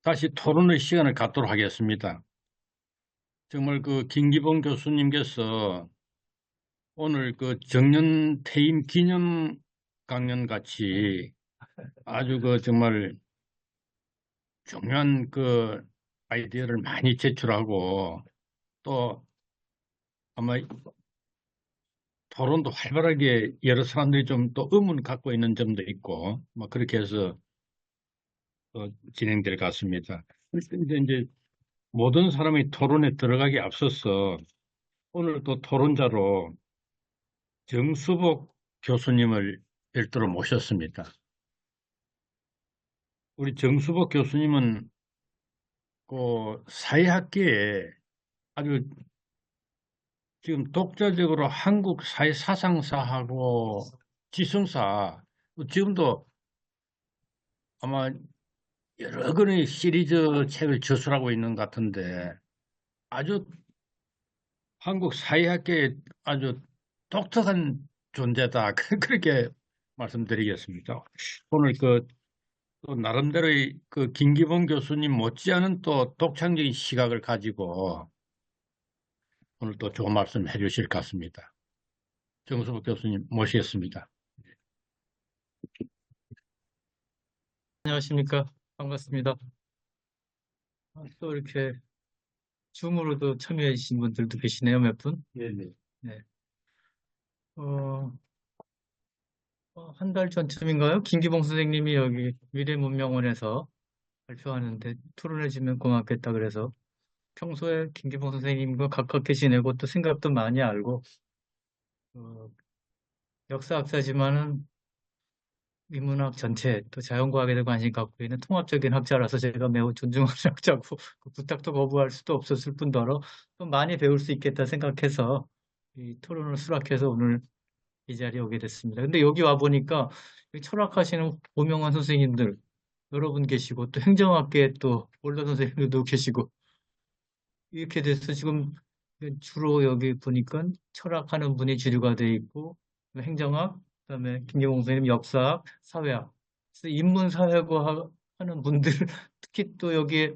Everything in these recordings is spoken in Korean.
다시 토론의 시간을 갖도록 하겠습니다. 정말 그 김기봉 교수님께서 오늘 그 정년 퇴임 기념 강연 같이 아주 그 정말 중요한 그 아이디어를 많이 제출하고 또 아마 토론도 활발하게 여러 사람들이 좀 또 의문 갖고 있는 점도 있고 뭐 그렇게 해서 진행될 것 같습니다. 근데 이제 모든 사람이 토론에 들어가기 앞서서 오늘 또 토론자로 정수복 교수님을 별도로 모셨습니다. 우리 정수복 교수님은 그 사회학계에 아주 지금 독자적으로 한국 사회 사상사하고 지성사, 지금도 아마 여러 권의 시리즈 책을 저술하고 있는 것 같은데 아주 한국 사회학계에 아주 독특한 존재다. 그렇게 말씀드리겠습니다. 오늘 또 나름대로의 그 김기봉 교수님 못지않은 또 독창적인 시각을 가지고 오늘 또 좋은 말씀 해주실 것 같습니다. 정수복 교수님 모시겠습니다. 안녕하십니까. 반갑습니다. 또 이렇게 줌으로도 참여해 주신 분들도 계시네요, 몇 분. 네네. 네. 한 달 전쯤인가요? 김기봉 선생님이 여기 미래문명원에서 발표하는데 토론해 주면 고맙겠다 그래서 평소에 김기봉 선생님과 가깝게 지내고 또 생각도 많이 알고, 어, 역사학자지만은 인문학 전체 또 자연과학에도 관심 갖고 있는 통합적인 학자라서 제가 매우 존중하는 학자고 그 부탁도 거부할 수도 없었을 뿐더러 또 많이 배울 수 있겠다 생각해서 이 토론을 수락해서 오늘 이 자리에 오게 됐습니다. 근데 여기 와 보니까 철학하시는 고명한 선생님들 여러 분 계시고 또 행정학계 또 원로 선생님들도 계시고 이렇게 돼서 지금 주로 여기 보니까 철학하는 분이 주류가 돼 있고 행정학, 그다음에 김경호 선생님 역사학, 사회학, 그래서 인문사회과 하는 분들 특히 또 여기에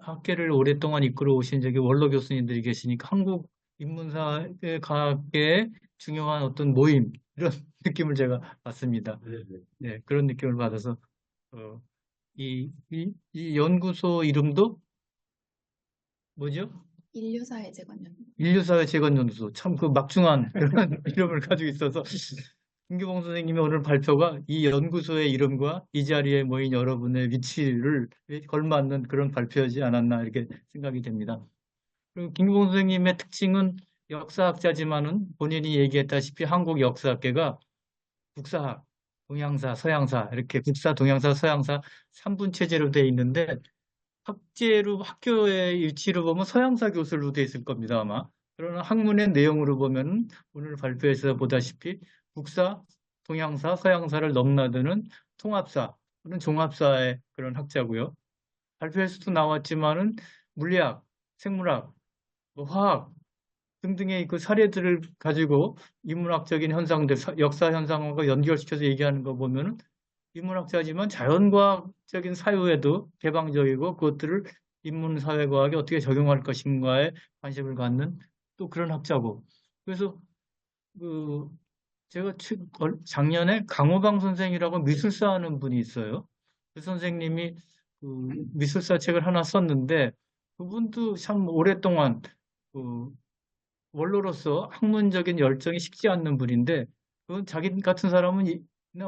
학계를 오랫동안 이끌어 오신 저기 원로 교수님들이 계시니까 한국 인문사회과학계의 중요한 어떤 모임 이런 느낌을 제가 받습니다. 네, 그런 느낌을 받아서 어, 이 연구소 이름도 뭐죠? 인류사회 재건연구소. 참 그 막중한 그런 이름을 가지고 있어서 김규봉 선생님이 오늘 발표가 이 연구소의 이름과 이 자리에 모인 여러분의 위치를 걸맞는 그런 발표지 않았나 이렇게 생각이 됩니다. 그리고 김규봉 선생님의 특징은 역사학자지만은 본인이 얘기했다시피 한국 역사학계가 북사학, 동양사, 서양사 이렇게 북사, 동양사, 서양사 3분 체제로 되어 있는데 학제로 학교의 위치로 보면 서양사 교수로 돼 있을 겁니다, 아마. 그러나 학문의 내용으로 보면 오늘 발표에서 보다시피 북사, 동양사, 서양사를 넘나드는 통합사, 그런 종합사의 그런 학자고요. 발표에서도 나왔지만은 물리학, 생물학, 뭐 화학 등등의 그 사례들을 가지고 인문학적인 현상들, 역사 현상과 연결시켜서 얘기하는 거 보면은 인문학자지만 자연과학적인 사유에도 개방적이고 그것들을 인문사회과학에 어떻게 적용할 것인가에 관심을 갖는 또 그런 학자고. 그래서 그 제가 작년에 강호방 선생이라고 미술사 하는 분이 있어요. 그 선생님이 그 미술사 책을 하나 썼는데 그분도 참 오랫동안 그 원로로서 학문적인 열정이 식지 않는 분인데 그건 자기 같은 사람은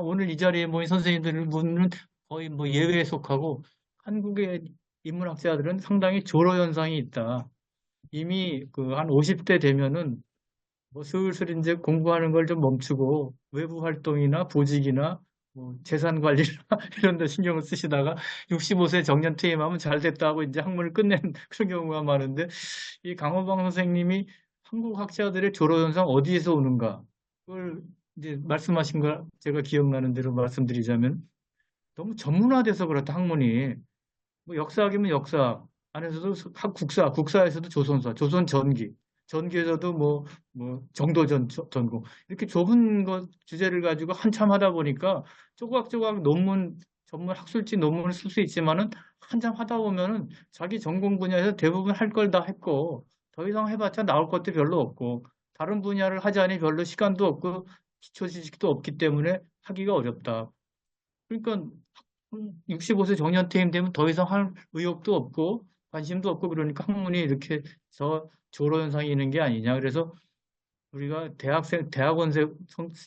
오늘 이 자리에 모인 선생님들 분은 거의 뭐 예외에 속하고 한국의 인문학자들은 상당히 조로 현상이 있다. 이미 그 한 50대 되면은 뭐 슬슬 이제 공부하는 걸 좀 멈추고 외부 활동이나 보직이나 뭐 재산 관리나 이런 데 신경을 쓰시다가 65세 정년 퇴임하면 잘 됐다 하고 이제 학문을 끝낸 그런 경우가 많은데 이 강호방 선생님이 한국 학자들의 조로 현상 어디에서 오는가? 그걸 이제 말씀하신 걸 제가 기억나는 대로 말씀드리자면 너무 전문화돼서 그렇다 학문이 뭐 역사학이면 역사 안에서도 국사에서도 조선사, 조선 전기, 전기에서도 뭐 정도전 전공 이렇게 좁은 것 주제를 가지고 한참 하다 보니까 조각조각 논문 전문 학술지 논문을 쓸 수 있지만은 한참 하다 보면은 자기 전공 분야에서 대부분 할 걸 다 했고, 더 이상 해봤자 나올 것도 별로 없고, 다른 분야를 하자니 별로 시간도 없고, 기초 지식도 없기 때문에 하기가 어렵다. 그러니까 65세 정년퇴임 되면 더 이상 할 의욕도 없고, 관심도 없고, 그러니까 학문이 이렇게 조로 현상이 있는 게 아니냐. 그래서 우리가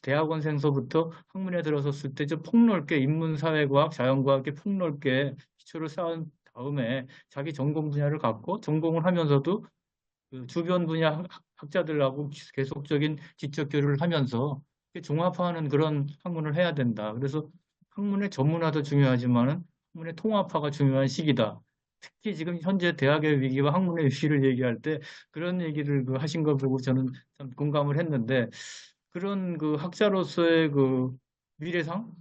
대학원생서부터 학문에 들어섰을 때 좀 폭넓게 인문사회과학, 자연과학에 폭넓게 기초를 쌓은 다음에 자기 전공 분야를 갖고 전공을 하면서도 그 주변 분야 학자들하고 계속적인 지적 교류를 하면서 종합화하는 그런 학문을 해야 된다. 그래서 학문의 전문화도 중요하지만은 학문의 통합화가 중요한 시기다. 특히 지금 현재 대학의 위기와 학문의 위기를 얘기할 때 그런 얘기를 하신 걸 보고 저는 참 공감을 했는데, 그런 그 학자로서의 그 미래상,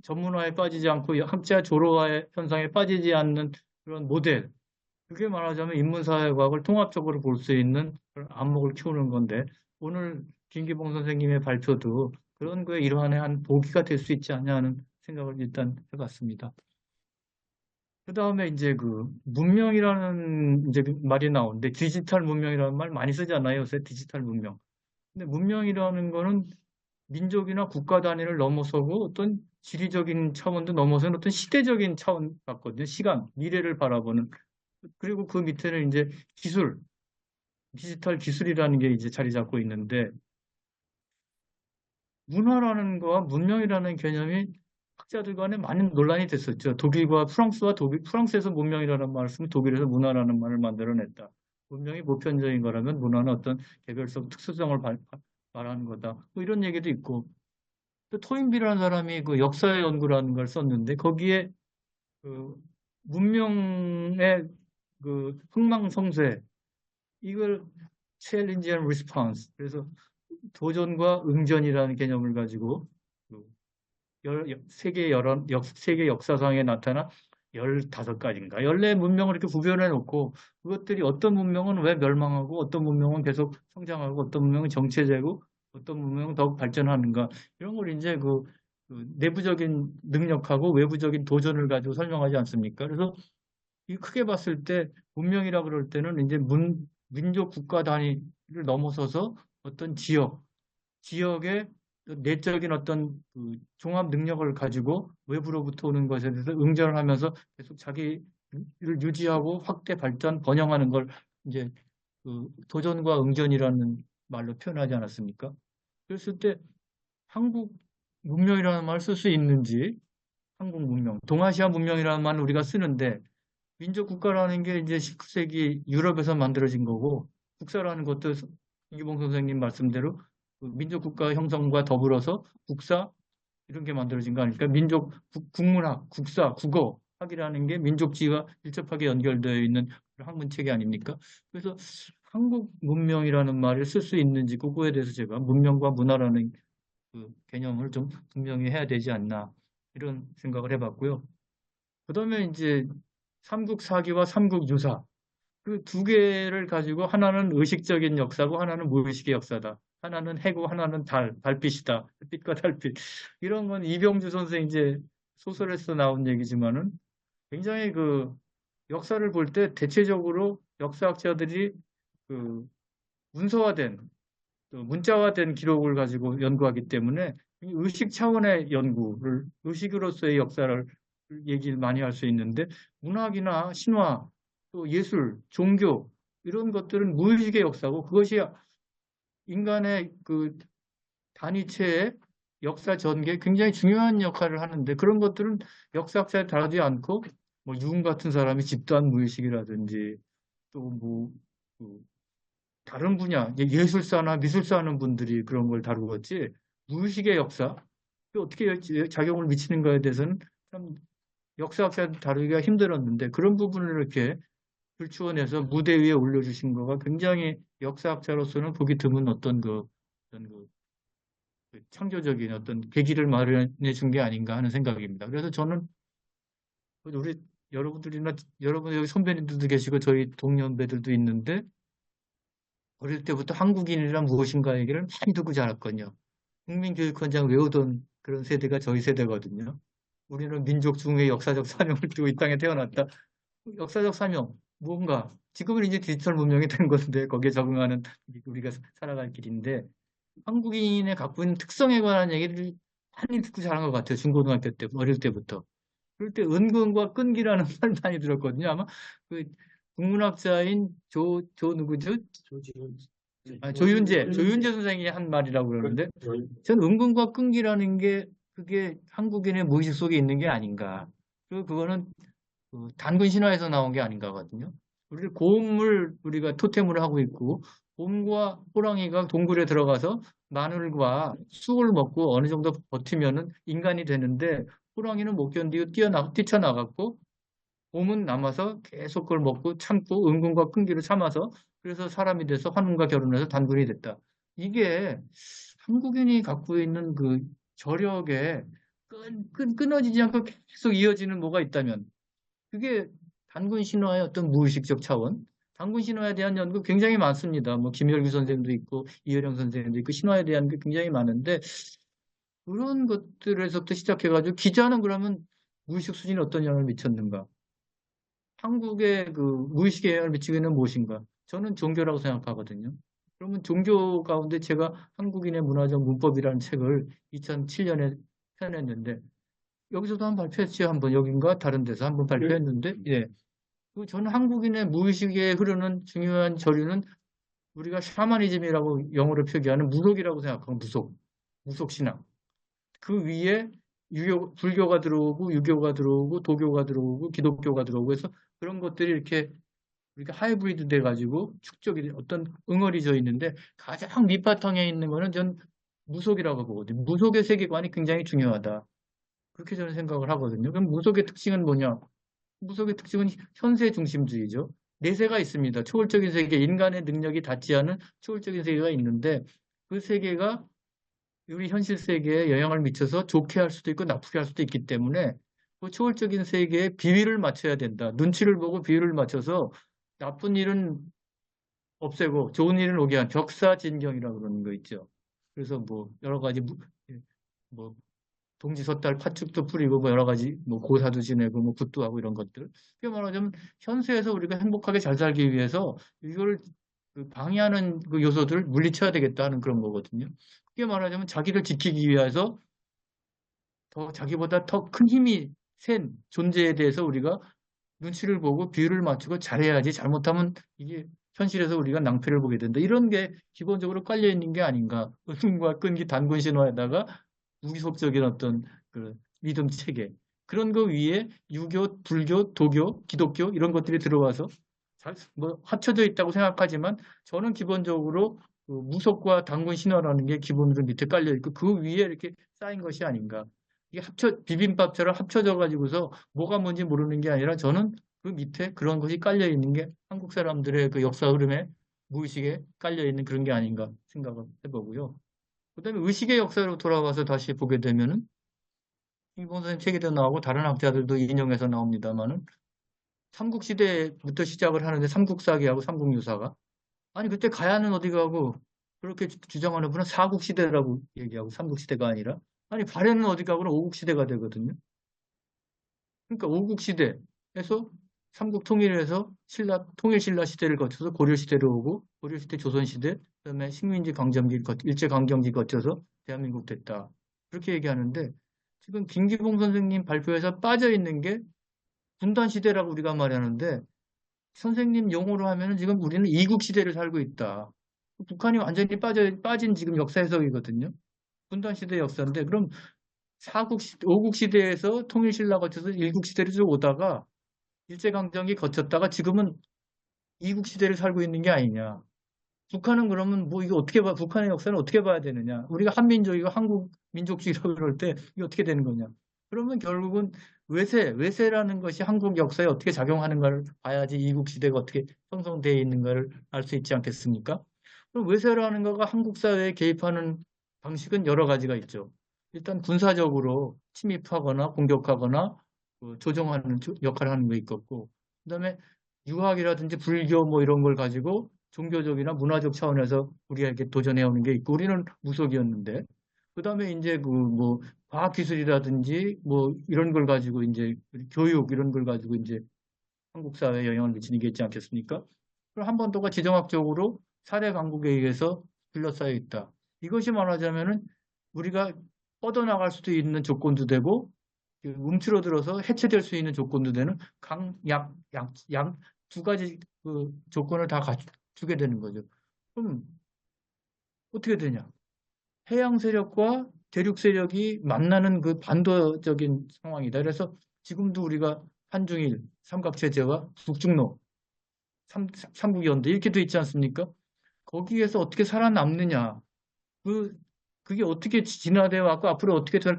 전문화에 빠지지 않고 학자 조로화 현상에 빠지지 않는 그런 모델, 그게 말하자면 인문사회과학을 통합적으로 볼 수 있는 그런 안목을 키우는 건데, 오늘 김기봉 선생님의 발표도 그런 거에 일환의 한 보기가 될 수 있지 않냐 하는 생각을 일단 해봤습니다. 그 다음에 이제 그 문명이라는 이제 그 말이 나오는데, 디지털 문명이라는 말 많이 쓰잖아요. 요새 디지털 문명. 근데 문명이라는 거는 민족이나 국가 단위를 넘어서고 어떤 지리적인 차원도 넘어서는 어떤 시대적인 차원 같거든요. 시간, 미래를 바라보는. 그리고 그 밑에는 이제 기술, 디지털 기술이라는 게 이제 자리 잡고 있는데, 문화라는 거와 문명이라는 개념이 학자들 간에 많은 논란이 됐었죠. 프랑스에서 문명이라는 말을 쓰면 독일에서 문화라는 말을 만들어냈다. 문명이 보편적인 거라면 문화는 어떤 개별적 특수성을 말하는 거다. 뭐 이런 얘기도 있고, 또 토인비라는 사람이 그 역사의 연구라는 걸 썼는데, 거기에 그 문명의 그 흥망성쇠, 이걸 challenge and response, 그래서 도전과 응전이라는 개념을 가지고 그 세계 역사상에 나타난 15가지인가 14 문명을 이렇게 구별해 놓고, 그것들이 어떤 문명은 왜 멸망하고 어떤 문명은 계속 성장하고 어떤 문명은 정체되고 어떤 문명은 더욱 발전하는가, 이런 걸 이제 그 내부적인 능력하고 외부적인 도전을 가지고 설명하지 않습니까? 그래서 이 크게 봤을 때 문명이라 그럴 때는 이제 민족 국가 단위를 넘어서서 어떤 지역의 내적인 어떤 그 종합 능력을 가지고 외부로부터 오는 것에 대해서 응전을 하면서 계속 자기를 유지하고 확대, 발전, 번영하는 걸 이제 그 도전과 응전이라는 말로 표현하지 않았습니까? 그랬을 때 한국 문명이라는 말을 쓸 수 있는지, 한국 문명, 동아시아 문명이라는 말을 우리가 쓰는데, 민족 국가라는 게 이제 19세기 유럽에서 만들어진 거고, 국사라는 것도 이기봉 선생님 말씀대로 그 민족 국가 형성과 더불어서 국사 이런 게 만들어진 거 아닙니까? 국문학, 국사, 국어 학이라는 게 민족지와 밀접하게 연결되어 있는 그런 학문체계 아닙니까? 그래서 한국 문명이라는 말을 쓸 수 있는지, 그거에 대해서 제가 문명과 문화라는 그 개념을 좀 분명히 해야 되지 않나, 이런 생각을 해봤고요. 그다음에 이제 삼국사기와 삼국유사, 그 두 개를 가지고 하나는 의식적인 역사고 하나는 무의식의 역사다. 하나는 해고 하나는 달빛이다. 빛과 달빛. 이런 건 이병주 선생 이제 소설에서 나온 얘기지만은, 굉장히 그 역사를 볼 때 대체적으로 역사학자들이 그 문서화된, 또 문자화된 기록을 가지고 연구하기 때문에 의식 차원의 연구를, 의식으로서의 역사를 얘기를 많이 할 수 있는데, 문학이나 신화, 또 예술, 종교 이런 것들은 무의식의 역사고, 그것이 인간의 그 단위체의 역사 전개에 굉장히 중요한 역할을 하는데, 그런 것들은 역사학자에 다루지 않고 뭐 유흥 같은 사람이 집단 무의식이라든지 또뭐 다른 분야, 예술사나 미술사 하는 분들이 그런 걸 다루겠지, 무의식의 역사, 어떻게 작용을 미치는가에 대해서는 참 역사학자 다루기가 힘들었는데, 그런 부분을 이렇게 불추어내서 무대 위에 올려주신 거가 굉장히 역사학자로서는 보기 드문 어떤 그 창조적인 어떤 계기를 마련해 준 게 아닌가 하는 생각입니다. 그래서 저는 우리 여러분들이나 여러분 여기 선배님들도 계시고 저희 동년배들도 있는데, 어릴 때부터 한국인이란 무엇인가 얘기를 많이 듣고 자랐거든요. 국민교육원장 외우던 그런 세대가 저희 세대거든요. 우리는 민족 중의 역사적 사명을 두고 이 땅에 태어났다. 역사적 사명, 뭔가. 지금은 이제 디지털 문명이 된 건데, 거기에 적응하는 우리가 살아갈 길인데, 한국인의 갖고 있는 특성에 관한 얘기를 많이 듣고 자란 것 같아요. 중고등학교 때, 어릴 때부터. 그럴 때 은근과 끈기라는 말 많이 들었거든요. 아마 그 국문학자인 조 누구죠? 조윤재 선생이 한 말이라고 그러는데, 전 은근과 끈기라는 게 그게 한국인의 무의식 속에 있는 게 아닌가. 그리고 그거는 그 단군 신화에서 나온 게 아닌가 하거든요. 우리 곰을 우리가 토템으로 하고 있고, 곰과 호랑이가 동굴에 들어가서 마늘과 쑥을 먹고 어느 정도 버티면은 인간이 되는데, 호랑이는 못 견디고 뛰쳐나갔고, 곰은 남아서 계속 그걸 먹고 참고 은근과 끈기로 참아서 그래서 사람이 돼서 환웅과 결혼해서 단군이 됐다. 이게 한국인이 갖고 있는 그 저력에 끊어지지 않고 계속 이어지는 뭐가 있다면 그게 단군 신화의 어떤 무의식적 차원. 단군 신화에 대한 연구 굉장히 많습니다. 뭐 김열규 선생도 있고 이혜령 선생도 있고 신화에 대한 게 굉장히 많은데 그런 것들에서부터 시작해가지고 기자는 그러면 무의식 수준이 어떤 영향을 미쳤는가? 한국의 그 무의식에 영향을 미치고 있는 무엇인가? 저는 종교라고 생각하거든요. 그러면 종교 가운데 제가 한국인의 문화적 문법이라는 책을 2007년에 펴냈는데 여기서도 한번 발표했죠. 한번 여긴가 다른 데서 한번 발표했는데 예. 저는 한국인의 무의식에 흐르는 중요한 저류는 우리가 샤머니즘이라고 영어로 표기하는 무속이라고 생각하고 무속 신앙. 그 위에 불교가 들어오고 유교가 들어오고 도교가 들어오고 기독교가 들어오고 해서 그런 것들이 이렇게 우리가 하이브리드 돼가지고 축적이 어떤 응어리 져 있는데 가장 밑바탕에 있는 거는 전 무속이라고 보거든요. 무속의 세계관이 굉장히 중요하다. 그렇게 저는 생각을 하거든요. 그럼 무속의 특징은 뭐냐? 무속의 특징은 현세 중심주의죠. 내세가 있습니다. 초월적인 세계, 인간의 능력이 닿지 않은 초월적인 세계가 있는데 그 세계가 우리 현실 세계에 영향을 미쳐서 좋게 할 수도 있고 나쁘게 할 수도 있기 때문에 그 초월적인 세계에 비율을 맞춰야 된다. 눈치를 보고 비율을 맞춰서 나쁜 일은 없애고 좋은 일은 오게 한 벽사진경이라고 그러는 거 있죠. 그래서 뭐 여러 가지 예, 뭐 동지섣달 팥죽도 뿌리고 뭐 여러 가지 뭐 고사도 지내고 뭐 굿도 하고 이런 것들. 그게 말하자면 현세에서 우리가 행복하게 잘 살기 위해서 이걸 그 방해하는 그 요소들을 물리쳐야 되겠다 하는 그런 거거든요. 그게 말하자면 자기를 지키기 위해서 더 자기보다 더 큰 힘이 센 존재에 대해서 우리가 눈치를 보고 비율을 맞추고 잘해야지 잘못하면 이게 현실에서 우리가 낭패를 보게 된다. 이런 게 기본적으로 깔려 있는 게 아닌가. 은과 끈기 단군 신화에다가 무기속적인 어떤 그 믿음 체계. 그런 거 위에 유교, 불교, 도교, 기독교 이런 것들이 들어와서 뭐 합쳐져 있다고 생각하지만 저는 기본적으로 그 무속과 단군 신화라는 게 기본으로 밑에 깔려 있고 그 위에 이렇게 쌓인 것이 아닌가. 이게 비빔밥처럼 합쳐져 가지고서 뭐가 뭔지 모르는 게 아니라 저는 그 밑에 그런 것이 깔려 있는 게 한국 사람들의 그 역사 흐름에 무의식에 깔려 있는 그런 게 아닌가 생각을 해보고요. 그다음에 의식의 역사로 돌아가서 다시 보게 되면은 김기봉 선생님 책에도 나오고 다른 학자들도 인용해서 나옵니다만은 삼국시대부터 시작을 하는데 삼국사기하고 삼국유사가 아니 그때 가야는 어디 가고 그렇게 주장하는 분은 사국시대라고 얘기하고 삼국시대가 아니라 아니 발해는 어디 가고는 오국시대가 되거든요. 그러니까 오국시대에서 삼국 통일해서 통일신라 시대를 거쳐서 고려시대로 오고 고려시대 조선시대 그다음에 식민지 강점기 일제강점기 거쳐서 대한민국 됐다. 그렇게 얘기하는데 지금 김기봉 선생님 발표에서 빠져 있는 게 분단시대라고 우리가 말하는데 선생님 용어로 하면은 지금 우리는 이국시대를 살고 있다. 북한이 완전히 빠진 지금 역사 해석이거든요. 분단시대 역사인데 그럼 오국시대에서 통일신라 거쳐서 일국시대를 쭉 오다가 일제강점기 거쳤다가 지금은 이국시대를 살고 있는 게 아니냐. 북한은 그러면 뭐 이거 어떻게 북한의 역사는 어떻게 봐야 되느냐. 우리가 한민족이고 한국 민족주의라고 그럴 때 이게 어떻게 되는 거냐. 그러면 결국은 외세라는 것이 한국 역사에 어떻게 작용하는가를 봐야지 이국시대가 어떻게 형성되어 있는가를 알 수 있지 않겠습니까? 그럼 외세라는 거가 한국 사회에 개입하는 방식은 여러 가지가 있죠. 일단 군사적으로 침입하거나 공격하거나 조정하는 역할을 하는 거 있겠고, 그다음에 유학이라든지 불교 뭐 이런 걸 가지고 종교적이나 문화적 차원에서 우리에게 도전해 오는 게 있고, 우리는 무속이었는데, 그다음에 이제 그 뭐 과학기술이라든지 뭐 이런 걸 가지고 이제 교육 이런 걸 가지고 이제 한국 사회에 영향을 미치는 게 있지 않겠습니까? 그럼 한반도가 지정학적으로 4대 강국에 의해서 둘러싸여 있다. 이것이 말하자면은 우리가 뻗어나갈 수도 있는 조건도 되고 움츠러들어서 해체될 수 있는 조건도 되는 두 가지 그 조건을 다 갖추게 되는 거죠. 그럼 어떻게 되냐? 해양 세력과 대륙 세력이 만나는 그 반도적인 상황이다. 그래서 지금도 우리가 한중일 삼각체제와 북중로 삼국연대 이렇게 돼 있지 않습니까? 거기에서 어떻게 살아남느냐? 그게 어떻게 진화되어 왔고 앞으로 어떻게 될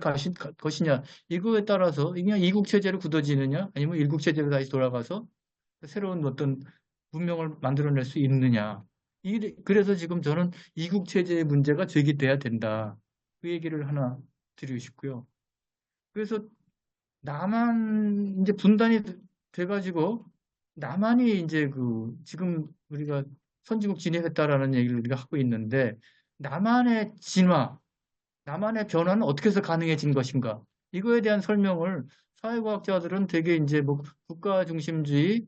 것이냐? 이거에 따라서 그냥 이국 체제로 굳어지느냐? 아니면 일국 체제로 다시 돌아가서 새로운 어떤 문명을 만들어낼 수 있느냐? 그래서 지금 저는 이국 체제의 문제가 제기돼야 된다. 그 얘기를 하나 드리고 싶고요. 그래서 남한 이제 분단이 돼가지고 남한이 이제 지금 우리가 선진국 진입했다라는 얘기를 우리가 하고 있는데 남한의 진화, 남한의 변화는 어떻게 해서 가능해진 것인가? 이거에 대한 설명을 사회과학자들은 되게 이제 뭐 국가 중심주의,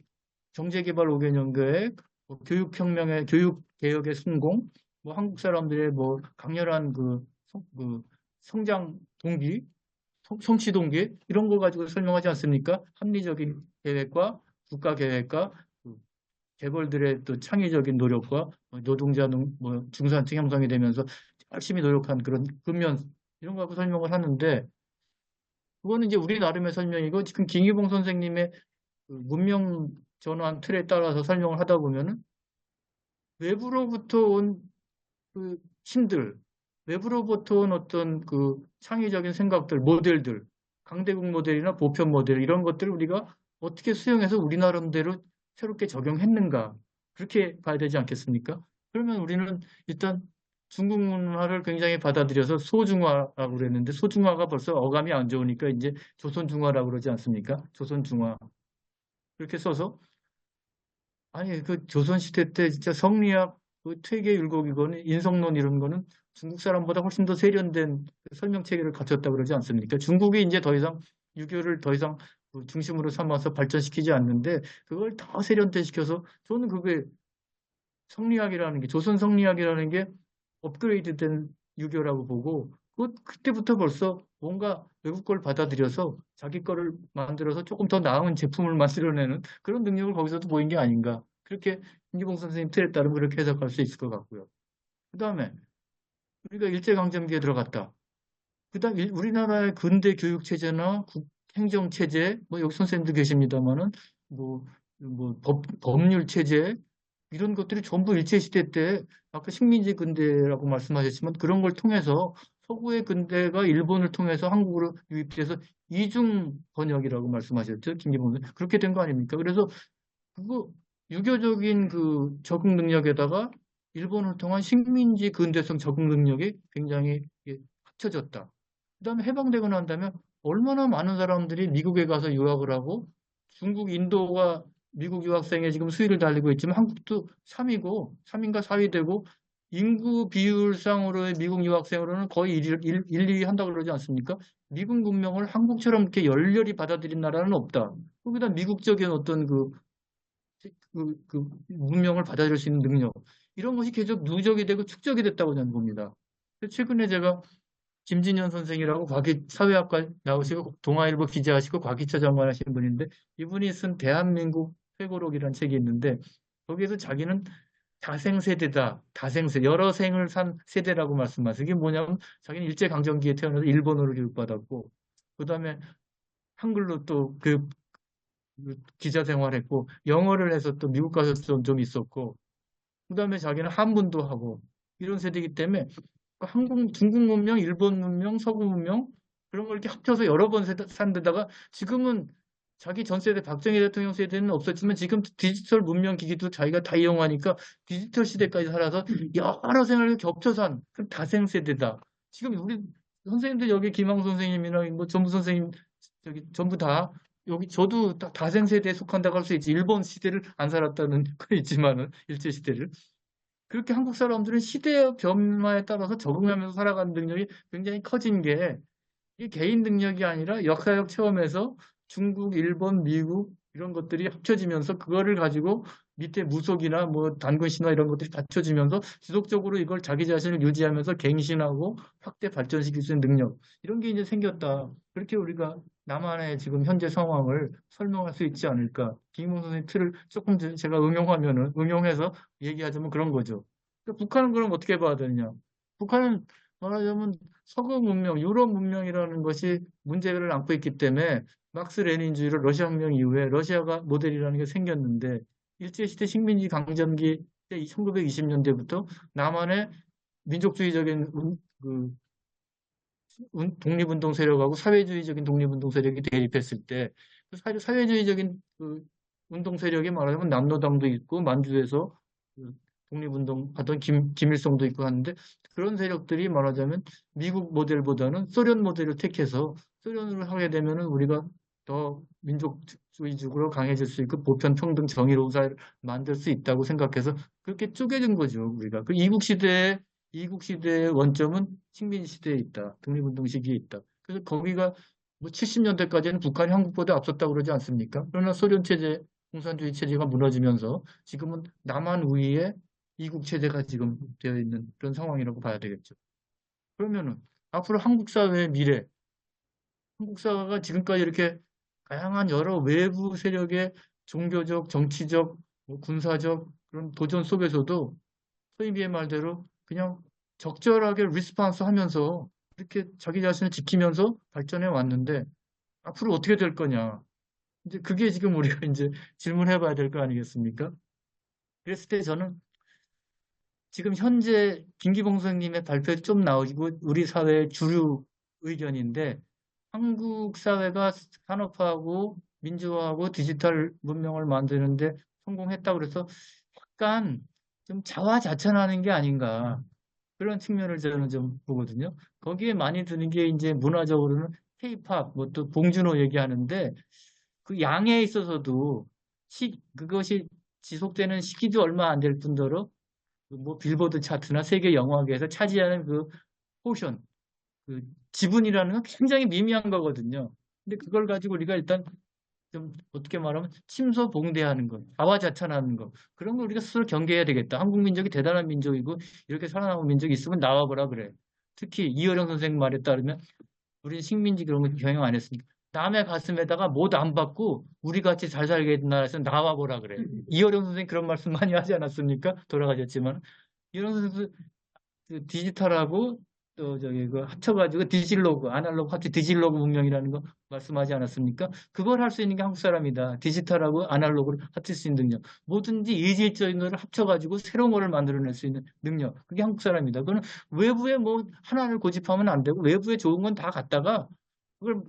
경제개발 5개년 계획, 뭐 교육혁명의 교육개혁의 성공, 뭐 한국 사람들의 뭐 강렬한 성장 동기, 성취 동기 이런 거 가지고 설명하지 않습니까? 합리적인 계획과 국가 계획과 재벌들의 또 창의적인 노력과 노동자, 뭐 중산층 형성이 되면서 열심히 노력한 그런 근면 이런 거 갖고 설명을 하는데 그거는 이제 우리 나름의 설명이고 지금 김기봉 선생님의 문명 전환 틀에 따라서 설명을 하다 보면은 외부로부터 온 그 힘들, 외부로부터 온 어떤 그 창의적인 생각들, 모델들, 강대국 모델이나 보편 모델 이런 것들을 우리가 어떻게 수용해서 우리 나름대로 새롭게 적용했는가 그렇게 봐야 되지 않겠습니까? 그러면 우리는 일단 중국 문화를 굉장히 받아들여서 소중화라고 그랬는데 소중화가 벌써 어감이 안 좋으니까 이제 조선중화라고 그러지 않습니까? 조선중화 그렇게 써서 아니 그 조선시대 때 진짜 성리학 그 퇴계 율곡이거는 인성론 이런 거는 중국 사람보다 훨씬 더 세련된 설명 체계를 갖췄다고 그러지 않습니까? 중국이 이제 더 이상 유교를 더 이상 그 중심으로 삼아서 발전시키지 않는데 그걸 더 세련화시켜서 저는 그게 성리학이라는 게 조선 성리학이라는 게 업그레이드된 유교라고 보고 그때부터 벌써 뭔가 외국 걸 받아들여서 자기 거를 만들어서 조금 더 나은 제품을 만들어내는 그런 능력을 거기서도 보인 게 아닌가. 그렇게 김기봉 선생님 틀에 따르면 그렇게 해석할 수 있을 것 같고요. 그 다음에 우리가 일제강점기에 들어갔다. 그 다음 우리나라의 근대 교육체제나 행정체제, 뭐 여기 선생님도 계십니다만은 뭐 법률체제 이런 것들이 전부 일제시대 때 아까 식민지 근대라고 말씀하셨지만 그런 걸 통해서 서구의 근대가 일본을 통해서 한국으로 유입돼서 이중 번역이라고 말씀하셨죠. 김기봉 선 그렇게 된 거 아닙니까? 그래서 그거 유교적인 그 적응 능력에다가 일본을 통한 식민지 근대성 적응 능력이 굉장히 합쳐졌다. 그다음에 해방되고 난 다음에 얼마나 많은 사람들이 미국에 가서 유학을 하고 중국, 인도가 미국 유학생의 지금 수위를 달리고 있지만 한국도 3위고 3인가 4위 되고 인구 비율상으로의 미국 유학생으로는 거의 1, 2위 한다고 그러지 않습니까? 미국 문명을 한국처럼 이렇게 열렬히 받아들인 나라는 없다. 거기다 미국적인 어떤 그 문명을 받아들일 수 있는 능력 이런 것이 계속 누적이 되고 축적이 됐다고 저는 봅니다. 최근에 제가 김진현 선생이라고 사회학과 나오시고 동아일보 기자하시고 과기처 장관하신 분인데 이분이 쓴 대한민국 회고록이라는 책이 있는데 거기에서 자기는 다생세대다. 다생세. 여러 생을 산 세대라고 말씀하세요. 이게 뭐냐면 자기는 일제강점기에 태어나서 일본어를 교육받았고 그다음에 한글로 또 기자 생활했고 영어를 해서 또 미국 가서 좀 있었고 그다음에 자기는 한문도 하고 이런 세대이기 때문에 중국 문명, 일본 문명, 서구 문명 그런 걸 이렇게 합쳐서 여러 번 산 데다가 지금은 자기 전 세대 박정희 대통령 세대는 없었지만 지금 디지털 문명 기기도 자기가 다 이용하니까 디지털 시대까지 살아서 여러 생을 겹쳐서 한 다생 세대다. 지금 우리 선생님들 여기 김항 선생님이나 뭐 전부 선생님 저기 전부 다 여기 저도 다생 세대에 속한다고 할 수 있지. 일본 시대를 안 살았다는 거 있지만은 일제 시대를. 그렇게 한국 사람들은 시대의 변화에 따라서 적응하면서 살아가는 능력이 굉장히 커진 게 이게 개인 능력이 아니라 역사적 체험에서 중국, 일본, 미국, 이런 것들이 합쳐지면서 그거를 가지고 밑에 무속이나 뭐 단군 신화 이런 것들이 받쳐지면서 지속적으로 이걸 자기 자신을 유지하면서 갱신하고 확대 발전시킬 수 있는 능력 이런 게 이제 생겼다. 그렇게 우리가 남한의 지금 현재 상황을 설명할 수 있지 않을까. 김웅 선생님 틀을 조금 제가 응용해서 얘기하자면 그런 거죠. 그러니까 북한은 그럼 어떻게 봐야 되느냐? 북한은 말하자면 서구 문명, 유럽 문명이라는 것이 문제를 안고 있기 때문에 막스 레닌주의를 러시아 혁명 이후에 러시아가 모델이라는 게 생겼는데 일제시대 식민지 강점기 때 1920년대부터 남한의 민족주의적인 독립운동 세력하고 사회주의적인 독립운동 세력이 대립했을 때 사회주의적인 운동 세력이 말하자면 남로당도 있고 만주에서 그 독립운동 하던 김일성도 있고 하는데 그런 세력들이 말하자면 미국 모델보다는 소련 모델을 택해서 소련으로 하게 되면은 우리가 더 민족주의적으로 강해질 수 있고 보편 평등 정의로운 사회를 만들 수 있다고 생각해서 그렇게 쪼개진 거죠 우리가 그 이국 시대의 원점은 식민 시대에 있다. 독립운동 시기에 있다. 그래서 거기가 뭐 70년대까지는 북한이 한국보다 앞섰다고 그러지 않습니까? 그러나 소련 체제, 공산주의 체제가 무너지면서 지금은 남한 우위에 이국 체제가 지금 되어 있는 그런 상황이라고 봐야 되겠죠. 그러면은 앞으로 한국 사회의 미래, 한국 사회가 지금까지 이렇게 다양한 여러 외부 세력의 종교적, 정치적, 뭐 군사적 그런 도전 속에서도 소위비의 말대로 그냥 적절하게 리스폰스 하면서 이렇게 자기 자신을 지키면서 발전해 왔는데 앞으로 어떻게 될 거냐. 이제 그게 지금 우리가 이제 질문해 봐야 될 거 아니겠습니까? 그랬을 때 저는 지금 현재 김기봉 선생님의 발표 좀 나오고 우리 사회의 주류 의견인데 한국 사회가 산업화하고 민주화하고 디지털 문명을 만드는데 성공했다고 그래서 약간 좀 자화자찬하는 게 아닌가. 그런 측면을 저는 좀 보거든요. 거기에 많이 드는 게 이제 문화적으로는 K-팝, 뭐 또 봉준호 얘기하는데 그 양에 있어서도 그것이 지속되는 시기도 얼마 안 될 뿐더러 그뭐 빌보드 차트나 세계 영화계에서 차지하는 그 포션, 그 지분이라는 건 굉장히 미미한 거거든요. 근데 그걸 가지고 우리가 일단 좀 어떻게 말하면 침소봉대하는 것, 자화자찬하는 것 그런 걸 우리가 스스로 경계해야 되겠다. 한국 민족이 대단한 민족이고 이렇게 살아남은 민족이 있으면 나와보라 그래. 특히 이어령 선생 말에 따르면 우리는 식민지 그런 거 경영 안 했으니까 남의 가슴에다가 못 안 받고 우리 같이 잘 살게 된 나라에서 나와보라 그래. 이어령 선생 그런 말씀 많이 하지 않았습니까? 돌아가셨지만 이어령 선생 그 디지털하고 또 저기 그 합쳐가지고 디질로그, 아날로그 합쳐 디질로그 문명이라는 거 말씀하지 않았습니까? 그걸 할 수 있는 게 한국 사람이다. 디지털하고 아날로그를 합칠 수 있는 능력. 뭐든지 이질적인 거를 합쳐가지고 새로운 거를 만들어낼 수 있는 능력. 그게 한국 사람이다. 그거는 외부에 뭐 하나를 고집하면 안 되고 외부에 좋은 건 다 갖다가 그걸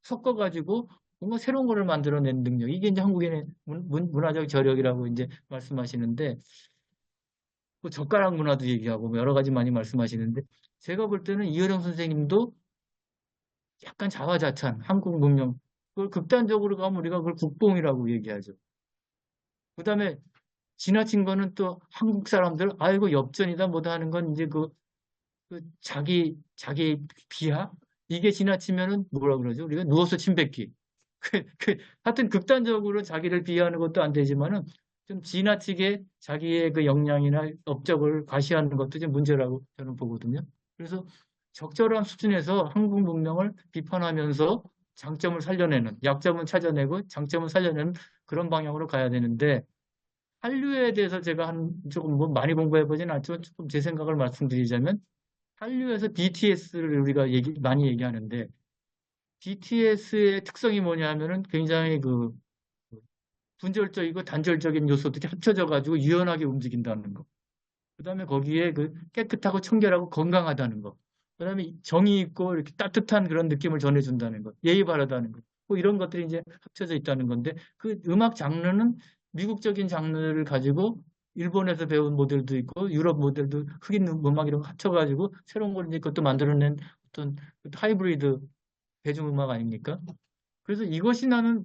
섞어가지고 뭔가 새로운 거를 만들어내는 능력. 이게 이제 한국인의 문화적 저력이라고 이제 말씀하시는데 뭐 젓가락 문화도 얘기하고 뭐 여러 가지 많이 말씀하시는데 제가 볼 때는 이어령 선생님도 약간 자화자찬 한국 문명 그걸 극단적으로 가면 우리가 그걸 국뽕이라고 얘기하죠. 그다음에 지나친 거는 또 한국 사람들 아이고 엽전이다 뭐다 하는 건 이제 그 자기 비하 이게 지나치면은 뭐라 그러죠? 우리가 누워서 침 뱉기. 하여튼 극단적으로 자기를 비하하는 것도 안 되지만은 좀 지나치게 자기의 그 역량이나 업적을 과시하는 것도 좀 문제라고 저는 보거든요. 그래서 적절한 수준에서 한국 문명을 비판하면서 장점을 살려내는, 약점은 찾아내고 장점을 살려내는 그런 방향으로 가야 되는데 한류에 대해서 제가 조금 뭐 많이 공부해보진 않지만 조금 제 생각을 말씀드리자면 한류에서 BTS를 우리가 많이 얘기하는데 BTS의 특성이 뭐냐 하면은 굉장히 그 분절적이고 단절적인 요소들이 합쳐져 가지고 유연하게 움직인다는 거. 그다음에 거기에 그 깨끗하고 청결하고 건강하다는 거. 그다음에 정이 있고 이렇게 따뜻한 그런 느낌을 전해준다는 것. 예의 바르다는 것. 뭐 이런 것들이 이제 합쳐져 있다는 건데 그 음악 장르는 미국적인 장르를 가지고 일본에서 배운 모델도 있고 유럽 모델도 흑인 음악 이런 거 합쳐가지고 새로운 걸 이제 그것도 만들어낸 어떤 하이브리드 대중음악 아닙니까? 그래서 이것이 나는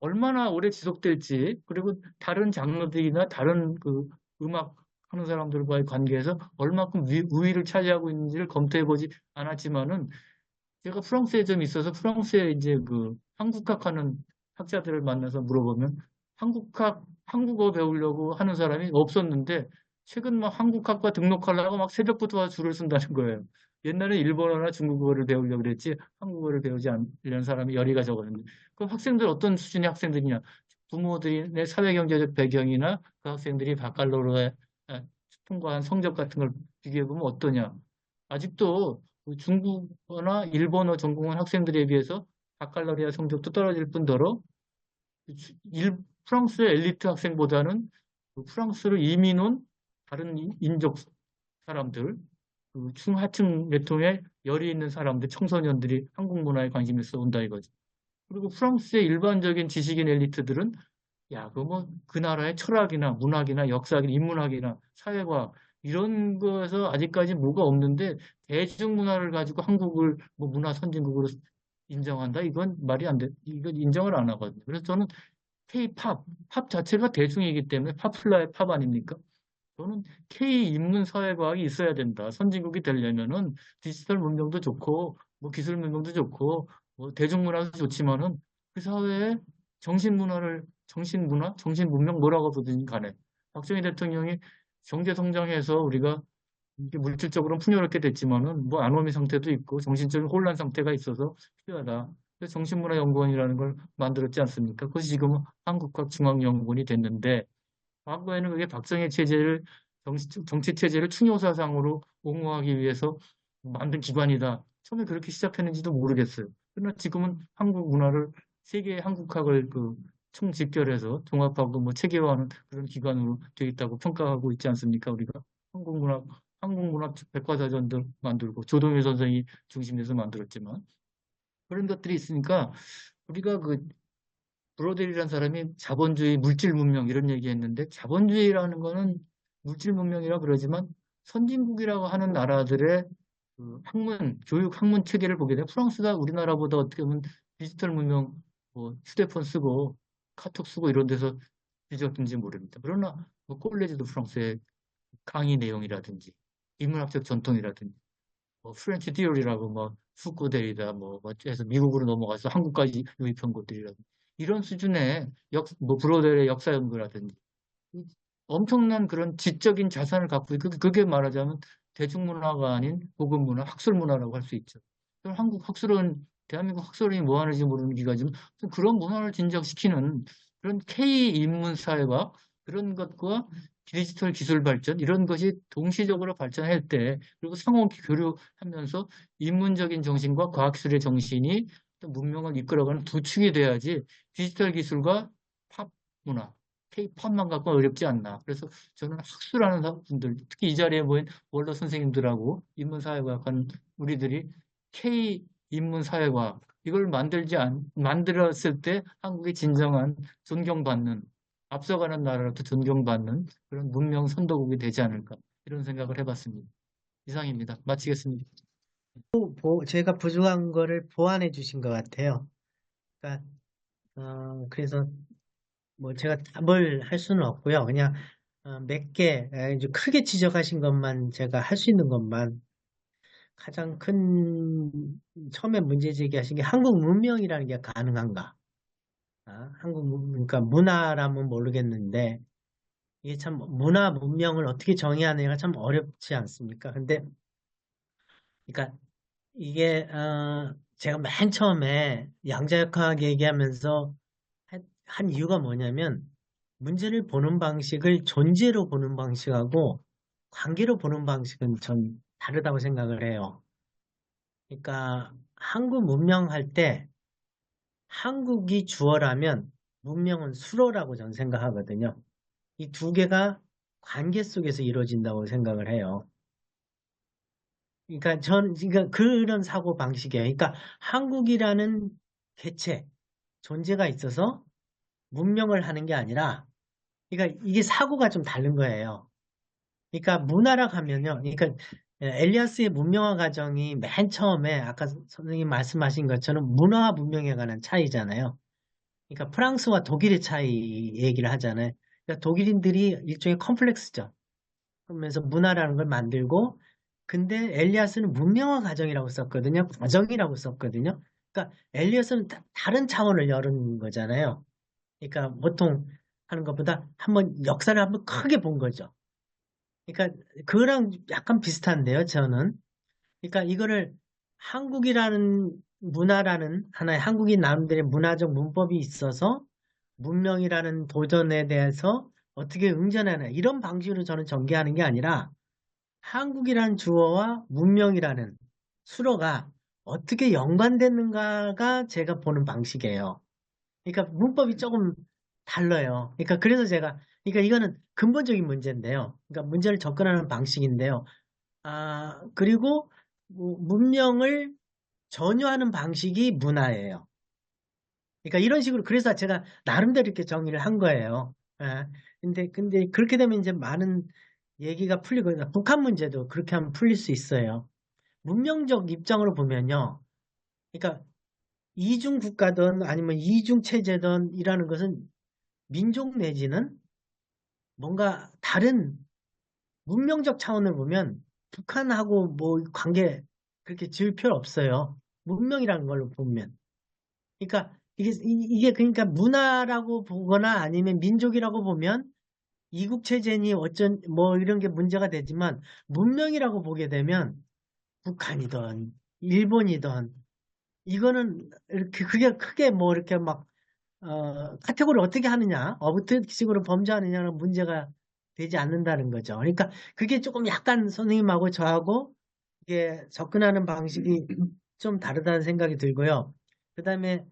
얼마나 오래 지속될지 그리고 다른 장르들이나 다른 그 음악 하는 사람들과의 관계에서 얼마큼 우위를 차지하고 있는지를 검토해 보지 않았지만은 제가 프랑스에 좀 있어서 프랑스에 이제 그 한국학하는 학자들을 만나서 물어보면 한국어 배우려고 하는 사람이 없었는데 최근 막 한국학과 등록하려고 막 새벽부터 와서 줄을 쓴다는 거예요. 옛날에 일본어나 중국어를 배우려고 그랬지 한국어를 배우지 않으려는 사람이 열의가 적었는데 그럼 학생들 어떤 수준의 학생들이냐? 부모들의 사회경제적 배경이나 그 학생들이 바칼로르에 통과한 성적 같은 걸 비교해보면 어떠냐? 아직도 그 중국어나 일본어 전공한 학생들에 비해서 바칼로리아 성적도 떨어질 뿐더러 프랑스의 엘리트 학생보다는 그 프랑스로 이민 온 다른 인종 사람들, 그 중하층 계통의 열이 있는 사람들, 청소년들이 한국 문화에 관심이 있어 온다 이거죠. 그리고 프랑스의 일반적인 지식인 엘리트들은 야, 그 뭐 그 나라의 철학이나 문학이나 역사학이나 인문학이나 사회과학 이런 거에서 아직까지 뭐가 없는데 대중문화를 가지고 한국을 뭐 문화 선진국으로 인정한다? 이건 말이 안 돼. 이건 인정을 안 하거든요. 그래서 저는 K-팝, 팝 자체가 대중이기 때문에 파퓰러의 팝 아닙니까? 저는 K 인문 사회과학이 있어야 된다. 선진국이 되려면은 디지털 문명도 좋고 뭐 기술 문명도 좋고 뭐 대중문화도 좋지만은 그 사회에 정신문화, 정신문명 뭐라고 부르든 간에 박정희 대통령이 경제 성장해서 우리가 이게 물질적으로는 풍요롭게 됐지만은 뭐 안오미 상태도 있고 정신적인 혼란 상태가 있어서 필요하다. 그래서 정신문화연구원이라는 걸 만들었지 않습니까? 그것이 지금은 한국학중앙연구원이 됐는데 과거에는 그게 박정희 체제를 정치 체제를 충효사상으로 옹호하기 위해서 만든 기관이다. 처음에 그렇게 시작했는지도 모르겠어요. 그러나 지금은 한국 문화를 세계의 한국학을 그 총집결해서 종합하고 뭐 체계화하는 그런 기관으로 되어 있다고 평가하고 있지 않습니까? 우리가 한국문학 백과사전도 만들고 조동일 선생이 중심에서 만들었지만 그런 것들이 있으니까 우리가 그 브로델이라는 사람이 자본주의, 물질 문명 이런 얘기했는데 자본주의라는 거는 물질 문명이라 그러지만 선진국이라고 하는 나라들의 그 교육 학문 체계를 보게 되면 프랑스가 우리나라보다 어떻게 보면 디지털 문명, 뭐 휴대폰 쓰고 카톡 쓰고 이런 데서 뒤졌든지 모릅니다. 그러나 뭐 콜레지도 프랑스의 강의 내용이라든지 인문학적 전통이라든지 뭐 프렌치 디오리라고 뭐 후쿠데리다 뭐 해서 미국으로 넘어가서 한국까지 유입한 것들이라든지 이런 수준의 뭐 브로델의 역사 연구라든지 엄청난 그런 지적인 자산을 갖고 있고 그게 말하자면 대중문화가 아닌 고급문화, 학술문화라고 할 수 있죠. 그럼 대한민국 학술원이 뭐 하는지 모르는 기관이지만 그런 문화를 진정시키는 그런 K 인문사회가 그런 것과 디지털 기술 발전 이런 것이 동시적으로 발전할 때 그리고 상호 교류하면서 인문적인 정신과 과학술의 정신이 또 문명을 이끌어가는 두 축이 돼야지 디지털 기술과 팝 문화, K-팝만 갖고는 어렵지 않나. 그래서 저는 학술하는 분들, 특히 이 자리에 모인 원로 선생님들하고 인문사회과학하는 우리들이 K-인문사회과학 이걸 만들었을 때 한국이 진정한 존경받는 앞서가는 나라로부터 존경받는 그런 문명 선도국이 되지 않을까 이런 생각을 해봤습니다. 이상입니다. 마치겠습니다. 제가 부족한 거를 보완해 주신 것 같아요. 그러니까, 그래서 뭐 제가 답을 할 수는 없고요. 그냥 몇 개, 크게 지적하신 것만 제가 할 수 있는 것만 가장 큰 처음에 문제 제기하신 게 한국 문명이라는 게 가능한가? 그러니까 문화라면 모르겠는데 이게 참 문화 문명을 어떻게 정의하느냐가 참 어렵지 않습니까? 근데 그러니까 이게 제가 맨 처음에 양자역학 얘기하면서 한 이유가 뭐냐면 문제를 보는 방식을 존재로 보는 방식하고 관계로 보는 방식은 전 다르다고 생각을 해요. 그러니까 한국 문명할 때 한국이 주어라면 문명은 수어라고 저는 생각하거든요. 이 두 개가 관계 속에서 이루어진다고 생각을 해요. 그러니까 그런 사고 방식이에요. 그러니까 한국이라는 개체, 존재가 있어서 문명을 하는 게 아니라, 그러니까 이게 사고가 좀 다른 거예요. 그러니까 문화라 하면요. 그러니까 엘리아스의 문명화 과정이 맨 처음에 아까 선생님 말씀하신 것처럼 문화와 문명에 관한 차이잖아요. 그러니까 프랑스와 독일의 차이 얘기를 하잖아요. 그러니까 독일인들이 일종의 컴플렉스죠. 그러면서 문화라는 걸 만들고 근데 엘리아스는 문명화 과정이라고 썼거든요. 과정이라고 썼거든요. 그러니까 엘리엇은 다른 차원을 열은 거잖아요. 그러니까 보통 하는 것보다 한번 역사를 한번 크게 본 거죠. 그러니까 그거랑 약간 비슷한데요, 저는. 그러니까 이거를 한국이라는 문화라는 하나의 한국인 나름대로의 문화적 문법이 있어서 문명이라는 도전에 대해서 어떻게 응전하냐 이런 방식으로 저는 전개하는 게 아니라 한국이라는 주어와 문명이라는 수어가 어떻게 연관되는가가 제가 보는 방식이에요. 그러니까 문법이 조금 달라요. 그러니까 그래서 그러니까 이거는 근본적인 문제인데요. 그러니까 문제를 접근하는 방식인데요. 그리고 문명을 전유하는 방식이 문화예요. 그러니까 이런 식으로 그래서 제가 나름대로 이렇게 정의를 한 거예요. 예. 근데 그렇게 되면 이제 많은 얘기가 풀리고 북한 문제도 그렇게 하면 풀릴 수 있어요. 문명적 입장으로 보면요. 그러니까 이중 국가든 아니면 이중 체제든 이라는 것은 민족 내지는 뭔가 다른 문명적 차원을 보면 북한하고 뭐 관계 그렇게 지을 필요 없어요. 문명이라는 걸로 보면. 그러니까 이게 그러니까 문화라고 보거나 아니면 민족이라고 보면 이국 체제니 어쩐 뭐 이런 게 문제가 되지만 문명이라고 보게 되면 북한이든 일본이든 이거는 이렇게 그게 크게 뭐 이렇게 막 카테고리를 어떻게 하느냐, 어떻게 식으로 범죄하느냐는 문제가 되지 않는다는 거죠. 그러니까 그게 조금 약간 선생님하고 저하고 이게 접근하는 방식이 좀 다르다는 생각이 들고요. 그 다음에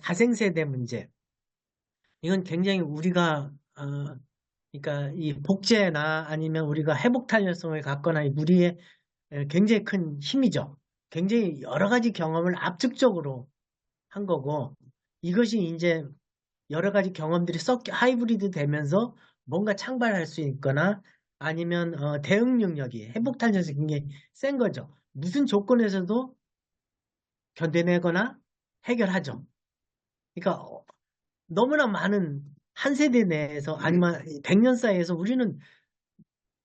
다생세대 문제. 이건 굉장히 우리가 그러니까 이 복제나 아니면 우리가 회복 탄력성을 갖거나 우리의 굉장히 큰 힘이죠. 굉장히 여러 가지 경험을 압축적으로 한 거고 이것이 이제 여러 가지 경험들이 섞여 하이브리드 되면서 뭔가 창발할 수 있거나 아니면 대응 능력이 회복 탄력성이 굉장히 센 거죠. 무슨 조건에서도 견뎌내거나 해결하죠. 그러니까 너무나 많은 한 세대 내에서 아니면 100년 사이에서 우리는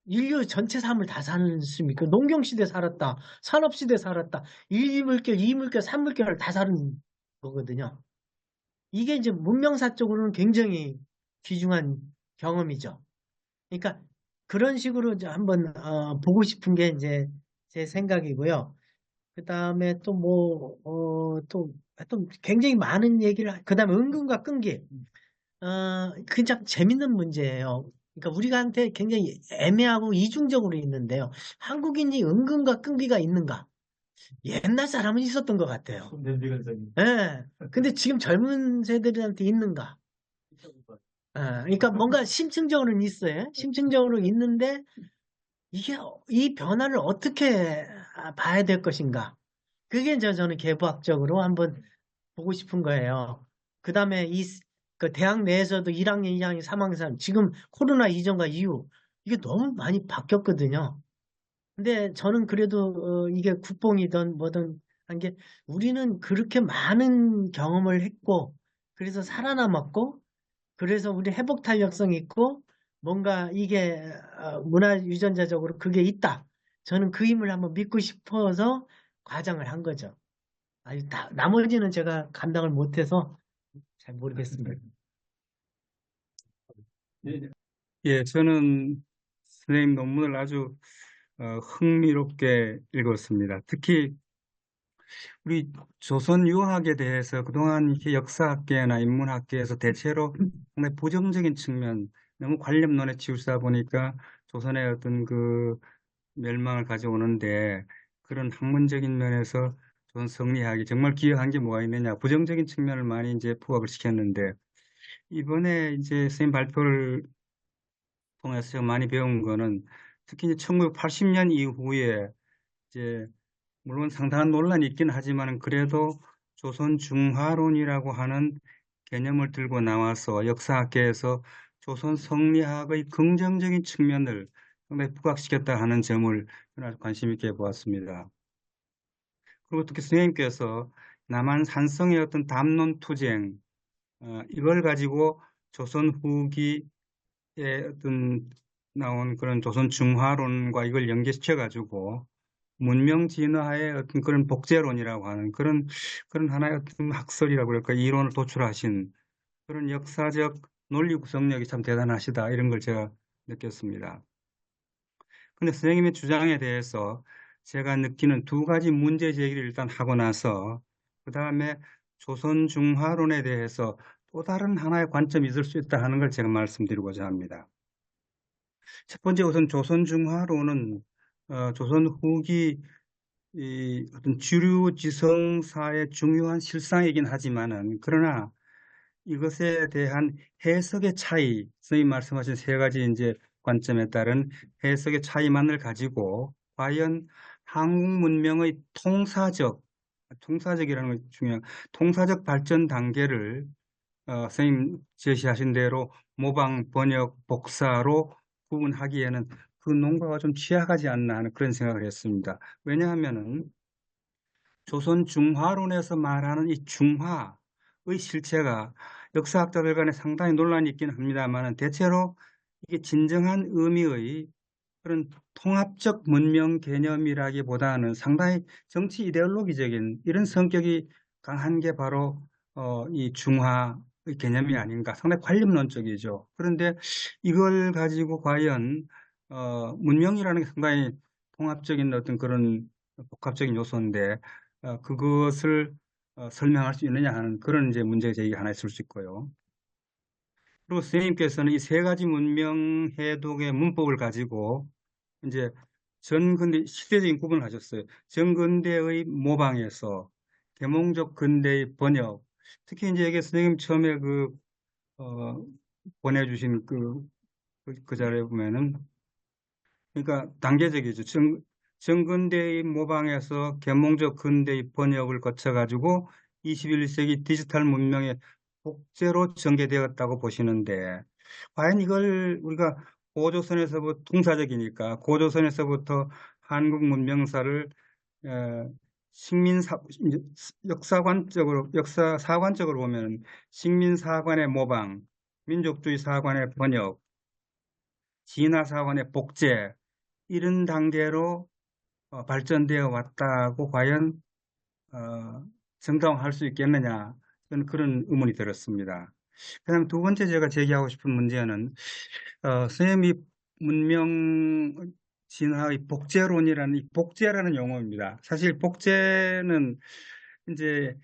인류 전체 삶을 다 사는 습니까? 농경시대 살았다. 산업시대 살았다. 1물결, 2물결, 3물결을 다 사는 거거든요. 이게 이제 문명사적으로는 굉장히 귀중한 경험이죠. 그러니까 그런 식으로 이제 한번 보고 싶은 게 이제 제 생각이고요. 그 다음에 또 뭐, 또 굉장히 많은 얘기를, 그 다음에 은근과 끈기. 그냥 재밌는 문제예요. 그러니까 우리한테 굉장히 애매하고 이중적으로 있는데요. 한국인이 은근과 끈기가 있는가? 옛날 사람은 있었던 것 같아요. 예. 근데 지금 젊은 세대들한테 있는가? 그러니까 뭔가 심층적으로는 있어요. 심층적으로 있는데 이게 이 변화를 어떻게 봐야 될 것인가? 그게 이제 저는 계보학적으로 한번 보고 싶은 거예요. 그 다음에 그 대학 내에서도 1학년, 2학년, 3학년 사람 지금 코로나 이전과 이후 이게 너무 많이 바뀌었거든요. 근데 저는 그래도 이게 국뽕이든 뭐든 한 게 우리는 그렇게 많은 경험을 했고 그래서 살아남았고 그래서 우리 회복 탄력성이 있고 뭔가 이게 문화 유전자적으로 그게 있다. 저는 그 힘을 한번 믿고 싶어서 과장을 한 거죠. 나머지는 제가 감당을 못해서 잘 모르겠습니다. 예, 저는 선생님 논문을 아주 흥미롭게 읽었습니다. 특히 우리 조선 유학에 대해서 그동안 이렇게 역사학계나 인문학계에서 대체로 상당히 부정적인 측면, 너무 관념론에 치우치다 보니까 조선의 어떤 그 멸망을 가져오는데 그런 학문적인 면에서 조선 성리학이 정말 기여한 게 뭐가 있느냐, 부정적인 측면을 많이 이제 부각을 시켰는데 이번에 이제 선생님 발표를 통해서 제가 많이 배운 거는 특히 이제 1980년 이후에 이제 물론 상당한 논란이 있긴 하지만 그래도 조선 중화론이라고 하는 개념을 들고 나와서 역사학계에서 조선 성리학의 긍정적인 측면을 상당히 부각시켰다 하는 점을 아주 관심 있게 보았습니다. 그리고 특히 선생님께서 남한 산성의 어떤 담론 투쟁, 이걸 가지고 조선 후기에 어떤 나온 그런 조선 중화론과 이걸 연계시켜 가지고 문명 진화의 어떤 그런 복제론이라고 하는 그런 하나의 어떤 학설이라고 그럴까, 이론을 도출하신 그런 역사적 논리 구성력이 참 대단하시다, 이런 걸 제가 느꼈습니다. 근데 선생님의 주장에 대해서 제가 느끼는 두 가지 문제 제기를 일단 하고 나서 그 다음에 조선 중화론에 대해서 또 다른 하나의 관점이 있을 수 있다 하는 걸 제가 말씀드리고자 합니다. 첫 번째, 우선 조선 중화론은 조선 후기 이 어떤 주류 지성사의 중요한 실상이긴 하지만은, 그러나 이것에 대한 해석의 차이, 선생님 말씀하신 세 가지 이제 관점에 따른 해석의 차이만을 가지고 과연 한국 문명의 통사적이라는 게 중요한 통사적 발전 단계를 선생님 제시하신 대로 모방, 번역, 복사로 구분하기에는 그 농가가 좀 취약하지 않나 하는 그런 생각을 했습니다. 왜냐하면은 조선 중화론에서 말하는 이 중화의 실체가 역사학자들 간에 상당히 논란이 있긴 합니다만, 대체로 이게 진정한 의미의 그런 통합적 문명 개념이라기보다는 상당히 정치 이데올로기적인 이런 성격이 강한 게 바로 이 중화의 개념이 아닌가, 상당히 관념론적이죠. 그런데 이걸 가지고 과연 문명이라는 게 상당히 통합적인 어떤 그런 복합적인 요소인데 그것을 설명할 수 있느냐 하는 그런 이제 문제 제기가 하나 있을 수 있고요. 그리고 선생님께서는 이 세 가지 문명 해독의 문법을 가지고 이제 전근대 시대적인 구분을 하셨어요. 전근대의 모방에서 계몽적 근대의 번역, 특히 이제 이게 선생님 처음에 보내주신 그 자료에 보면은, 그러니까 단계적이죠. 정근대의 모방에서 계몽적 근대의 번역을 거쳐가지고 21세기 디지털 문명의 복제로 전개되었다고 보시는데, 과연 이걸 우리가 고조선에서부터 통사적이니까 고조선에서부터 한국 문명사를 역사사관적으로 보면 식민사관의 모방, 민족주의 사관의 번역, 진화사관의 복제, 이런 단계로 발전되어 왔다고 과연 정당화할 수 있겠느냐, 그런 의문이 들었습니다. 그다음 두 번째 제가 제기하고 싶은 문제는 선생님이 문명 진화의 복제론이라는 이 복제라는 용어입니다. 사실 복제는 이제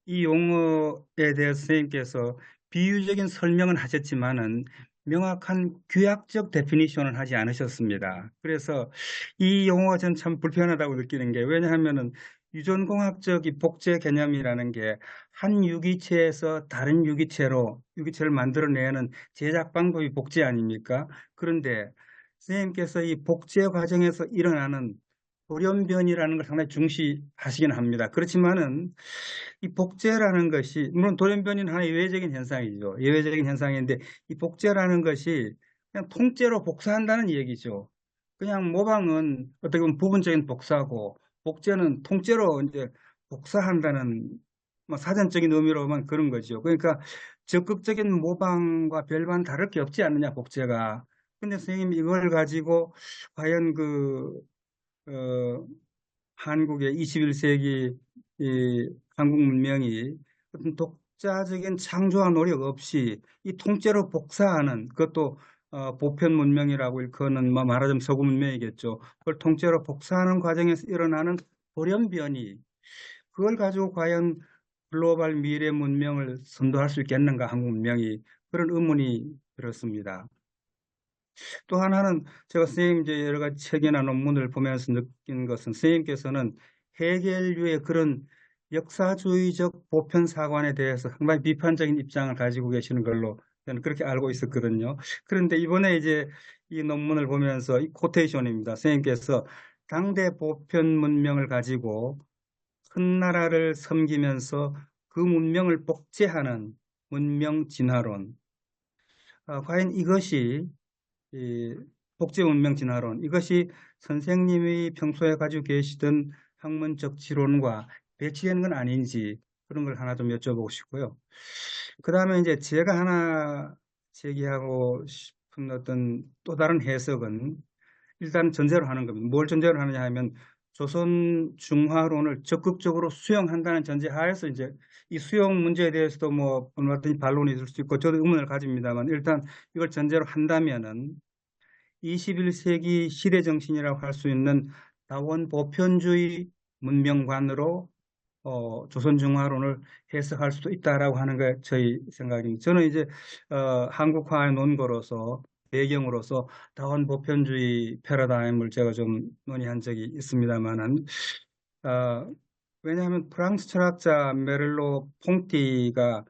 이 용어에 대해서 선생님께서 비유적인 설명은 하셨지만은 명확한 규약적 데피니션을 하지 않으셨습니다. 그래서 이 용어가 저는 참 불편하다고 느끼는 게, 왜냐하면은 유전공학적 이 복제 개념이라는 게 한 유기체에서 다른 유기체를 만들어내는 제작 방법이 복제 아닙니까? 그런데 선생님께서 이 복제 과정에서 일어나는 돌연변이라는 걸 상당히 중시하시긴 합니다. 그렇지만은 이 복제라는 것이, 물론 돌연변이는 하나의 예외적인 현상이죠. 예외적인 현상인데 이 복제라는 것이 그냥 통째로 복사한다는 얘기죠. 그냥 모방은 어떻게 보면 부분적인 복사고, 복제는 통째로 이제 복사한다는 뭐 사전적인 의미로만 그런 거죠. 그러니까 적극적인 모방과 별반 다를 게 없지 않느냐, 복제가. 근데 선생님이 이걸 가지고 과연 한국의 21세기 이 한국 문명이 어떤 독자적인 창조와 노력 없이 이 통째로 복사하는, 그것도 보편 문명이라고 일컫는 말하자면 서구 문명이겠죠. 그걸 통째로 복사하는 과정에서 일어나는 돌연변이, 그걸 가지고 과연 글로벌 미래 문명을 선도할 수 있겠는가, 한국 문명이, 그런 의문이 들었습니다. 또 하나는 제가 선생님 이제 여러 가지 책이나 논문을 보면서 느낀 것은, 선생님께서는 해겔류의 그런 역사주의적 보편 사관에 대해서 상당히 비판적인 입장을 가지고 계시는 걸로 저는 그렇게 알고 있었거든요. 그런데 이번에 이제 이 논문을 보면서 이 코테이션입니다. 선생님께서 당대 보편 문명을 가지고 큰 나라를 섬기면서 그 문명을 복제하는 문명 진화론, 과연 이것이 이 복제 문명 진화론, 이것이 선생님이 평소에 가지고 계시던 학문적 지론과 배치되는 건 아닌지, 그런 걸 하나 좀 여쭤보고 싶고요. 그 다음에 이제 제가 하나 제기하고 싶은 어떤 또 다른 해석은, 일단 전제로 하는 겁니다. 뭘 전제로 하느냐 하면 조선 중화론을 적극적으로 수용한다는 전제 하에서 이제 이 수용 문제에 대해서도 뭐 얼마든지 반론이 있을 수 있고 저도 의문을 가집니다만 일단 이걸 전제로 한다면은 21세기 시대 정신이라고 할 수 있는 다원 보편주의 문명관으로 조선 중화론을 해석할 수도 있다라고 하는 게 저희 생각입니다. 저는 이제 한국화의 논거로서 배경으로서 다원 보편주의 패러다임을 제가 좀 논의한 적이 있습니다만은 왜냐하면 프랑스 철학자 메를로 퐁티가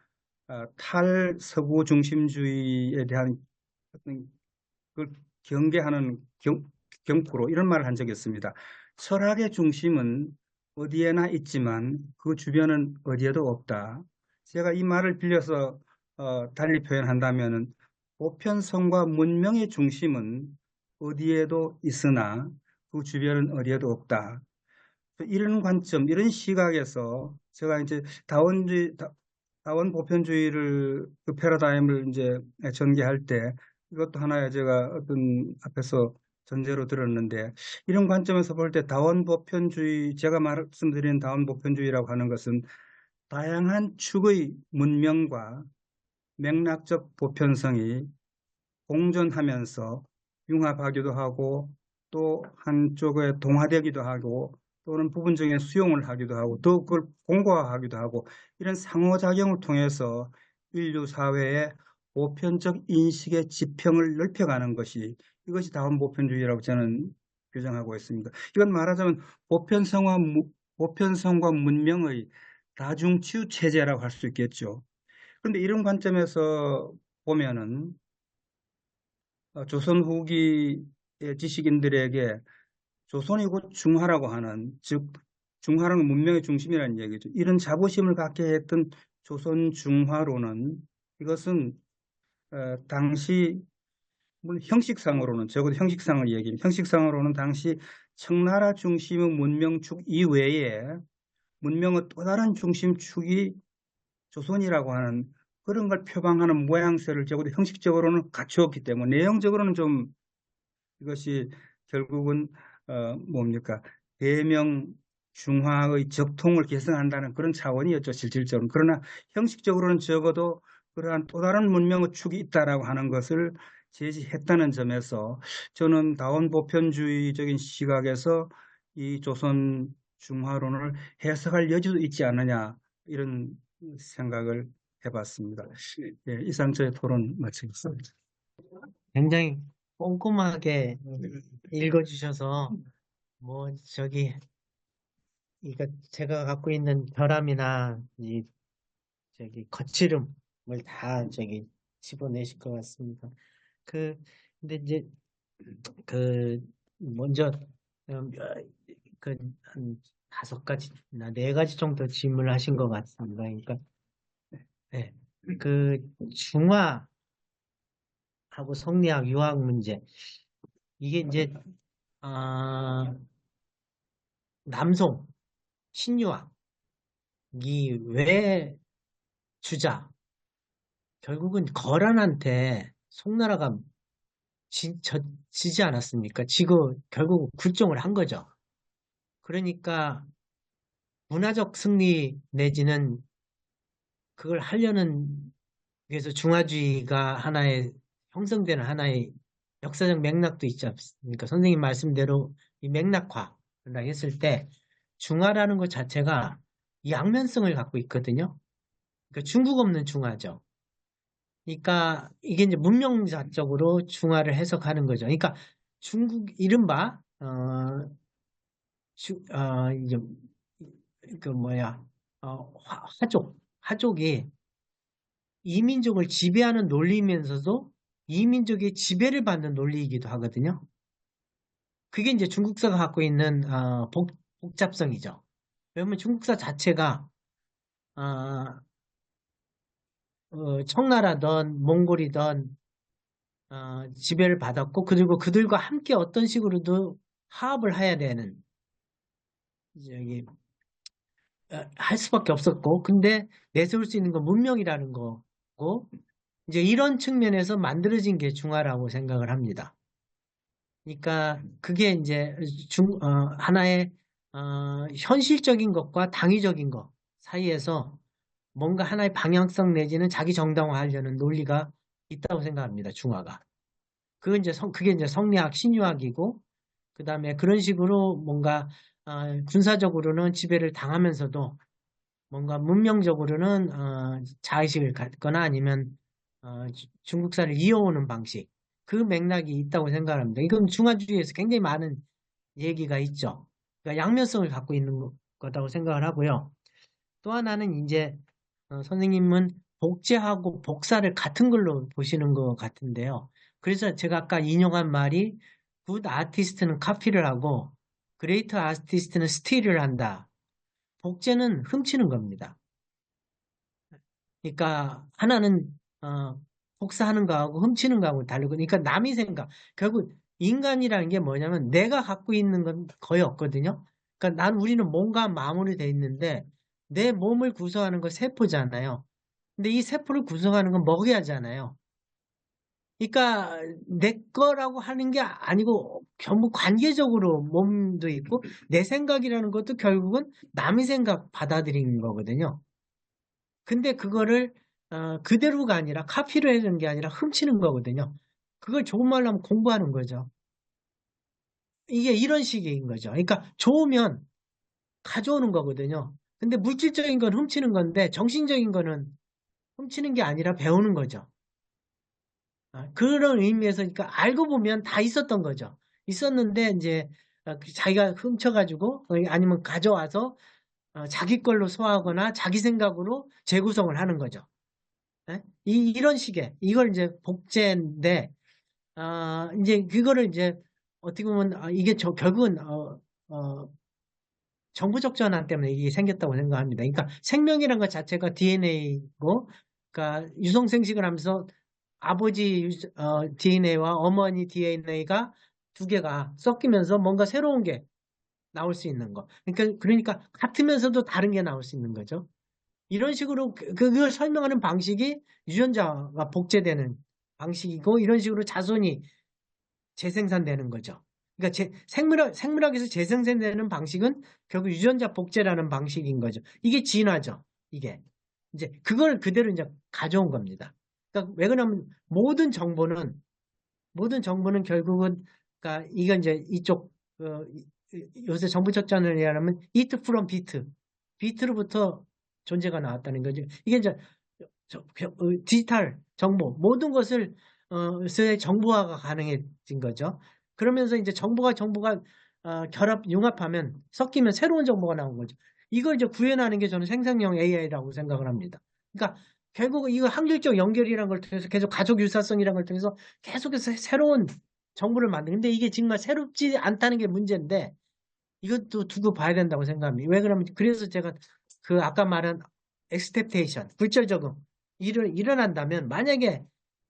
탈서구 중심주의에 대한 어떤 그걸 경계하는 경포로 이런 말을 한 적이 있습니다. 철학의 중심은 어디에나 있지만 그 주변은 어디에도 없다. 제가 이 말을 빌려서 달리 표현한다면은 보편성과 문명의 중심은 어디에도 있으나 그 주변은 어디에도 없다. 이런 관점, 이런 시각에서 제가 이제 다원 보편주의를 그 패러다임을 이제 전개할 때 이것도 하나의 제가 어떤 앞에서 전제로 들었는데 이런 관점에서 볼 때 다원 보편주의, 제가 말씀드린 다원 보편주의라고 하는 것은 다양한 축의 문명과 맥락적 보편성이 공존하면서 융합하기도 하고 또 한쪽에 동화되기도 하고 또는 부분적인 수용을 하기도 하고 또 그걸 공고화하기도 하고 이런 상호작용을 통해서 인류 사회의 보편적 인식의 지평을 넓혀가는 것이 이것이 다원 보편주의라고 저는 규정하고 있습니다. 이건 말하자면 보편성과 문명의 다중치유 체제라고 할 수 있겠죠. 그런데 이런 관점에서 보면은 조선 후기의 지식인들에게 조선이 곧 중화라고 하는, 즉 중화라는 문명의 중심이라는 얘기죠. 이런 자부심을 갖게 했던 조선 중화론은 이것은 당시 물론 형식상으로는 적어도 형식상을 얘기합니다. 형식상으로는 당시 청나라 중심의 문명축 이외에 문명의 또 다른 중심축이 조선이라고 하는 그런 걸 표방하는 모양새를 적어도 형식적으로는 갖추었기 때문에 내용적으로는 좀 이것이 결국은 뭡니까? 대명 중화의 적통을 개선한다는 그런 차원이었죠, 실질적으로. 그러나 형식적으로는 적어도 그러한 또 다른 문명의 축이 있다라고 하는 것을 제시했다는 점에서 저는 다원 보편주의적인 시각에서 이 조선 중화론을 해석할 여지도 있지 않느냐 이런 생각을 해봤습니다. 예, 이상 저의 토론 마치겠습니다. 굉장히 꼼꼼하게 읽어주셔서 이거 제가 갖고 있는 결함이나 거칠음을 다 집어내실 것 같습니다. 근데 이제 먼저 한 5가지나 4가지 정도 질문을 하신 것 같습니다. 그러니까 네, 중화하고 성리학, 유학 문제 이게 이제 남송, 신유학이 왜 주자? 결국은 거란한테 송나라가 지지 않았습니까? 지고 결국 굴종을 한 거죠. 그러니까 문화적 승리 내지는 그걸 하려는 그래서 중화주의가 형성되는 하나의 역사적 맥락도 있지 않습니까? 선생님 말씀대로 이 맥락화를 했을 때 중화라는 것 자체가 양면성을 갖고 있거든요. 그러니까 중국 없는 중화죠. 그러니까 이게 이제 문명사적으로 중화를 해석하는 거죠. 그러니까 중국 이른바 이제 화족이 이민족을 지배하는 논리이면서도 이민족의 지배를 받는 논리이기도 하거든요. 그게 이제 중국사가 갖고 있는 복잡성이죠. 왜냐면 중국사 자체가 청나라든 몽골이든 지배를 받았고 그리고 그들과 함께 어떤 식으로도 화합을 해야 되는 할 수밖에 없었고 근데 내세울 수 있는 건 문명이라는 거고 이제 이런 측면에서 만들어진 게 중화라고 생각을 합니다. 그러니까 그게 이제 하나의 현실적인 것과 당위적인 것 사이에서 뭔가 하나의 방향성 내지는 자기 정당화하려는 논리가 있다고 생각합니다. 중화가. 그게 이제 성리학, 신유학이고, 그 다음에 그런 식으로 뭔가 군사적으로는 지배를 당하면서도 뭔가 문명적으로는 자의식을 갖거나 아니면 중국사를 이어오는 방식, 그 맥락이 있다고 생각합니다. 이건 중화주의에서 굉장히 많은 얘기가 있죠. 그러니까 양면성을 갖고 있는 거라고 생각을 하고요. 또 하나는 이제 선생님은 복제하고 복사를 같은 걸로 보시는 것 같은데요. 그래서 제가 아까 인용한 말이 good artist는 카피를 하고 great artist는 스틸을 한다. 복제는 훔치는 겁니다. 그러니까 하나는 복사하는 거하고 훔치는 거하고 다르고, 그러니까 남이 생각. 결국 인간이라는 게 뭐냐면 내가 갖고 있는 건 거의 없거든요. 그러니까 우리는 몸과 마음으로 돼 있는데 내 몸을 구성하는 건 세포잖아요. 근데 이 세포를 구성하는 건 먹여야잖아요. 그러니까 내 거라고 하는 게 아니고 전부 관계적으로 몸도 있고 내 생각이라는 것도 결국은 남의 생각 받아들이는 거거든요. 근데 그거를 그대로가 아니라 카피를 해주는 게 아니라 훔치는 거거든요. 그걸 좋은 말로 하면 공부하는 거죠. 이게 이런 식인 거죠. 그러니까 좋으면 가져오는 거거든요. 근데 물질적인 건 훔치는 건데 정신적인 거는 훔치는 게 아니라 배우는 거죠. 그런 의미에서 그러니까 알고 보면 다 있었던 거죠. 있었는데 이제 자기가 훔쳐가지고 아니면 가져와서 자기 걸로 소화하거나 자기 생각으로 재구성을 하는 거죠. 예? 이런 식의 이걸 이제 복제인데 이제 그거를 이제 어떻게 보면 이게 결국은 정보적 전환 때문에 이게 생겼다고 생각합니다. 그러니까 생명이라는 것 자체가 DNA고, 그러니까 유성생식을 하면서 아버지 DNA와 어머니 DNA가 두 개가 섞이면서 뭔가 새로운 게 나올 수 있는 거. 그러니까 같으면서도 다른 게 나올 수 있는 거죠. 이런 식으로 그걸 설명하는 방식이 유전자가 복제되는 방식이고, 이런 식으로 자손이 재생산되는 거죠. 그러니까 생물학에서 재생산되는 방식은 결국 유전자 복제라는 방식인 거죠. 이게 진화죠. 이게 이제 그걸 그대로 이제 가져온 겁니다. 그러니까 왜 그러냐면 모든 정보는 결국은 그러니까 이건 이제 이쪽 요새 정보 적전을 얘기하면 it from bit, 비트로부터 존재가 나왔다는 거죠. 이게 이제 디지털 정보 모든 것을 의 정보화가 가능해진 거죠. 그러면서 이제 정보가 융합하면 섞이면 새로운 정보가 나온 거죠. 이걸 이제 구현하는 게 저는 생성형 AI라고 생각을 합니다. 그러니까 결국 이거 확률적 연결이라는 걸 통해서 계속 가족 유사성이라는 걸 통해서 계속해서 새로운 정보를 만드는. 근데 이게 정말 새롭지 않다는 게 문제인데 이것도 두고 봐야 된다고 생각합니다. 왜 그러면 그래서 제가 그 아까 말한 expectation, 굴절 적응 일어난다면 만약에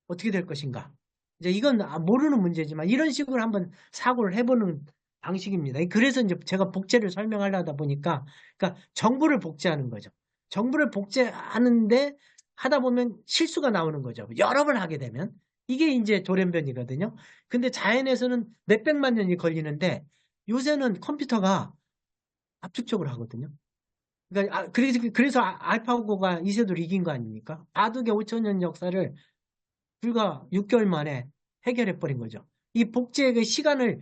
어떻게 될 것인가? 이제 이건 모르는 문제지만 이런 식으로 한번 사고를 해보는 방식입니다. 그래서 이제 제가 복제를 설명하려다 보니까, 그러니까 정보를 복제하는 거죠. 정보를 복제하는데 하다 보면 실수가 나오는 거죠. 여러 번 하게 되면. 이게 이제 돌연변이거든요. 근데 자연에서는 몇백만 년이 걸리는데 요새는 컴퓨터가 압축적으로 하거든요. 그러니까 그래서 알파고가 이세돌 이긴 거 아닙니까? 바둑의 5,000년 역사를 불과 6개월 만에 해결해 버린 거죠. 이 복제의 시간을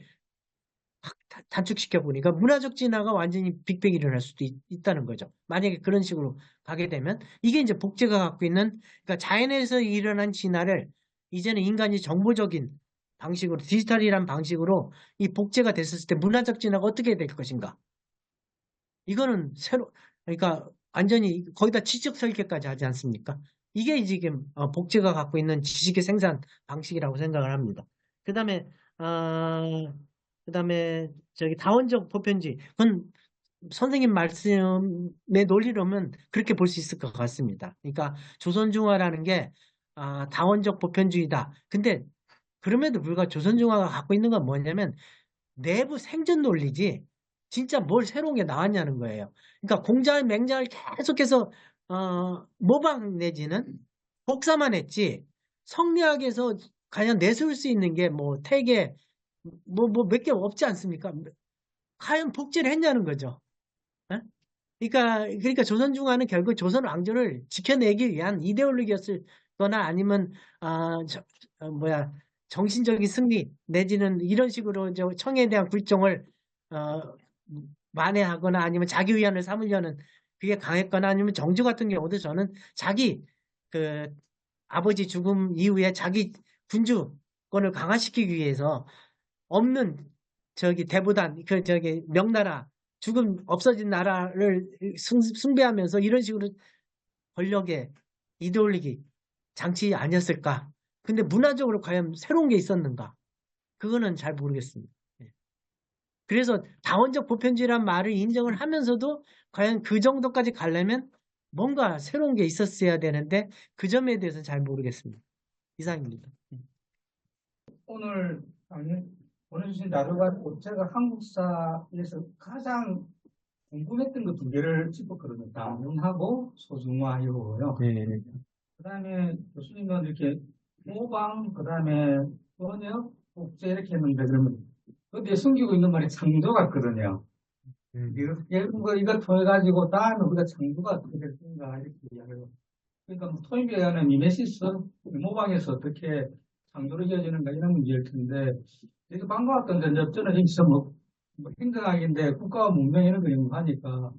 확 단축시켜 보니까 문화적 진화가 완전히 빅뱅이 일어날 수도 있다는 거죠. 만약에 그런 식으로 가게 되면 이게 이제 복제가 갖고 있는, 그러니까 자연에서 일어난 진화를 이제는 인간이 정보적인 방식으로, 디지털이란 방식으로 이 복제가 됐을 때 문화적 진화가 어떻게 될 것인가? 이거는 그러니까 완전히 거기다 지적 설계까지 하지 않습니까? 이게 지금 복제가 갖고 있는 지식의 생산 방식이라고 생각을 합니다. 그다음에 저기 다원적 보편주의, 그건 선생님 말씀의 논리로는 그렇게 볼 수 있을 것 같습니다. 그러니까 조선중화라는 게 다원적 보편주의다. 근데 그럼에도 불구하고 조선중화가 갖고 있는 건 뭐냐면 내부 생존 논리지 진짜 뭘 새로운 게 나왔냐는 거예요. 그러니까 공자의 맹자를 계속해서 모방 내지는 복사만 했지 성리학에서 과연 내세울 수 있는 게 뭐 태계 뭐 몇 개 없지 않습니까? 과연 복제를 했냐는 거죠. 예? 그러니까 조선중화는 결국 조선 왕조를 지켜내기 위한 이데올로기였을 거나 아니면 정신적인 승리 내지는 이런 식으로 이제 청에 대한 굴종을 어, 만회하거나 아니면 자기 위안을 삼으려는 그게 강했거나 아니면 정조 같은 경우도 저는 자기 그 아버지 죽음 이후에 자기 군주권을 강화시키기 위해서 없는 대보단 명나라 죽음 없어진 나라를 숭배하면서 이런 식으로 권력의 이데올로기 장치 아니었을까? 근데 문화적으로 과연 새로운 게 있었는가? 그거는 잘 모르겠습니다. 예. 그래서 다원적 보편주의란 말을 인정을 하면서도 과연 그 정도까지 가려면 뭔가 새로운 게 있었어야 되는데 그 점에 대해서는 잘 모르겠습니다. 이상입니다. 오늘 보내주신 자료가 제가 한국사에서 가장 궁금했던 거 2개를 짚었거든요. 다문하고 소중화 이거고요. 네. 그다음에 교수님은 이렇게 모방, 그다음에 번역, 복제 이렇게 했는데 그러면 어디에 숨기고 있는 말이 창조 같거든요. 이걸 통해 가지고 다음에 우리가 창조가 어떻게 될 건가 이렇게 이야기해요. 그러니까 토인비에 의한 미메시스, 모방에서 어떻게 창조로 이어지는가 이런 문제일 텐데 되게 반가웠던 데 저는 여기서 뭐 행정학인데 국가와 문명 이런 거 연구하니까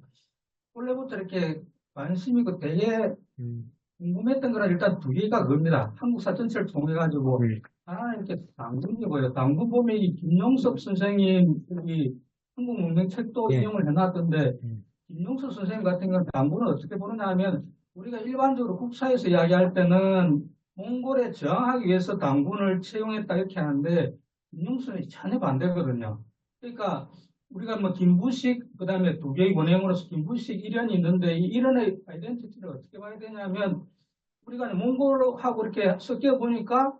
원래부터 이렇게 관심 있고 되게 궁금했던 거는 일단 2개가 그겁니다. 한국사 전체를 통해 가지고 하나는 이렇게 당군이고요. 당군 보면 이 김용섭 선생님 여기 한국 문명 책도 예. 인용을 해놨던데 김용섭 선생님 같은 경우는 당군을 어떻게 보느냐 하면 우리가 일반적으로 국사에서 이야기할 때는 몽골에 저항하기 위해서 당군을 채용했다 이렇게 하는데 김용섭이 전혀 반대거든요. 그러니까 우리가 뭐 김부식 그다음에 2개의 원형으로서 김부식 일현이 있는데 이 일현의 아이덴티티를 어떻게 봐야 되냐면 우리가 몽골하고 이렇게 섞여 보니까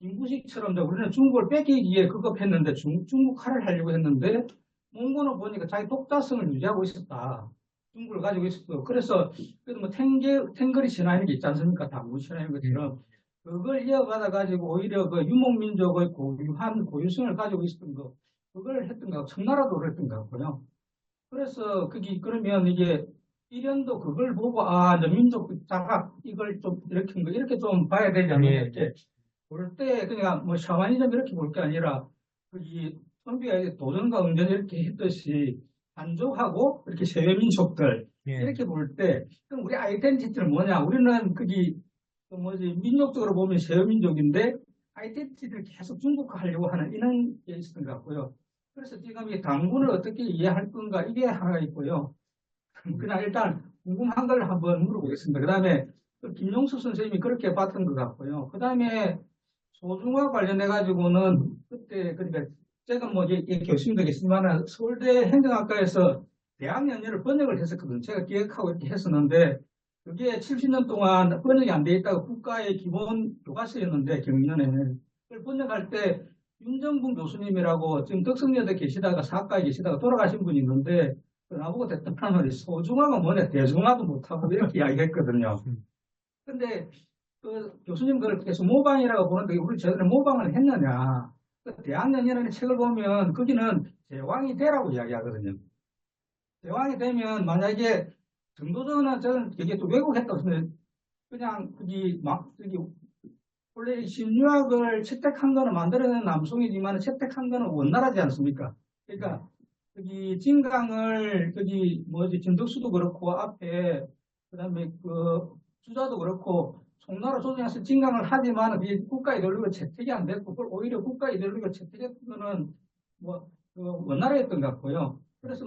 김부식처럼 우리는 중국을 뺏기기 위해 급급했는데 중국화를 하려고 했는데 몽골은 보니까 자기 독자성을 유지하고 있었다. 중국을 가지고 있었고 그래서 그래도 뭐 탱거리 신화 이런 게 있지 않습니까? 당군 신화 이런 것처럼 그걸 이어받아 가지고 오히려 그 유목민족의 고유한 고유성을 가지고 있었던 거 그걸 했던 거 청나라도 그랬던 것 같고요. 그래서 그러면 이게 일련도 그걸 보고 이제 민족 자각 이걸 좀 이렇게 좀 봐야 되지 않느냐 이렇게 볼 때 그냥 뭐 샤머니즘 이렇게 볼 게 아니라 이 선비가 도전과 응전 이렇게 했듯이 한족하고 이렇게 세외민족들 이렇게 볼 때 그럼 우리 아이덴티티는 뭐냐? 우리는 민족적으로 보면 세외민족인데 아이덴티티를 계속 중국화하려고 하는 이런 게 있었던 것 같고요. 그래서 지금 이 당군을 어떻게 이해할 건가 이게 하나가 있고요. 그냥 일단 궁금한 걸 한번 물어보겠습니다. 그 다음에 김용수 선생님이 그렇게 봤던 것 같고요. 그 다음에 소중화 관련해 가지고는 그때 그러니까 제가 뭐 교수님도 계시지만 서울대 행정학과에서 대학연연을 번역을 했었거든요. 제가 기획하고 이렇게 했었는데 그게 70년 동안 번역이 안 돼 있다고 국가의 기본 교과서였는데 경연에 그걸 번역할 때 윤정분 교수님이라고 지금 덕성여대 계시다가 사학과에 계시다가 돌아가신 분이 있는데 나보고 대답한 말이 소중화가 뭐냐 대중화도 못하고 이렇게 이야기했거든요. 근데 그 교수님 그걸 계속 모방이라고 보는데 우리 제대로 모방을 했느냐. 그 대학연이라는 책을 보면 거기는 제왕이 되라고 이야기하거든요. 제왕이 되면 만약에 정도전은 저는 이게 또 왜곡했다고 생각해요. 그냥 원래 신유학을 채택한 거는 만들어낸 남송이지만 채택한 거는 원나라지 않습니까? 그러니까 진강을 진덕수도 그렇고 앞에 그다음에 주자도 그렇고 송나라 조정에서 진강을 하지만 국가 이데올로기가 채택이 안 됐고 그걸 오히려 국가 이데올로기가 채택했던 거는 원나라였던 것 같고요. 그래서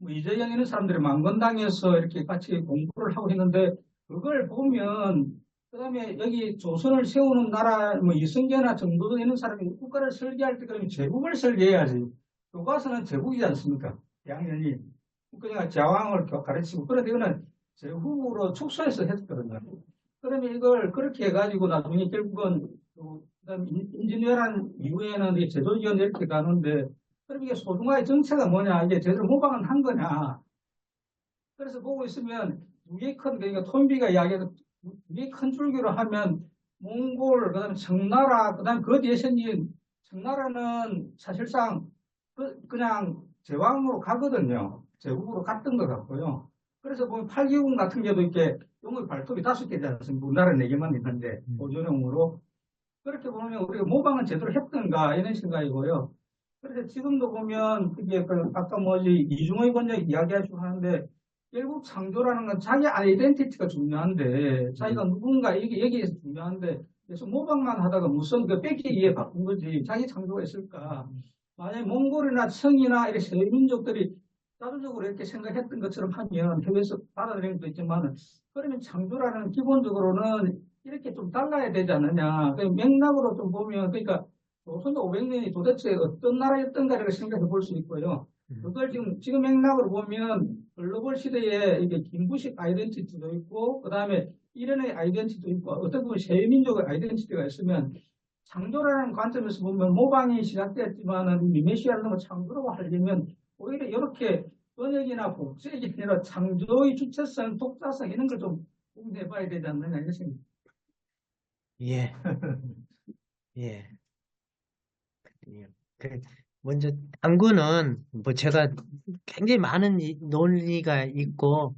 이재영 이런 사람들이 망건당에서 이렇게 같이 공부를 하고 있는데 그걸 보면 그다음에 여기 조선을 세우는 나라 이성계나 정도전 이런 사람이 국가를 설계할 때 그러면 제국을 설계해야지. 교과서는 제국이지 않습니까? 대학년이 그러니까 제왕을 가르치고 그런데 이거는 제국으로 축소해서 했거든요. 그러면 이걸 그렇게 해가지고 나중에 결국은 그다음 인지니어란 이후에는 제도지원 이렇게 가는데 그럼 이게 소중화의 정체가 뭐냐 이게 제대로 모방은 한 거냐. 그래서 보고 있으면 그러니까 토인비가 이야기해서 이게 큰 줄기로 하면 몽골 그다음에 청나라 그다음에 그 뒤에 생긴 청나라는 사실상 그냥 제왕으로 가거든요. 제국으로 갔던 것 같고요. 그래서 보면 8기군 같은 경우도 이렇게 용의 발톱이 5개지 않습니까? 우리나라는 4개만 있는데 보존용으로. 그렇게 보면 우리가 모방은 제대로 했던가 이런 생각이고요. 그래서 지금도 보면 이게 아까 뭐지 이중의 권력 이야기하시고 하는데 결국 창조라는 건 자기 아이덴티티가 중요한데 자기가 누군가 이게 여기에서 중요한데 그래서 모방만 하다가 무슨 그 뺏기 위해 바꾼 거지 자기 창조가 있을까? 만약에 몽골이나 청이나 이렇게 세민족들이 자주적으로 이렇게 생각했던 것처럼 하면 해외에서 받아들이는 것도 있지만 그러면 창조라는 기본적으로는 이렇게 좀 달라야 되지 않느냐. 그 맥락으로 좀 보면 그러니까 조선 500년이 도대체 어떤 나라였던가를 생각해 볼 수 있고요. 그걸 지금 맥락으로 보면 글로벌 시대에 이게 김구식 아이덴티티도 있고 그다음에 이란의 아이덴티티도 있고 어떻게 보면 세민족의 아이덴티티가 있으면 창조라는 관점에서 보면 모방이 시작됐지만은 미메시아를 창조라고 하려면 오히려 이렇게 번역이나 복제가 아니라 창조의 주체성, 독자성 이런 걸 좀 공부해봐야 되지 않느냐 이런 생각. 예, 예. 예. 먼저 당구는 뭐 제가 굉장히 많은 논리가 있고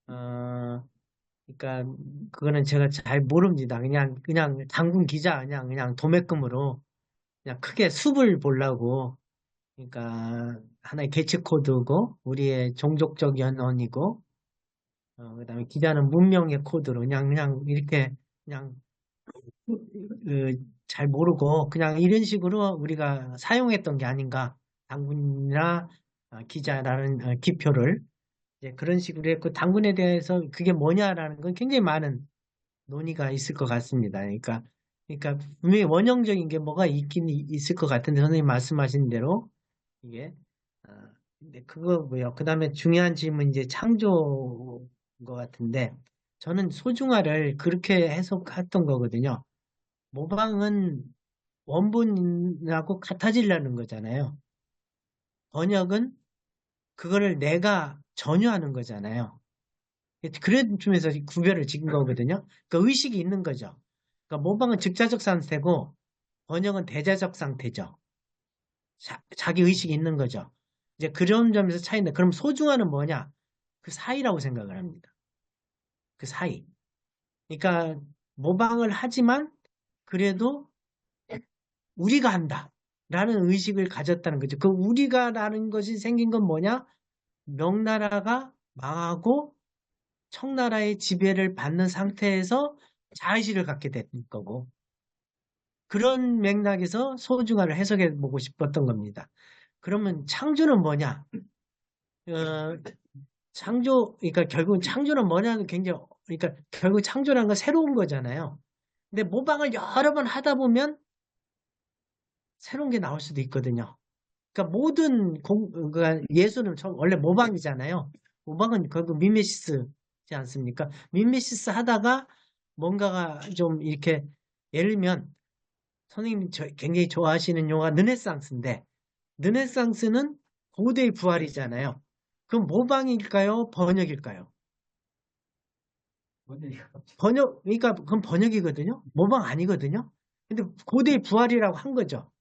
그러니까 그거는 제가 잘 모릅니다. 그냥 당군 기자 그냥 도매금으로 그냥 크게 숲을 보려고 그러니까 하나의 개체 코드고 우리의 종족적 연원이고 그다음에 기자는 문명의 코드로 그냥 이렇게 그냥 잘 모르고 그냥 이런 식으로 우리가 사용했던 게 아닌가. 당군이나 기자라는 기표를 이제 그런 식으로 했고 당군에 대해서 그게 뭐냐라는 건 굉장히 많은 논의가 있을 것 같습니다. 그러니까 분명히 원형적인 게 뭐가 있긴 있을 것 같은데 선생님 말씀하신 대로 이게 근데 그거고요. 그다음에 중요한 질문 이제 창조인 것 같은데 저는 소중화를 그렇게 해석했던 거거든요. 모방은 원본하고 같아지려는 거잖아요. 번역은 그거를 내가 전유하는 거잖아요. 그런 점에서 구별을 지은 거거든요. 그러니까 의식이 있는 거죠. 그러니까 모방은 즉자적 상태고 번역은 대자적 상태죠. 자기 의식이 있는 거죠. 이제 그런 점에서 차이인데 그럼 소중화는 뭐냐? 그 사이라고 생각을 합니다. 그 사이. 그러니까 모방을 하지만 그래도 우리가 한다. 라는 의식을 가졌다는 거죠. 그 우리가라는 것이 생긴 건 뭐냐? 명나라가 망하고 청나라의 지배를 받는 상태에서 자의식을 갖게 된 거고 그런 맥락에서 소중화를 해석해 보고 싶었던 겁니다. 그러면 창조는 뭐냐? 그러니까 결국은 창조는 뭐냐는 그러니까 결국 창조라는 건 새로운 거잖아요. 근데 모방을 여러 번 하다 보면 새로운 게 나올 수도 있거든요. 그러니까 모든 그러니까 예술은 원래 모방이잖아요. 모방은 결국 미메시스지 않습니까? 미메시스 하다가 뭔가가 좀 이렇게 예를 들면 선생님이 굉장히 좋아하시는 용어가 르네상스인데 르네상스는 고대의 부활이잖아요. 그럼 모방일까요? 번역일까요? 그러니까 그건 번역이거든요. 모방 아니거든요. 근데 고대의 부활이라고 한 거죠.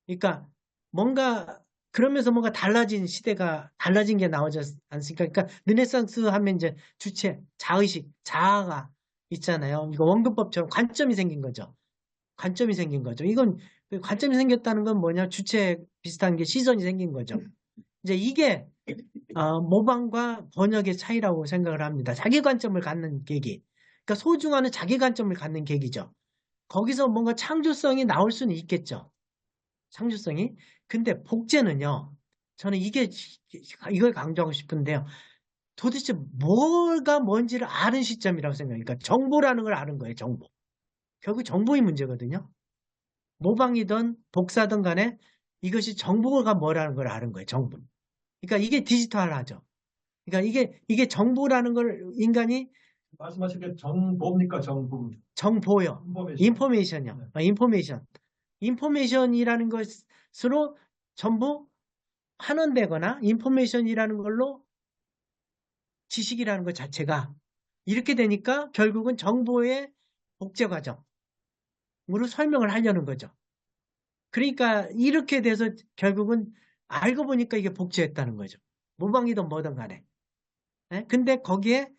그러니까 뭔가 그러면서 뭔가 달라진 시대가 달라진 게 나오지 않습니까? 그러니까 르네상스 하면 이제 주체, 자의식, 자아가 있잖아요. 이거 원근법처럼 관점이 생긴 거죠. 관점이 생긴 거죠. 이건 관점이 생겼다는 건 뭐냐? 주체 비슷한 게 시선이 생긴 거죠. 이제 이게 모방과 번역의 차이라고 생각을 합니다. 자기 관점을 갖는 계기. 그러니까 소중화는 자기 관점을 갖는 계기죠. 거기서 뭔가 창조성이 나올 수는 있겠죠. 창조성이. 근데 복제는요. 저는 이걸 강조하고 싶은데요. 도대체 뭐가 뭔지를 아는 시점이라고 생각해요. 그러니까 정보라는 걸 아는 거예요. 정보. 결국 정보의 문제거든요. 모방이든 복사든 간에 이것이 정보가 뭐라는 걸 아는 거예요. 정보. 그러니까 이게 디지털하죠. 그러니까 이게 정보라는 걸 인간이 말씀하신 게 정보입니까? 정보요. 인포메이션이요. 인포메이션. 인포메이션이라는 것으로 전부 환원되거나 인포메이션이라는 걸로 지식이라는 것 자체가 이렇게 되니까 결국은 정보의 복제 과정으로 설명을 하려는 거죠. 그러니까 이렇게 돼서 결국은 알고 보니까 이게 복제했다는 거죠. 모방이든 뭐든 간에. 예? 근데 거기에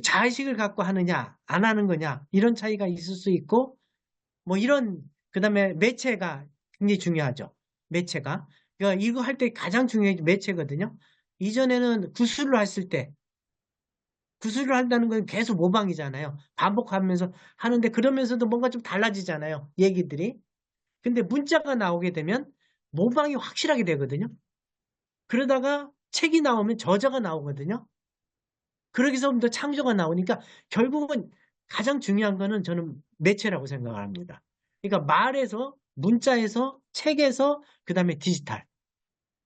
자의식을 갖고 하느냐 안 하는 거냐 이런 차이가 있을 수 있고 뭐 이런 그다음에 매체가 굉장히 중요하죠. 매체가 그러니까 이거 할 때 가장 중요한 게 매체거든요. 이전에는 구술을 했을 때 구술을 한다는 건 계속 모방이잖아요. 반복하면서 하는데 그러면서도 뭔가 좀 달라지잖아요. 얘기들이. 근데 문자가 나오게 되면 모방이 확실하게 되거든요. 그러다가 책이 나오면 저자가 나오거든요. 그러기서부터 창조가 나오니까 결국은 가장 중요한 거는 저는 매체라고 생각을 합니다. 그러니까 말에서, 문자에서, 책에서, 그 다음에 디지털.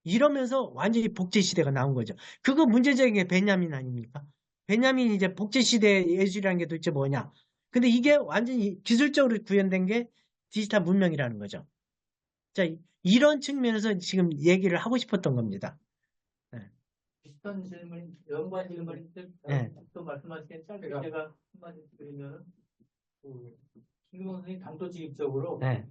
이러면서 완전히 복제 시대가 나온 거죠. 그거 문제적인 게 베냐민 아닙니까? 베냐민이 이제 복제 시대 예술이라는 게 도대체 뭐냐? 근데 이게 완전히 기술적으로 구현된 게 디지털 문명이라는 거죠. 자, 이런 측면에서 지금 얘기를 하고 싶었던 겁니다. 비슷한 질문, 연관 질문인데 네. 또 말씀하신 짧게 제가 한마디 드리면 김규봉 선생님 단도직입적으로 네.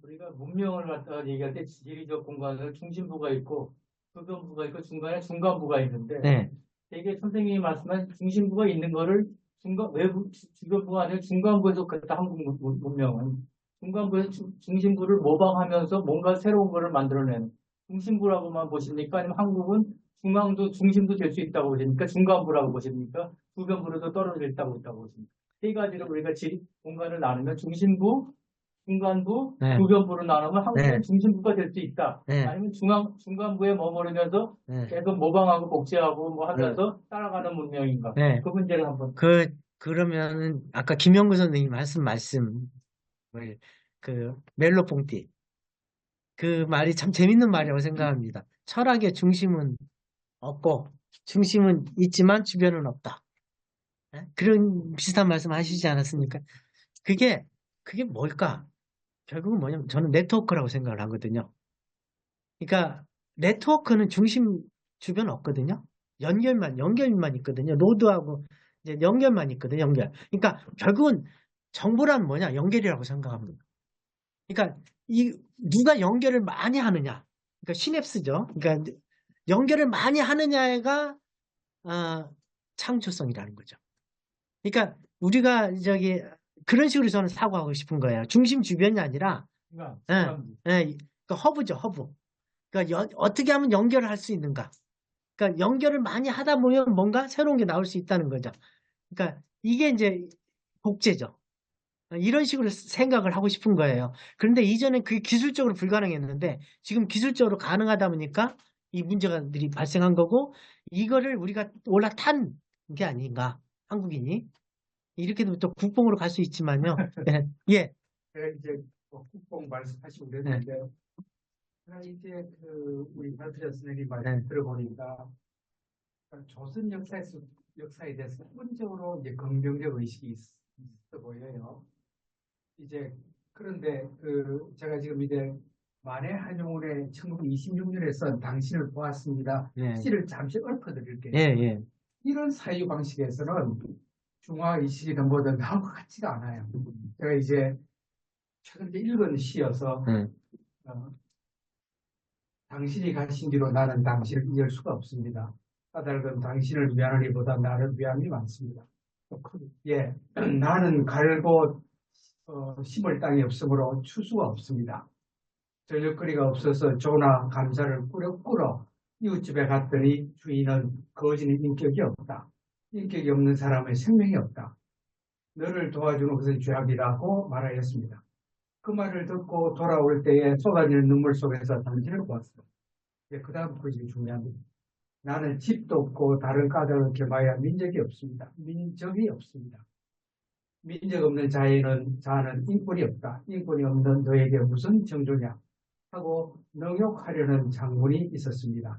우리가 문명을 갖다가 얘기할 때 지리적 공간을 중심부가 있고 소변부가 있고 중간에 중간부가 있는데 네. 되게 선생님이 말씀한 중심부가 있는 거를 외부 주변부가 아니라 중간부에서 그랬다. 한국 문명은 중간부에서 중심부를 모방하면서 뭔가 새로운 거를 만들어내는 중심부라고만 보십니까? 아니면 한국은 중앙도 중심도 될 수 있다고 보십니까? 중간부라고 보십니까? 주변부로도 떨어져 있다고 보십니까? 세 가지로 우리가 공간을 나누면 중심부, 중간부, 네. 주변부로 나누면 한국은 네. 중심부가 될 수 있다. 네. 아니면 중간부에 머무르면서 네. 계속 모방하고 복제하고 뭐 하면서 따라가는 문명인가? 네. 그 문제를 한번. 그러면은 아까 김영구 선생님 멜로뽕띠 그 말이 참 재밌는 말이라고 생각합니다. 철학의 중심은 없고 중심은 있지만 주변은 없다. 예? 그런 비슷한 말씀 하시지 않았습니까? 그게 뭘까? 결국은 뭐냐면 저는 네트워크라고 생각을 하거든요. 그러니까 네트워크는 중심 주변 없거든요. 연결만 있거든요. 노드하고 이제 연결만 있거든요. 연결. 그러니까 결국은 정보란 뭐냐? 연결이라고 생각합니다. 그러니까 누가 연결을 많이 하느냐? 그러니까 시냅스죠. 그러니까 연결을 많이 하느냐가 창조성이라는 거죠. 그러니까 우리가 그런 식으로 저는 사고하고 싶은 거예요. 중심 주변이 아니라 그러니까 허브죠, 허브. 그러니까 어떻게 하면 연결을 할 수 있는가? 그러니까 연결을 많이 하다 보면 뭔가 새로운 게 나올 수 있다는 거죠. 그러니까 이게 이제 복제죠. 이런 식으로 생각을 하고 싶은 거예요. 그런데 이전엔 그게 기술적으로 불가능했는데 지금 기술적으로 가능하다 보니까 이 문제가들이 발생한 거고 이거를 우리가 올라탄 게 아닌가, 한국인이. 이렇게 되면 또 국뽕으로 갈 수 있지만요. 예. 제가 이제 국뽕 말씀하시고 그랬는데 이제 우리 발표자 선생님 말씀 들어보니까 조선 역사에 대해서 기본적으로 이제 긍정적 의식이 있어 보여요. 이제 그런데 제가 지금 이제 만해 한용운의 1926년에 쓴 당신을 보았습니다. 시를 잠시 읊어드릴게요. 예. 이런 사유 방식에서는 중화의식이든 뭐든 나올 것 같지가 않아요. 제가 이제 최근에 읽은 시여서 당신이 가신 뒤로 나는 당신을 이을 수가 없습니다. 까닭은 당신을 위하느니보다 나를 위함이 많습니다. 예, 나는 갈고 심을 땅이 없으므로 추수가 없습니다. 저녁거리가 없어서 조나 감자를 꿀어 이웃집에 갔더니 주인은 거지는 인격이 없다. 인격이 없는 사람의 생명이 없다. 너를 도와주는 것은 죄악이라고 말하였습니다. 그 말을 듣고 돌아올 때에 쏟아지는 눈물 속에서 당신을 보았어. 그 다음 그것이 중요합니다. 나는 집도 없고 다른 까닭을 겸하여 민족이 없습니다. 민족이 없습니다. 민족 없는 자는 인권이 없다. 인권이 없는 너에게 무슨 정조냐 하고 능욕하려는 장군이 있었습니다.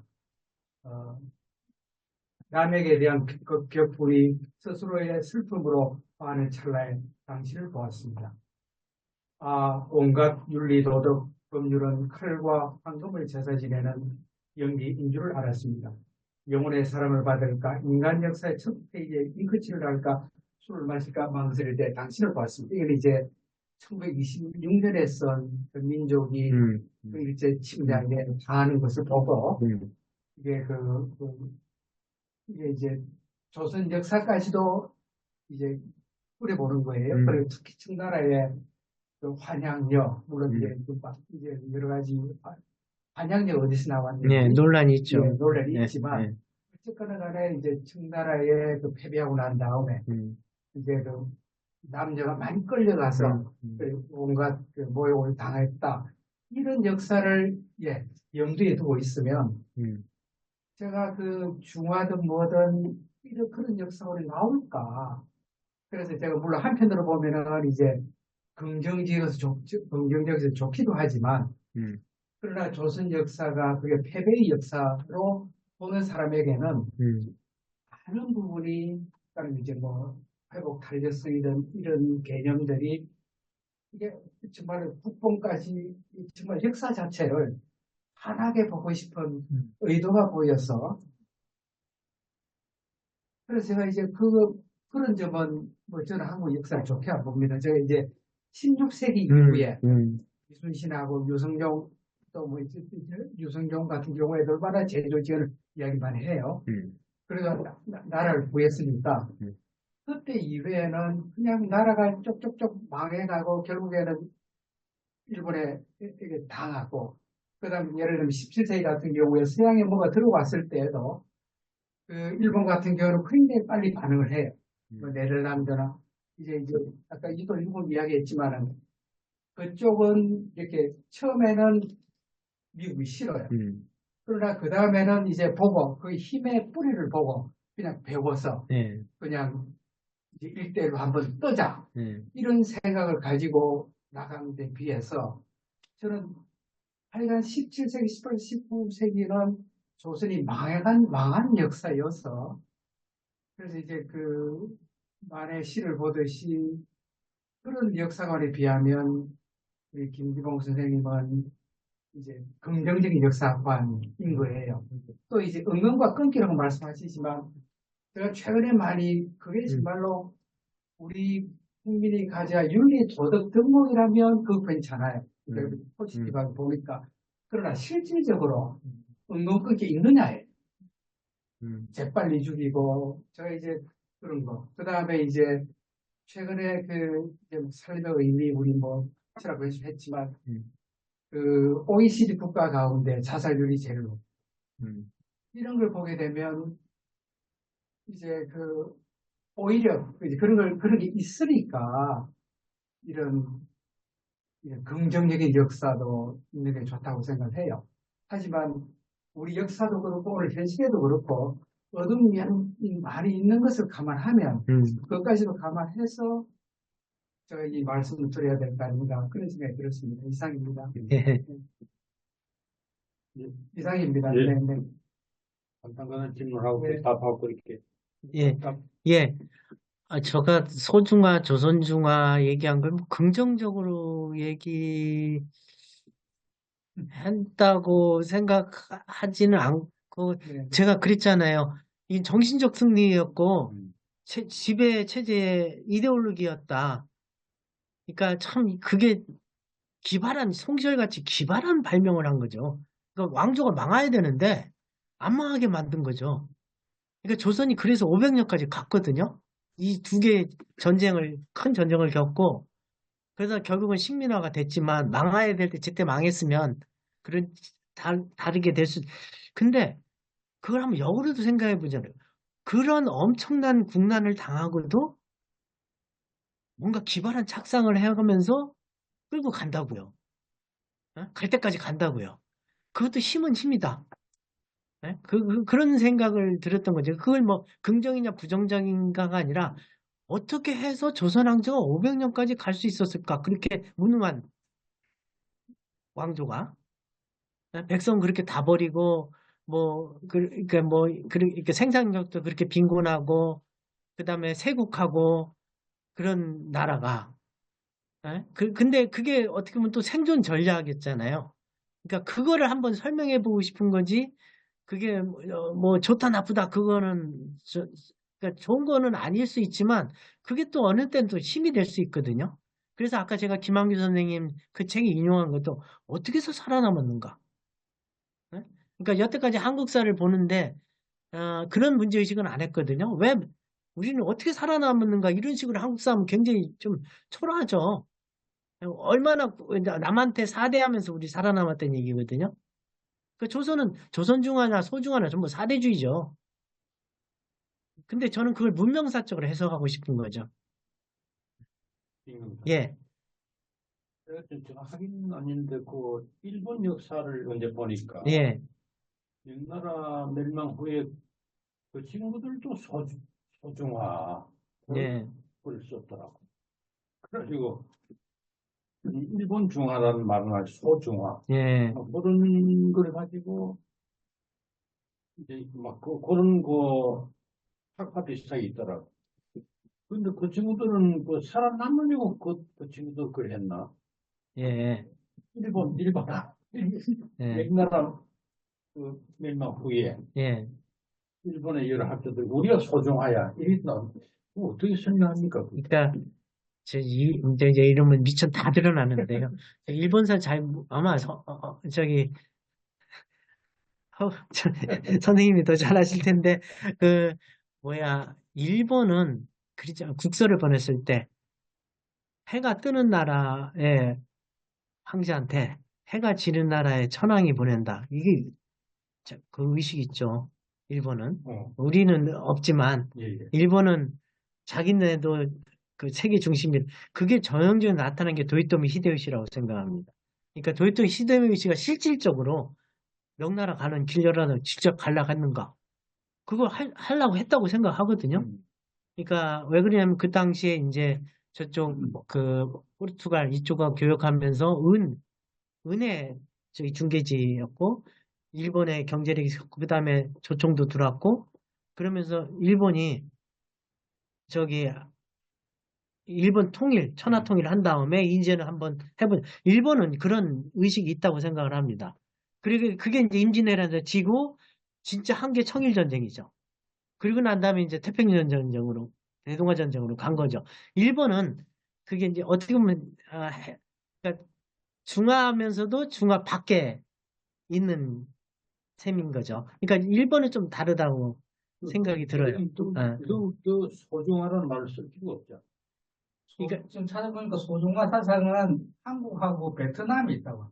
남에게 대한 격분이 스스로의 슬픔으로 화하는 찰나에 당신을 보았습니다. 온갖 윤리, 도덕, 법률은 칼과 황금을 제사 지내는 연기인 줄 알았습니다. 영혼의 사람을 받을까, 인간 역사의 첫 페이지에 잉크칠을 할까, 술을 마실까 망설일 때 당신을 보았습니다. 이건 이제 1926년에 쓴 민족이 그 일제 침략에 당하는 것을 보고 이게 이게 이제 조선 역사까지도 이제 뿌려보는 거예요. 그리고 특히 청나라의 그 환양력, 물론 이제 여러 가지 환양력 어디서 나왔는지 네, 논란이 있죠. 논란이 네, 있지만 네. 어쨌거나 간에 이제 청나라에 그 패배하고 난 다음에 이제 그 남녀가 많이 끌려가서 그리고 온갖 그 모욕을 당했다. 이런 역사를 염두에 두고 있으면 제가 그 중화든 뭐든 이런 그런 역사가 나올까. 그래서 제가 물론 한편으로 보면은 이제 긍정적에서 좋기도 하지만 그러나 조선 역사가 그게 패배의 역사로 보는 사람에게는 많은 부분이 이제 뭐 회복 탄력성이든 이런 개념들이 이게 정말 국뽕까지 정말 역사 자체를 환하게 보고 싶은 의도가 보여서 그래서 제가 이제 그런 점은 뭐 저는 한국 역사를 좋게 안 봅니다. 제가 이제 16세기 이후에 이순신하고 유성룡 또 뭐 유성룡 같은 경우에도 얼마나 제조지을 이야기 많이 해요. 그래서 나라를 구했으니까 그때 이후에는 그냥 나라가 쪽쪽쪽 망해가고 결국에는 일본에 이게 당하고 그다음 예를 들면 17세기 같은 경우에 서양에 뭐가 들어왔을 때에도 그 일본 같은 경우는 굉장히 빨리 반응을 해요. 뭐 네덜란드나 이제 아까 일본 이야기했지만은 그쪽은 이렇게 처음에는 미국이 싫어요. 그러나 그 다음에는 이제 보고 그 힘의 뿌리를 보고 그냥 배워서 그냥 이제 일대로 한번 뜨자 이런 생각을 가지고 나간 데 비해서 저는 하여간 17세기, 18세기, 19세기는 조선이 망한 역사여서 그래서 이제 그 만의 시를 보듯이 그런 역사관에 비하면 우리 김기봉 선생님은 이제 긍정적인 역사관인 거예요. 또 이제 은근과 끊기라고 말씀하시지만 제가 최근에 많이 그게 정말로 우리 국민이 가져야 윤리 도덕 덕목이라면 그거 괜찮아요. 포지티브하게 보니까. 그러나 실질적으로 은근 끊기 있느냐에 재빨리 죽이고 제가 이제 그런 거. 그 다음에 이제 최근에 그 삶의 의미 우리 뭐 치라고 했지만 그 OECD 국가 가운데 자살률이 제일 높고 이런 걸 보게 되면 이제 그 오히려 그런 게 있으니까 이런 긍정적인 역사도 있는 게 좋다고 생각해요. 하지만 우리 역사도 그렇고 오늘 현실에도 그렇고 어둠이 많이 있는 것을 감안하면 그것까지도 감안해서 제가 이 말씀을 드려야 될 거 아닌가 그런 생각이 들었습니다. 이상입니다. 이상입니다. 예. 네. 간단한 질문하고 네. 답하고 이렇게. 제가 소중화, 조선중화 얘기한 걸 뭐 긍정적으로 얘기한다고 생각하지는 않고, 제가 그랬잖아요. 이 정신적 승리였고, 지배 체제의 이데올로기였다. 그러니까 참 그게 송시열같이 기발한 발명을 한 거죠. 그러니까 왕조가 망해야 되는데, 안 망하게 만든 거죠. 그러니까 조선이 그래서 500년까지 갔거든요. 이 두 개의 큰 전쟁을 겪고, 그래서 결국은 식민화가 됐지만, 망해야 될 때 제때 망했으면, 다르게 될 근데, 그걸 한번 역으로도 생각해 보잖아요. 그런 엄청난 국난을 당하고도, 뭔가 기발한 착상을 해가면서 끌고 간다고요. 갈 때까지 간다고요. 그것도 힘은 힘이다. 그런 생각을 들었던 거죠. 그걸 뭐 긍정이냐 부정적인가가 아니라 어떻게 해서 조선 왕조가 500년까지 갈 수 있었을까? 그렇게 무능한 왕조가 백성 그렇게 다 버리고 그러니까 생산력도 그렇게 빈곤하고 그다음에 세국하고 그런 나라가 근데 그게 어떻게 보면 또 생존 전략이었잖아요. 그러니까 그거를 한번 설명해 보고 싶은 거지. 그게 뭐 좋다 나쁘다 그거는 그러니까 좋은 거는 아닐 수 있지만 그게 또 어느 때는 또 힘이 될 수 있거든요. 그래서 아까 제가 김한규 선생님 그 책에 인용한 것도 어떻게 해서 살아남았는가. 예? 그러니까 여태까지 한국사를 보는데 그런 문제의식은 안 했거든요. 왜 우리는 어떻게 살아남았는가 이런 식으로 한국사 하면 굉장히 좀 초라하죠. 얼마나 남한테 사대하면서 우리 살아남았다는 얘기거든요. 그 조선은 조선중화나 소중화나 전부 사대주의죠. 근데 저는 그걸 문명사적으로 해석하고 싶은 거죠. 예, 하긴 아닌데 그 일본 역사를 언제 보니까 예, 명나라 멸망 후에 그 친구들도 소중화를 예, 썼더라고. 그래가지고 일본 중화라는 말은 아주 소중화 예, 그런 걸 가지고 이제 막 그런 거 학파도 시작이 있더라고. 근데 그 친구들은 그 살아남으려고 그 친구들 그걸 했나? 예, 일본 예, 명나라 그 멸망 후에 예. 일본의 여러 학자들 우리가 소중하야 이랬나? 어떻게 설명합니까? 그러니까 이제 이러면 미천 다 드러나는데요. 일본사 잘 아마 저기 선생님이 더 잘하실 텐데 그 뭐야 일본은 그렇죠. 국서를 보냈을 때 해가 뜨는 나라의 황제한테 해가 지는 나라의 천황이 보낸다. 이게 그 의식 있죠. 일본은 우리는 없지만 예, 예. 일본은 자기네도 그 세계 중심이 그게 전형적으로 나타난 게 도요토미 히데요시라고 생각합니다. 그러니까 도요토미 히데요시가 실질적으로 명나라 가는 길이라도 직접 가려고 했는가? 그걸 하려고 했다고 생각하거든요. 그러니까 왜 그러냐면 그 당시에 이제 저쪽 그 포르투갈 이쪽하고 교역하면서 은의 저기 중계지였고 일본의 경제력이 있었고 그다음에 조총도 들어왔고 그러면서 일본이 저기 일본 통일, 천하 통일을 한 다음에 이제는 한번 해본 일본은 그런 의식이 있다고 생각을 합니다. 그리고 그게 이제 임진왜란에서 지고 진짜 한계 청일 전쟁이죠. 그리고 난 다음에 이제 태평양 전쟁으로 대동아 전쟁으로 간 거죠. 일본은 그게 이제 어떻게 보면 그러니까 중화하면서도 중화 밖에 있는 셈인 거죠. 그러니까 일본은 좀 다르다고 생각이 들어요. 또 소중하라는 말을 쓸 필요가 없죠. 그러니까 지금 찾아보니까 소중화 사상은 한국하고 베트남이 있다고.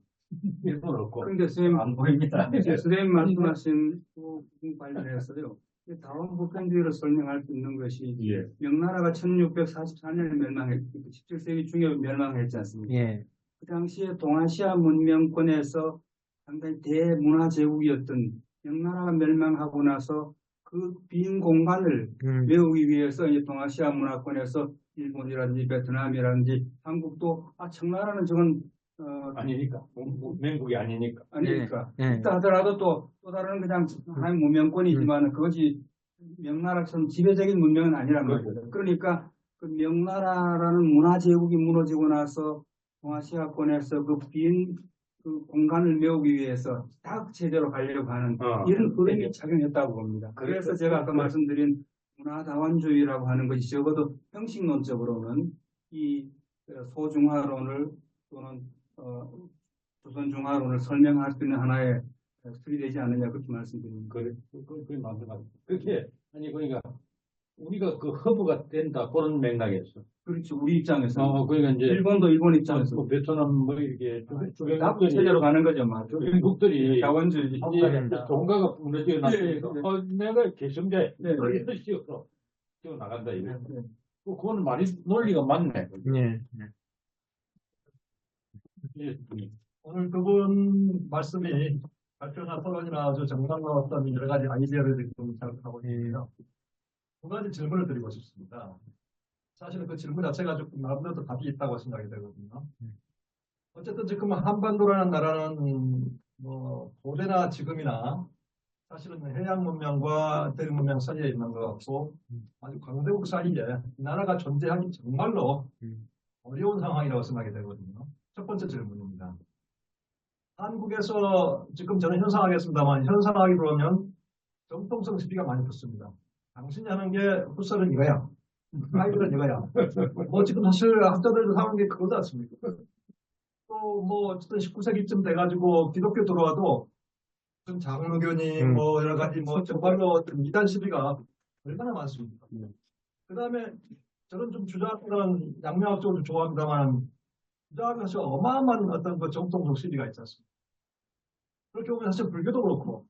일본 없고 그런데 선생님, 안 보입니다. 선생님 말씀하신 그 부분 관련해서요. 다원 보편주의로 설명할 수 있는 것이 예. 명나라가 1644년에 멸망했, 17세기 중에 멸망했지 않습니까? 예, 그 당시에 동아시아 문명권에서 상당히 대문화 제국이었던 명나라가 멸망하고 나서 그 빈 공간을 메우기 위해서 이제 동아시아 문화권에서 일본이라든지 베트남이라든지 한국도 청나라는 저건 아니니까 문명국이 아니니까. 아니니까 네. 있다 하더라도 또 다른 그냥 한 문명권이지만 그것이 명나라처럼 지배적인 문명은 아니란 말이죠. 그러니까 그 명나라라는 문화 제국이 무너지고 나서 동아시아권에서 그 빈 그 공간을 메우기 위해서 딱 제대로 가려고 하는 이런 흐름이 작용했다고 봅니다. 그래서 제가 아까 말씀드린 문화다원주의라고 하는 것이 적어도 형식론적으로는 이 소중화론을 또는 조선중화론을 설명할 수 있는 하나의 틀이 되지 않느냐 그렇게 말씀드립니다. 그게 맞는 것 같아요. 그게 아니 그러니까 우리가 그 허브가 된다 그런 맥락에서. 그렇죠. 우리 입장에서. 그러니까 이제 일본도 일본 입장에서. 베트남 뭐 이렇게 주변국들이 체제로 가는 거죠, 막. 주변국들이 자원주의. 동가가 무너져 나니까 내가 개성자에 네. 이런 식으로 뛰어 나간다 이래. 그거는 말이 논리가 맞네. 예. 오늘 그분 말씀이 발표나 토론이나 아주 정당한 여러 가지 아이디어를 지금 자극하고 있는데요. 두 가지 질문을 드리고 싶습니다. 사실은 그 질문 자체가 조금 나름대로 답이 있다고 생각이 되거든요. 어쨌든 지금 한반도라는 나라는 뭐 고대나 지금이나 사실은 해양 문명과 대륙 문명 사이에 있는 것 같고 아주 강대국 사이에 이 나라가 존재하기 정말로 어려운 상황이라고 생각이 되거든요. 첫 번째 질문입니다. 한국에서 지금 저는 현상하겠습니다만 현상하기 그러면 정통성 시비가 많이 붙습니다. 당신이 하는 게 헛설은 이거야. 아이들은 이거야. 뭐 지금 사실 학자들도 사는 게 그거지 않습니까? 또 뭐 어쨌든 19세기쯤 돼가지고 기독교 들어와도 무슨 장로교니 뭐 여러 가지 뭐 정말로 어떤 이단 시비가 얼마나 많습니까? 그다음에 저는 좀 주자학은 양명학적으로 좋아합니다만 주자학은 사실 어마어마한 어떤 그 정통적 시비가 있지 않습니까? 그렇게 보면 사실 불교도 그렇고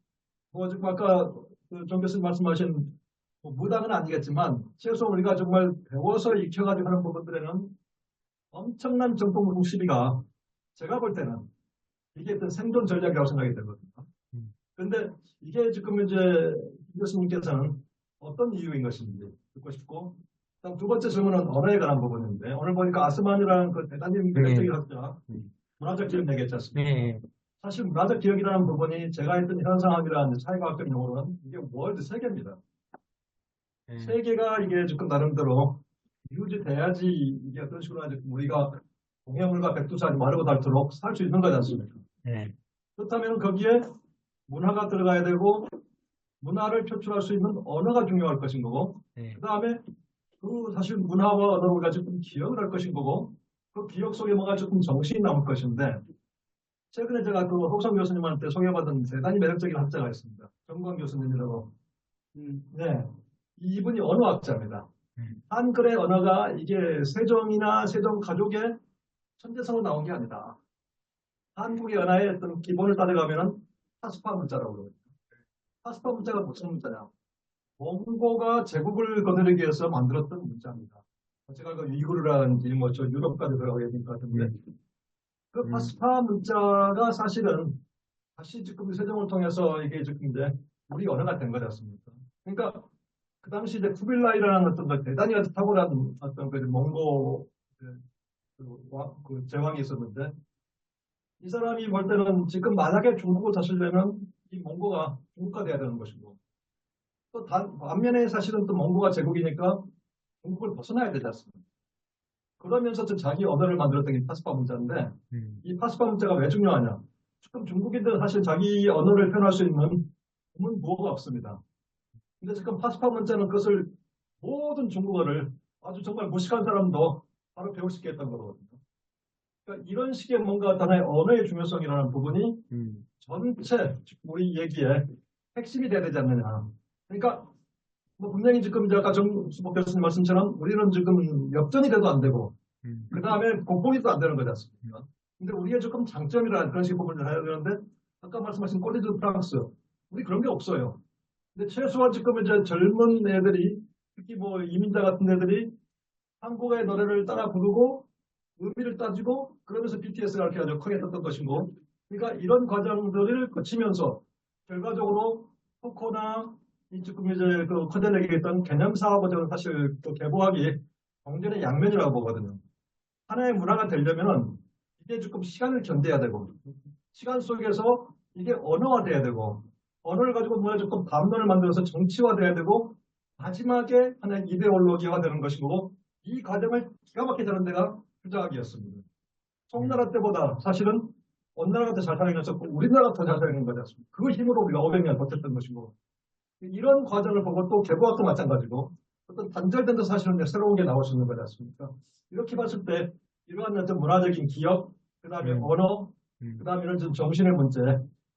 뭐 지금 아까 그정 교수님 말씀하신 뭐 무당은 아니겠지만 최소한 우리가 정말 배워서 익혀가지고 하는 부분들에는 엄청난 정통적 시비가 제가 볼 때는 이게 어떤 생존 전략이라고 생각이 되거든요. 근데 이게 지금 이제 이 교수님께서는 어떤 이유인 것인지 듣고 싶고, 그다음 두 번째 질문은 언어에 관한 부분인데, 오늘 보니까 아스만이라는 그 대단히 매력적인 학자, 문화적 기억 얘기했지 않습니까? 네. 사실 문화적 기억이라는 부분이 제가 했던 현상학이라는 사회과학적 용어로는 이게 월드 세계입니다. 세계가 이게 지금 나름대로 유지돼야지 이게 어떤 식으로 하지 우리가 동해물과 백두산이 마르고 닳도록 살 수 있는 거지 않습니까? 네. 그렇다면 거기에 문화가 들어가야 되고 문화를 표출할 수 있는 언어가 중요할 것인 거고 네. 그 다음에 그 사실 문화와 언어를 가지고 기억을 할 것인 거고 그 기억 속에 뭐가 조금 정신이 남을 것인데 최근에 제가 그 호성 교수님한테 소개받은 대단히 매력적인 학자가 있습니다. 정광 교수님이라고. 네. 이분이 언어학자입니다. 한글의 언어가 이게 세종이나 세종 가족의 천재성으로 나온 게 아니다. 한국의 언어의 어떤 기본을 따라가면은 파스파 문자라고 그러거든요. 파스파 문자가 무슨 문자냐? 몽고가 제국을 거느리기 위해서 만들었던 문자입니다. 제가 그 위구르라든지 뭐 저 유럽까지 들어가야 될 것 같은데 그 파스파 문자가 사실은 다시 지금 세종을 통해서 이게 지금 이제 우리 언어가 된 거지 않습니까? 그러니까 그 당시 이제 쿠빌라이라는 어떤 그 대단히 탁월한 어떤 그 몽고 그 제왕이 있었는데 이 사람이 볼 때는 지금 만약에 중국을 다스리려면 이 몽고가 중국화 돼야 되는 것이고 또 반면에 사실은 또 몽고가 제국이니까 중국을 벗어나야 되지 않습니까? 그러면서 자기 언어를 만들었던 게 파스파 문자인데 이 파스파 문자가 왜 중요하냐? 지금 중국인들은 사실 자기 언어를 표현할 수 있는 문구어가 없습니다. 근데 지금 파스파 문자는 그것을 모든 중국어를 아주 정말 무식한 사람도 바로 배울 수 있게 했던 거거든요. 그러니까 이런 식의 뭔가 하나의 언어의 중요성이라는 부분이 전체 우리 얘기의 핵심이 돼야 되지 않느냐. 그러니까 뭐 분명히 지금 이제 아까 정수복 교수님 말씀처럼 우리는 지금 역전이 돼도 안 되고 그 다음에 공포기도 안 되는 거지 않습니까? 근데 우리의 조금 장점이라는 그런 식의 부분을 해야 되는데 아까 말씀하신 콜리드 프랑스 우리 그런 게 없어요. 근데 최소한 지금 이제 젊은 애들이 특히 뭐 이민자 같은 애들이 한국의 노래를 따라 부르고 의미를 따지고 그러면서 BTS가 이렇게 아주 크게 떴던 것이고 그러니까 이런 과정들을 거치면서 결과적으로 포코나 지금 이제 그 커델에게 얘기했던 개념 사업을 저는 사실 그 개보학이 경전의 양면이라고 보거든요. 하나의 문화가 되려면은 이게 조금 시간을 견뎌야 되고 시간 속에서 이게 언어화돼야 되고 언어를 가지고 뭐야 조금 담론을 만들어서 정치화돼야 되고 마지막에 하나의 이데올로기화 되는 것이고 이 과정을 기가 막히게 하는 데가 주자학이었습니다. 송나라 때보다 사실은 어느 나라가 더 잘 살아있었고 우리나라가 더 잘 살아있는 거지 않습니까? 그 힘으로 우리가 500년 버텼던 것이고 이런 과정을 보고 또 개보학도 마찬가지고 어떤 단절된 데 사실은 새로운 게 나올 수 있는 거지 않습니까? 이렇게 봤을 때 이러한 어떤 문화적인 기억, 그 다음에 언어, 그 다음에 이런 좀 정신의 문제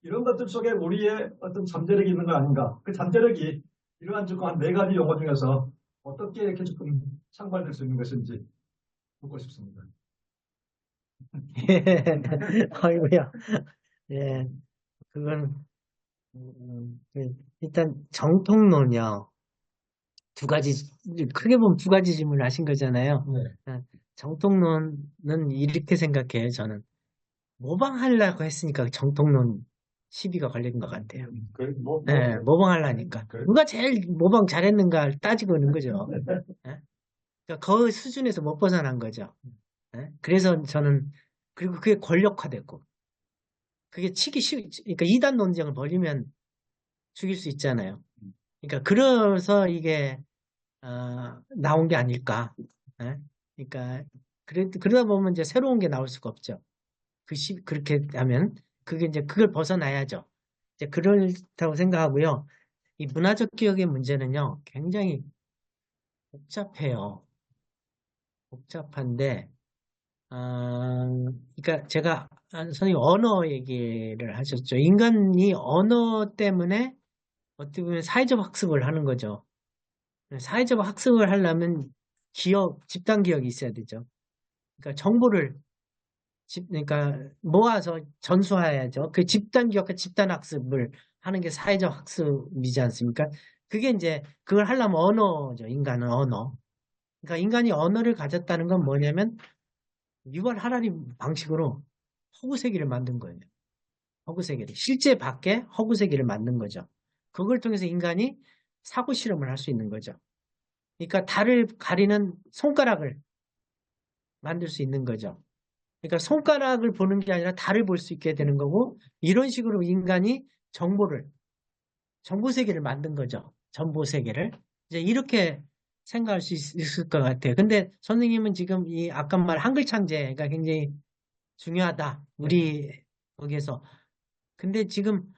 이런 것들 속에 우리의 어떤 잠재력이 있는 거 아닌가? 그 잠재력이 이러한 조금 한 4가지 용어 중에서 어떻게 이렇게 조금 상발될 수 있는 것인지 묻고 싶습니다. 아이고야. 예, 그건 일단 정통론이요. 두 가지 크게 보면 두 가지 질문을 하신 거잖아요. 네. 정통론은 이렇게 생각해요. 저는 모방하려고 했으니까 정통론 시비가 걸린 것 같아요. 네, 모방하려니까 누가 제일 모방 잘했는가 따지고 있는 거죠. 네? 그러니까 그 수준에서 못 벗어난 거죠. 네? 그래서 저는 그리고 그게 권력화됐고 그게 그러니까 이단 논쟁을 벌이면 죽일 수 있잖아요. 그러니까 그래서 이게 나온 게 아닐까. 네? 그러니까 그러다 보면 이제 새로운 게 나올 수가 없죠. 그렇게 하면 그게 이제 그걸 벗어나야죠. 이제 그렇다고 생각하고요. 이 문화적 기억의 문제는요, 굉장히 복잡해요. 복잡한데, 그러니까 제가 선생님 언어 얘기를 하셨죠. 인간이 언어 때문에 어떻게 보면 사회적 학습을 하는 거죠. 사회적 학습을 하려면 집단 기억이 있어야 되죠. 그러니까 정보를 그러니까 모아서 전수해야죠. 그 집단 기억과 집단 학습을 하는 게 사회적 학습이지 않습니까? 그게 이제 그걸 하려면 언어죠. 인간은 언어. 그러니까 인간이 언어를 가졌다는 건 뭐냐면 유발 하라리 방식으로 허구세기를 만든 거예요. 허구세기를. 실제 밖에 허구세기를 만든 거죠. 그걸 통해서 인간이 사고 실험을 할 수 있는 거죠. 그러니까 달을 가리는 손가락을 만들 수 있는 거죠. 그러니까 손가락을 보는 게 아니라 달을 볼 수 있게 되는 거고, 이런 식으로 인간이 정보 세계를 만든 거죠. 정보 세계를. 이제 이렇게 생각할 수 있을 것 같아요. 근데 선생님은 지금 이 아까 말 한글 창제가 굉장히 중요하다. 우리 거기에서. 근데 지금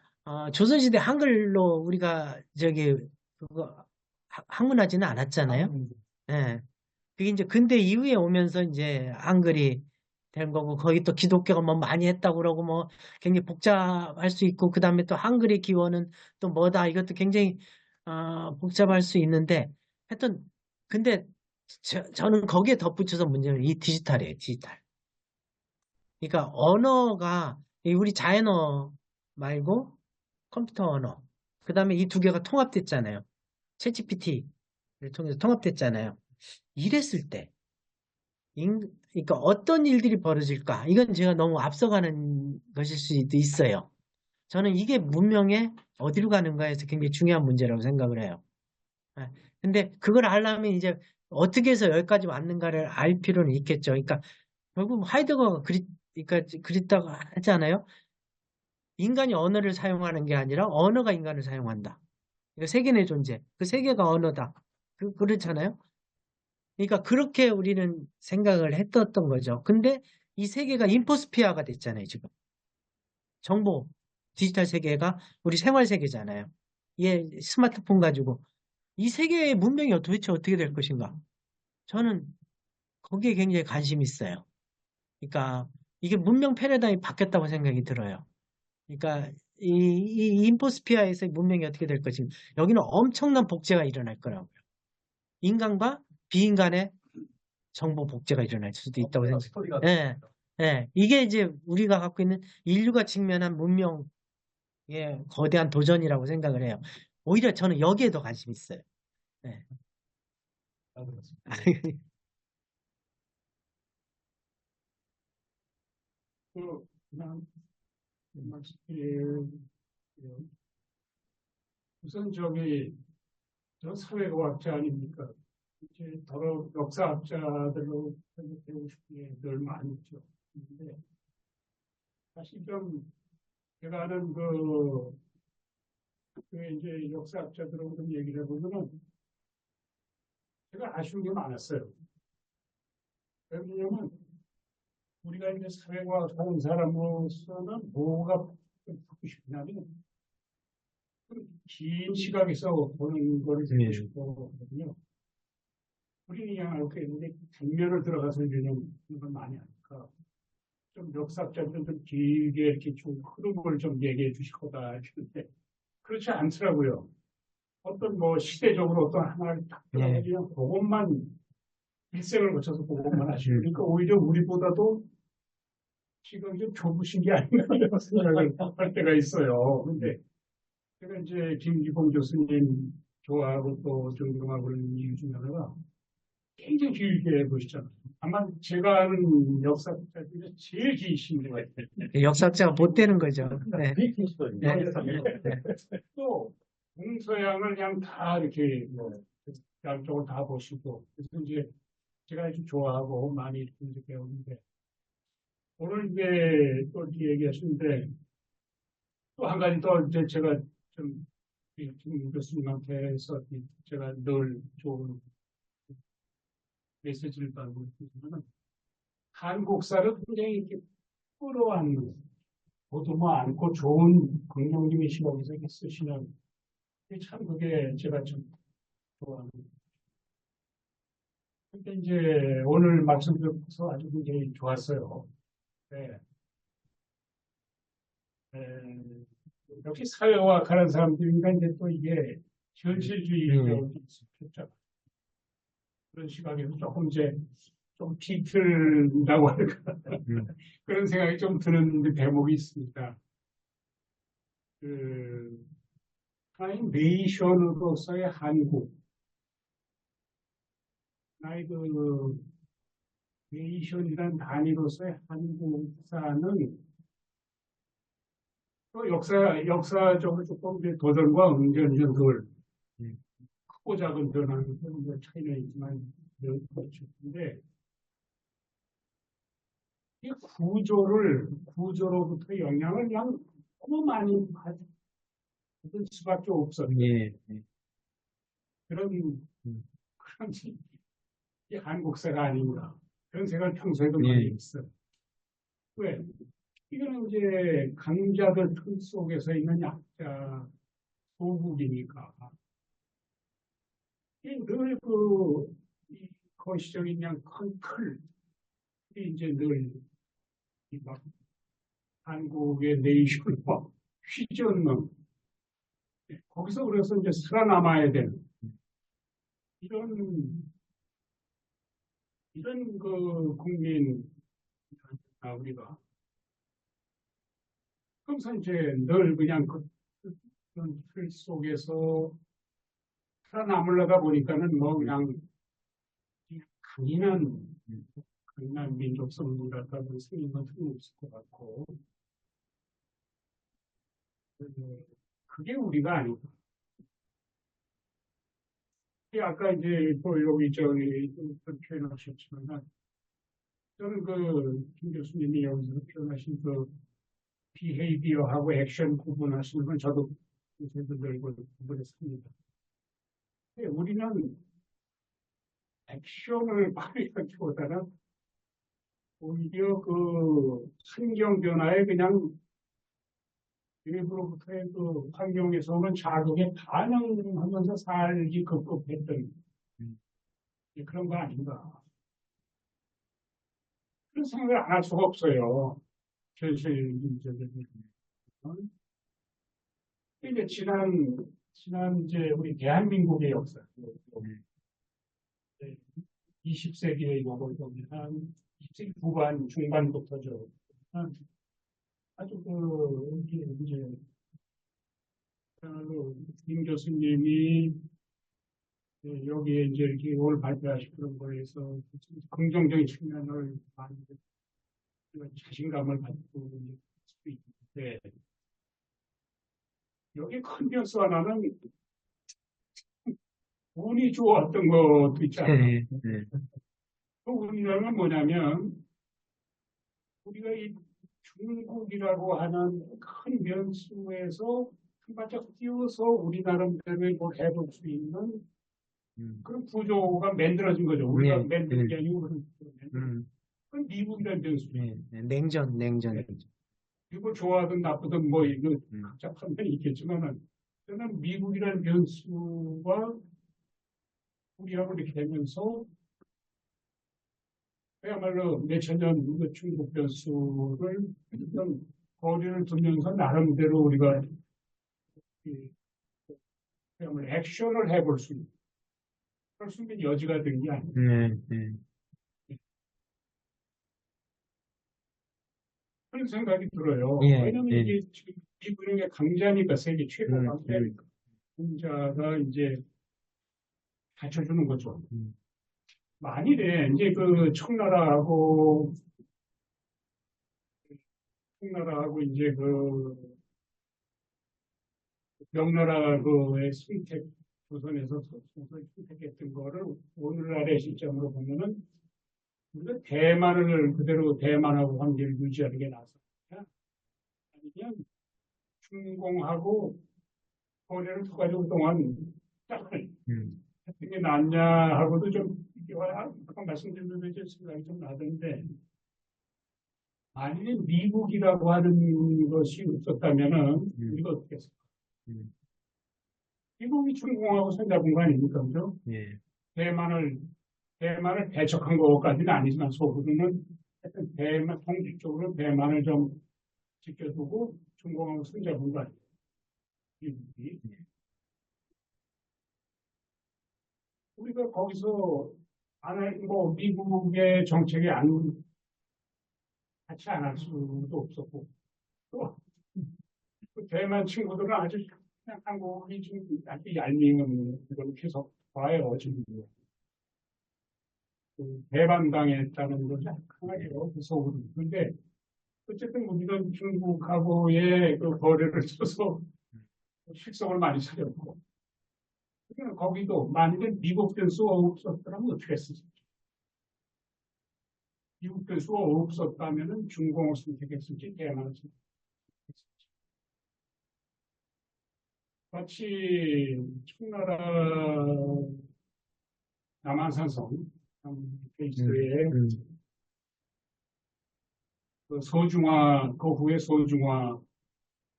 조선시대 한글로 우리가 그거 학문하지는 않았잖아요. 예. 그게 이제 근대 이후에 오면서 이제 한글이 된 거고, 거기 또 기독교가 뭐 많이 했다고 그러고 뭐 굉장히 복잡할 수 있고, 그 다음에 또 한글의 기원은 또 뭐다, 이것도 굉장히 복잡할 수 있는데, 하여튼 근데 저는 거기에 덧붙여서 문제는 이 디지털이에요. 디지털. 그러니까 언어가 우리 자연어 말고 컴퓨터 언어, 그 다음에 이 두 개가 통합됐잖아요. 챗GPT를 통해서 통합됐잖아요. 이랬을 때 그러니까 어떤 일들이 벌어질까? 이건 제가 너무 앞서가는 것일 수도 있어요. 저는 이게 문명의 어디로 가는가에서 굉장히 중요한 문제라고 생각을 해요. 예. 근데 그걸 알려면 이제 어떻게 해서 여기까지 왔는가를 알 필요는 있겠죠. 그러니까 결국 하이데거가 그러니까 그랬다고 하잖아요. 인간이 언어를 사용하는 게 아니라 언어가 인간을 사용한다. 그러니까 세계의 존재. 그 세계가 언어다. 그렇잖아요. 그러니까 그렇게 우리는 생각을 했었던 거죠. 근데 이 세계가 인포스피아가 됐잖아요, 지금. 정보, 디지털 세계가 우리 생활 세계잖아요. 얘 스마트폰 가지고. 이 세계의 문명이 도대체 어떻게 될 것인가? 저는 거기에 굉장히 관심이 있어요. 그러니까 이게 문명 패러다임이 바뀌었다고 생각이 들어요. 그러니까 이 인포스피아에서의 문명이 어떻게 될 것인가? 여기는 엄청난 복제가 일어날 거라고요. 인간과 비인간의 정보 복제가 일어날 수도 있다고 생각해요. 스토리가 예, 예. 이게 이제 우리가 갖고 있는 인류가 직면한 문명의 거대한 도전이라고 생각을 해요. 오히려 저는 여기에 더 관심이 있어요. 예. 그냥 우선 저 사회과학자 아닙니까? 이제 더러 역사학자들로 배우고 싶은 게 늘 많이 있죠. 근데 사실 좀 제가 아는 이제 역사학자들하고 좀 얘기를 해보면은 제가 아쉬운 게 많았어요. 왜냐면 우리가 이제 사회과학 하는 사람으로서는 뭐가 듣고 싶냐면 긴 시각에서 보는 거를 듣고 싶거든요. 우리는 그냥 알고 있는데 장면을 들어가서 이런 걸 많이 하니까 좀 역사학자들은 좀 길게 이렇게 좀 흐름을 좀 얘기해 주실 거다 했는데 그렇지 않더라고요. 어떤 뭐 시대적으로 어떤 하나를 딱 들어가지고 그것만 일생을 거쳐서 그것만 하시고 그러니까 오히려 우리보다도 지금 좀 좁으신 게 아닌가 이런 생각을 할 때가 있어요. 근데 제가 이제 김기봉 교수님 좋아하고 또 존경하고 있는 이유 중에 하나가 굉장히 길게 보시잖아요. 아마 제가 아는 역사학자 중에 제일 기신 것 같아요. 역사학자가 못 되는 거죠. 네. 또 동서양을 그냥 다 이렇게 양쪽을 다 보시고 그래서 이제 제가 아주 좋아하고 많이 이렇게 배우는데 오늘 이제 또 이렇게 얘기하시는데 또 한 가지 더 이제 제가 좀 김 교수님한테서 제가 늘 좋은 메시지를 받고 있지만 한국사를 굉장히 이렇게 끌어안는 보듬어 안고 좋은 긍정적인 시각에서 이렇게 쓰시는 참 그게 제가 좀 좋아하는 근데 이제 오늘 말씀 듣고서 아주 굉장히 좋았어요. 네. 역시 사회와 가는 사람들이니까 이제 또 이게 현실주의라고 있었죠. 그런 시각에서 조금 이제 좀 비틀다고 할까 그런 생각이 좀 드는 대목이 있습니다. 하나의 네이션으로서의 한국, 나의 그 네이션이란 단위로서의 한국사는 또 역사적으로 조금 이제 도전과 응전이죠. 그걸 크고 작은 변화는 차이는 있지만 그렇죠. 근데 이 구조로부터 영향을 그냥 너무 많이 받을 수밖에 없어요. 예. 그런 이 한국사가 아닌가 그런 생각을 평소에도 많이 했어요. 왜? 이거는 이제 강자들 틀 속에서 있는 약자 소국이니까 늘 이 거시적인 그냥 큰 틀이 이제 늘 막 한국의 네이션과 휘저는 거기서 그래서 이제 살아남아야 되는 이런 그 국민 우리가 항상 이제 늘 그냥 그런 틀 속에서 살아남으려다 보니까는 뭐 그냥 강인한 민족성을 갖다는 생각은 틀림없을 것 같고 그게 우리가 아니고 아까 이제 또 여기 저기 표현하셨지만 저는 김 교수님이 여기서 표현하신 비헤이비어하고 액션 구분하시는 건 저도 늘 구분했습니다. 우리는 액션을 발휘하기보다는 오히려 환경 변화에 그냥 일부로부터의 환경에서 오는 자극에 반응하면서 살기 급급했던 그런 거 아닌가. 그런 생각을 안 할 수가 없어요. 현실 문제들은. 이제 지난 이제 우리 대한민국의 역사. 20세기의 요걸 보면 한 20세기 후반 중반부터죠. 아주 이제 김 교수님이 여기에 이제 이렇게 오늘 발표하신 그런 거에서 긍정적인 측면을 많이 자신감을 갖고 있을 수 있는데 여기 큰 변수 하나는 운이 좋았던 것도 있잖아요. 그 운이라는 뭐냐면 우리가 이 중국이라고 하는 큰 변수에서 한 발짝 뛰어서 우리 나름대로의 뭘 해볼 수 있는 그런 구조가 만들어진 거죠. 우리가 만든 게 아니고 그건 미국이라는 변수죠. 냉전. 이거 좋아하든 나쁘든 뭐 이거 각자 판단이 있겠지만은 저는 미국이라는 변수가 우리하고 이렇게 되면서 그야말로 몇천 년 중국 변수를 거리를 두면서 나름대로 우리가 그야말로 액션을 해볼 수 있는 그럴 수 있는 여지가 된 게 아니에요. 그런 생각이 들어요. 왜냐하면 이게 지금 미국의 강자니까 세계 최고 강자니까 강자가 이제 받쳐주는 거죠. 만일에 이제 청나라하고 이제 명나라의 선택 조선에서 선택했던 거를 오늘날의 시점으로 보면은 우리가 대만을 그대로 대만하고 관계를 유지하는 게 낫습니다. 아니면 중공하고 거래를 두 가지 동안 짝을 하는 게 낫냐 하고도 좀 아까 말씀드린 대로 생각이 좀 나던데 만약에 미국이라고 하는 것이 없었다면은 우리가 어떻게 했을까? 미국이 중공하고 손잡은 거 아닙니까? 그죠? 대만을 대만을 배척한 것까지는 아니지만 속으로는 하여튼 대만 통식적으로 대만을 좀 지켜두고 중공하고 손잡은 거 아니에요. 미국이. 우리가 거기서 뭐 미국의 정책에 같이 안 할 수도 없었고 또 그 대만 친구들은 아주 그냥 한국이 좀 아주 얄미운 걸 계속 봐요 지금. 그 배반당했다는 걸 생각해요. 그 속으로. 근데 어쨌든 우리가 중국하고의 그 거래를 쳐서 실성을 많이 차렸고, 그러니까 거기도 만약에 미국 변수가 없었더라면 어떻게 했을지. 미국 변수가 없었다면은 중공을 선택했을지 대만을 선택했을지. 마치 청나라 남한산성 케이스에 그 서중화, 그 후에 서중화,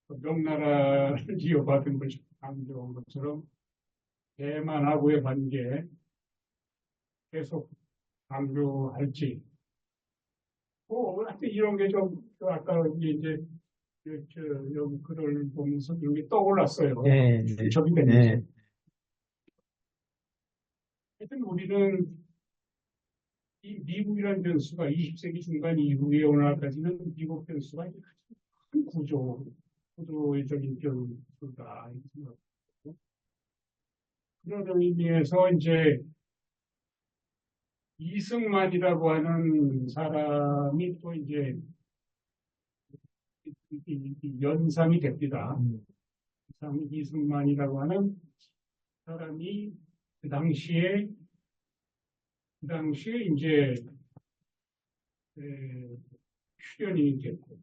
그 명나라를 이어받은 것이 강조한 것처럼 대만하고의 관계 계속 강조할지. 하여튼 이런 게 좀, 아까 이제, 여기 글을 보면서 여기 떠올랐어요. 네, 접이 되면서. 하여튼 우리는 이 미국이라는 변수가 20세기 중반 이후에 오늘까지는 미국 변수가 큰 구조적인 변수다. 그런 의미에서 이제 이승만이라고 하는 사람이 또 이제 연상이 됩니다. 이승만이라고 하는 사람이 그 당시에 이제 출연이 됐고,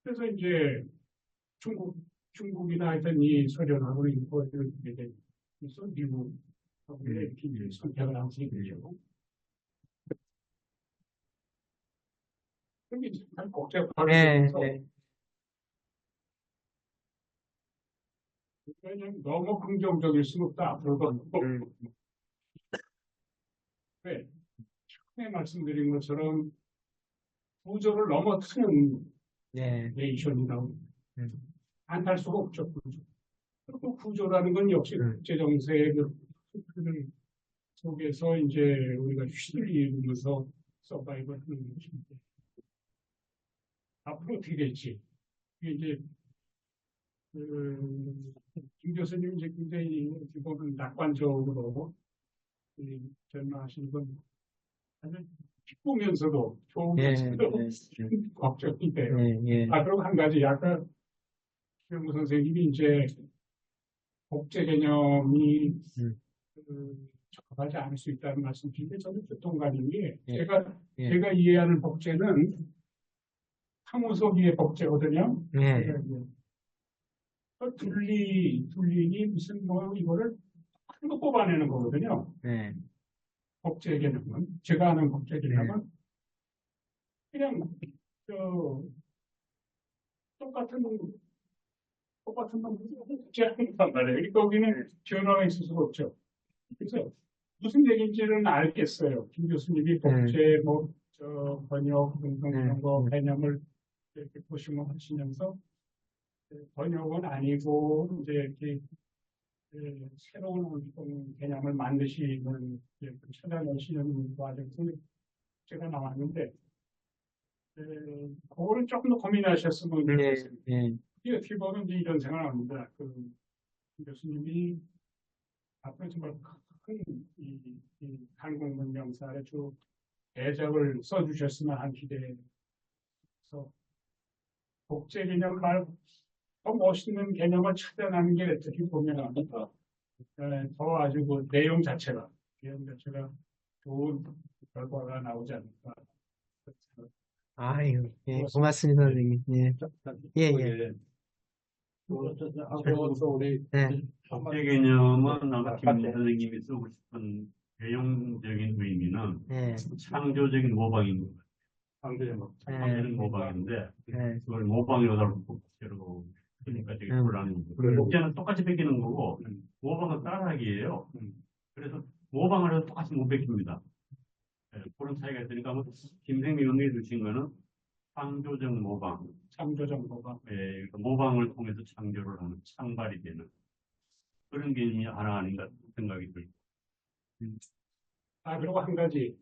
그래서 이제 중국이나 하여튼 이 소련하고 이거를 이렇게 돼서 미국하고 이렇게 이제 선택을 하게 되죠. 그게 참 복잡하면서 그냥 너무 긍정적일 수는 없다. 앞으로도. 왜? 처음에 말씀드린 것처럼 구조를 넘어서는 네이션이라고 안 탈 수가 없죠. 그리고 구조라는 건 역시 국제정세의 그 속에서 이제 우리가 휘둘리면서 서바이벌 하는 것인데 앞으로 어떻게 될지 이게 이제 김 교수님 이제 굉장히 기본은 낙관적으로 전망하시는 건 아주 기쁘면서도 좋으면서도 걱정인데요. 그리고 한 가지 아까 김영구 선생님이 이제 복제 개념이 적합하지 않을 수 있다는 말씀 주는데 저는 동감인 게 제가 이해하는 복제는 상호석이의 복제거든요. 둘리니 무슨 뭐 이거를 한 거 뽑아내는 거거든요. 복제 개념은 제가 아는 복제 개념은 그냥 똑같은 놈 복제하는 말이에요. 그러니까 거기는 변화가 있을 수가 없죠. 그래서 무슨 얘기인지는 알겠어요. 김 교수님이 복제, 번역 등등 이런 거 개념을 이렇게 보시면 하시면서 번역은 아니고 이제 이렇게 새로운 어떤 개념을 만드시는 찾아내시는 과정에서 제가 나왔는데 그거를 조금 더 고민하셨으면 좋겠습니다. 어떻게 보면 이제 이런 생각을 합니다. 그 교수님이 앞으로 정말 큰 한국문 명사의 주 대작을 써주셨으면 한 기대에서 복제 개념 말고 더 멋있는 개념을 찾아내는 게 어떻게 보면 더 아주 그 내용 자체가 좋은 결과가 나오지 않을까. 아유, 고맙습니다, 선생님. 복제 개념은 아마 김 선생님이 쓰고 싶은 대용적인 의미는 창조적인 모방인 것 같아요. 창조적인 모방인데 그걸 모방이라고 복제로 그러니까 되게 곤란한 거고 복제는 똑같이 베끼는 거고 모방은 따라하기예요. 그래서 모방을 해도 똑같이 못 베낍니다. 예, 그런 차이가 있으니까 뭐 김생미 의원이 주신 거는 창조적 모방, 창조적 모방. 예, 그러니까 모방을 통해서 창조를 하는 창발이 되는 그런 개념이 하나 아닌가 생각이 들고. 그리고 한 가지.